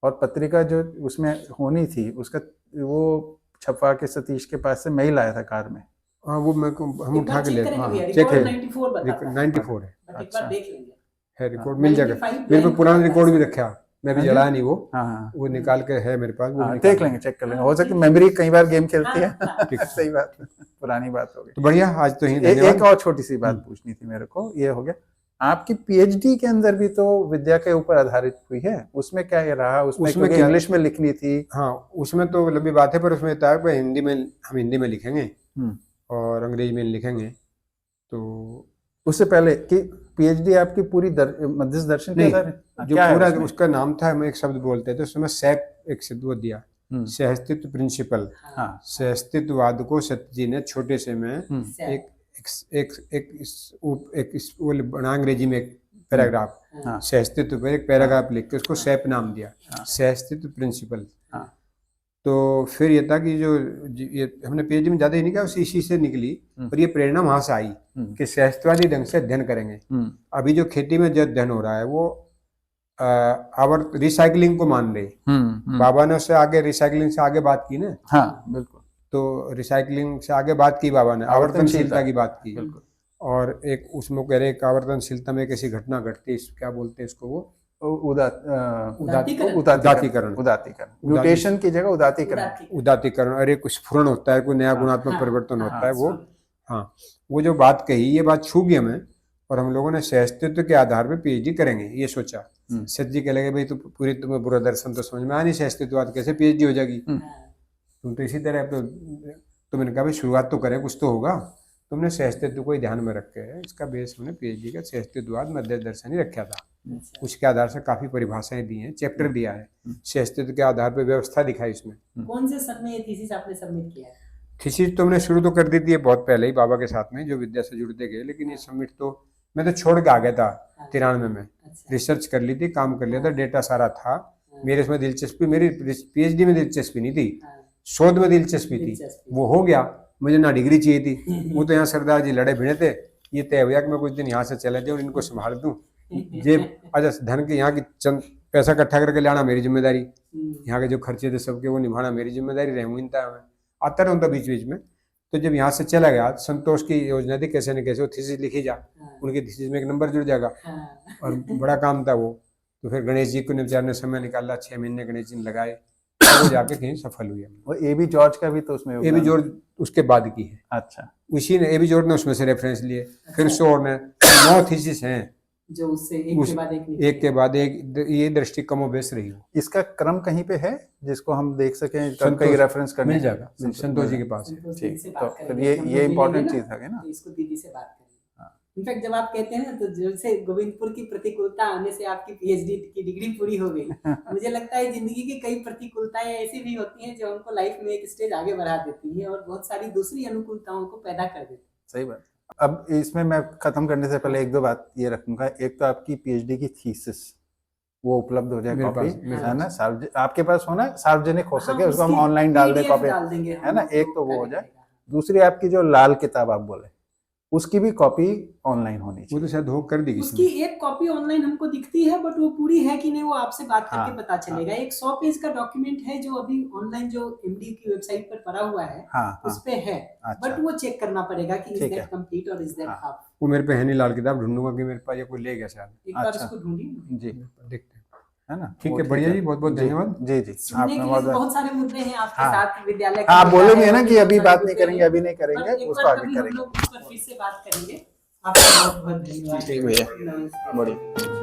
S1: और पत्रिका जो उसमें होनी थी उसका वो छपवा के सतीश के पास से मैं ही लाया था कार में।
S2: हाँ वो मेरे को हम
S3: एक
S2: उठा
S3: बार
S2: के
S3: चेक
S2: ले
S3: करेंगे भैया,
S2: चेक
S3: रिकॉर्ड
S2: है
S3: 94 बताता है,
S2: 94 है
S3: बट एक
S1: अच्छा।
S3: बार देख लेंगे।
S2: है रिकॉर्ड मिल जाएगा
S3: 95
S2: मेरे पे
S3: blank
S2: पुराना
S3: होता है
S2: रिकॉर्ड भी
S3: इसमें।
S2: रखा मैं भी
S1: हाँ जी।
S2: जलाया नहीं वो
S1: हाँ हाँ
S2: वो निकाल के है मेरे पास वो भी
S1: हाँ,
S2: निकाल
S1: देख लेंगे, चेक कर लेंगे, हो सकता है मेमोरी कई बार गेम खेलती है।
S3: हाँ,
S1: सही बात है, पुरानी बात हो गई।
S2: तो बढ़िया आज तो ही
S1: एक
S2: धन्यवाद।
S1: और छोटी सी बात पूछनी थी मेरे को, ये हो गया आपकी पीएचडी के अंदर भी तो विद्या के ऊपर आधारित हुई है, उसमें क्या ये रहा? उसमें क्योंकि
S2: क्या
S1: इंग्लिश में लिखनी थी।
S2: हाँ उसमें तो लंबी बात है पर उसमें था कि हिंदी में हम हिंदी में लिखेंगे और अंग्रेजी में लिखेंगे। तो
S1: उससे पहले कि पीएचडी आपकी पूरी मध्यस्थ दर्शन के
S2: नहीं,
S1: आधार
S2: जो
S1: क्या है
S2: पूरा
S1: उसमें?
S2: उसका नाम था हम एक शब्द बोलते थे उसमें सैप एक शब्द वो दिया सहअस्तित्व प्रिंसिपल।
S1: हाँ
S2: सहअस्तित्ववाद को सत्य जी ने छोटे से में एक वो बना अंग्रेजी में एक पैराग्राफ
S1: हाँ
S2: सहअस्तित्व पर एक पैराग्राफ लिख के उसको सैप नाम दिया सहअस्तित्व प्रिंसिपल।
S1: हाँ
S2: तो फिर ये था कि जो ये हमने पीएचडी में ज्यादा ही नहीं कहा इसी से निकली पर ये प्रेरणा वहां से आई कि सहस्त्रवादी ढंग से अध्ययन करेंगे। अभी जो खेती में जो अध्ययन हो रहा है वो आवर रिसाइकलिंग को मान रहे। बाबा ने उससे आगे रिसाइकलिंग से आगे बात की ना।
S1: हाँ बिल्कुल।
S2: तो रिसाइकलिंग से आगे बात की बाबा ने आवर्तनशीलता की बात की और एक उसमें कह रहे एक आवर्तनशीलता में एक ऐसी घटना घटती है क्या बोलते हैं इसको वो
S1: उदातीकरण म्यूटेशन की जगह
S2: उदातीकरण और एक स्फुरण होता है कोई नया गुणात्मक परिवर्तन होता है वो। हाँ वो जो बात कही ये बात छू गई हमें और हम लोगों ने सहअस्तित्व के आधार पे पीएचडी करेंगे ये सोचा। सच जी कह लगे भाई तो पूरी तुम्हें बुरा दर्शन तो समझ में आ नहीं सहअस्तित्ववाद कैसे पीएचडी हो जाएगी तुम तो इसी तरह तो मैंने कहा भाई शुरुआत तो करें कुछ तो होगा। तुमने सहअस्तित्व को ही ध्यान में रख के इसका बेस हमने पीएचडी का सहअस्तित्ववाद मध्य दर्शन ही रखा था। उसके आधार से काफी परिभाषाएं दी हैं चैप्टर दिया है सहअस्तित्व के आधार पर व्यवस्था दिखाई इसमें।
S3: कौन से सन में ये थीसिस आपने सबमिट किया है?
S2: थीसिस तो हमने शुरू तो कर दी थी बहुत पहले ही बाबा के साथ में जो विद्या से जुड़ते गए लेकिन ये सबमिट तो मैं तो छोड़ के आ गया था 93 में। रिसर्च कर ली थी काम कर लिया था डेटा सारा था मेरे इसमें दिलचस्पी मेरी पीएचडी में दिलचस्पी नहीं थी शोध में दिलचस्पी थी वो हो गया मुझे ना डिग्री चाहिए थी वो तो यहाँ सरदार जी लड़े भिड़े थे ये तय हुआ कि मैं कुछ दिन यहाँ से चले जाऊँ इनको संभाल दूँ जेब अच्छा धन के यहाँ की चंद पैसा इकट्ठा करके लाना मेरी जिम्मेदारी यहाँ के जो खर्चे थे सबके वो निभाना मेरी जिम्मेदारी रहूँता मैं आता रहूँगा बीच बीच में। तो जब यहाँ से चला गया संतोष की योजना थी कैसे न कैसे वो थीसिस लिखी जा उनकी थीसिस में एक नंबर जुड़ जाएगा और बड़ा काम था वो। तो फिर गणेश जी को बेचारे ने समय निकाला 6 महीने गणेश जी ने लगाए वो जाके कहीं सफल हुई।
S1: वो एबी जॉर्ज का भी तो उसमें
S2: एबी जॉर्ज उसके बाद की है।
S1: अच्छा
S2: उसी ने एबी जॉर्ज ने उसमें से रेफरेंस लिए फिर शोर ने 9 थीसिस हैं
S3: जो उससे एक
S2: के बाद एक ये दृष्टि कमोबेश रही हो।
S1: इसका क्रम कहीं पे है जिसको हम देख सकें कहीं रेफरेंस करने
S2: मिल जाएगा संतोष जी के पास।
S1: ठीक तो फिर ये इम्पोर्टेंट चीज है ना
S3: इसको दीदी से बात करें। इनफैक्ट जब आप कहते हैं ना तो जैसे गोविंदपुर की प्रतिकूलता आने से आपकी पीएचडी की डिग्री पूरी हो गई मुझे लगता है जिंदगी की कई प्रतिकूलताएं ऐसी भी होती हैं जो उनको लाइफ में एक स्टेज आगे बढ़ा देती हैं और बहुत सारी दूसरी अनुकूलताओं को पैदा कर देती है।
S1: सही बात। अब इसमें मैं खत्म करने से पहले एक दो बात ये रखूंगा। एक तो आपकी पीएचडी की थीसिस वो उपलब्ध हो जाए कॉपी है ना आपके पास होना सार्वजनिक हो सके उसको हम ऑनलाइन डाल दें कॉपी है ना एक तो वो हो जाए। दूसरी आपकी जो लाल किताब आप बोले उसकी भी कॉपी ऑनलाइन होनी चाहिए।
S2: वो तो शायद हो कर दी
S3: उसकी एक कॉपी ऑनलाइन हमको दिखती है बट वो पूरी है कि नहीं वो आपसे बात करके पता चलेगा। एक 100 पेज का डॉक्यूमेंट है जो अभी ऑनलाइन जो एमडी की वेबसाइट पर पड़ा हुआ है उस पे है बट वो चेक करना पड़ेगा कि इज दैट कंप्लीट और इज दैट हाफ।
S2: वो मेरे पे है नहीं लाल किताब ढूंढूंगा कि मेरे पास ये कोई ले गया शायद
S3: एक बार उसको ढूंढिए
S1: जी
S2: देखते हैं
S1: है ना।
S2: ठीक है बढ़िया जी बहुत बहुत धन्यवाद।
S1: जी जी
S3: आपने बहुत सारे मुद्दे हैं आपके साथ विद्यालय
S1: आप बोले भी है ना कि अभी बात नहीं करेंगे अभी नहीं करेंगे उसको आगे करेंगे
S3: फिर से बात करेंगे। आपका बहुत बहुत धन्यवाद।
S1: ठीक भैया बढ़िया।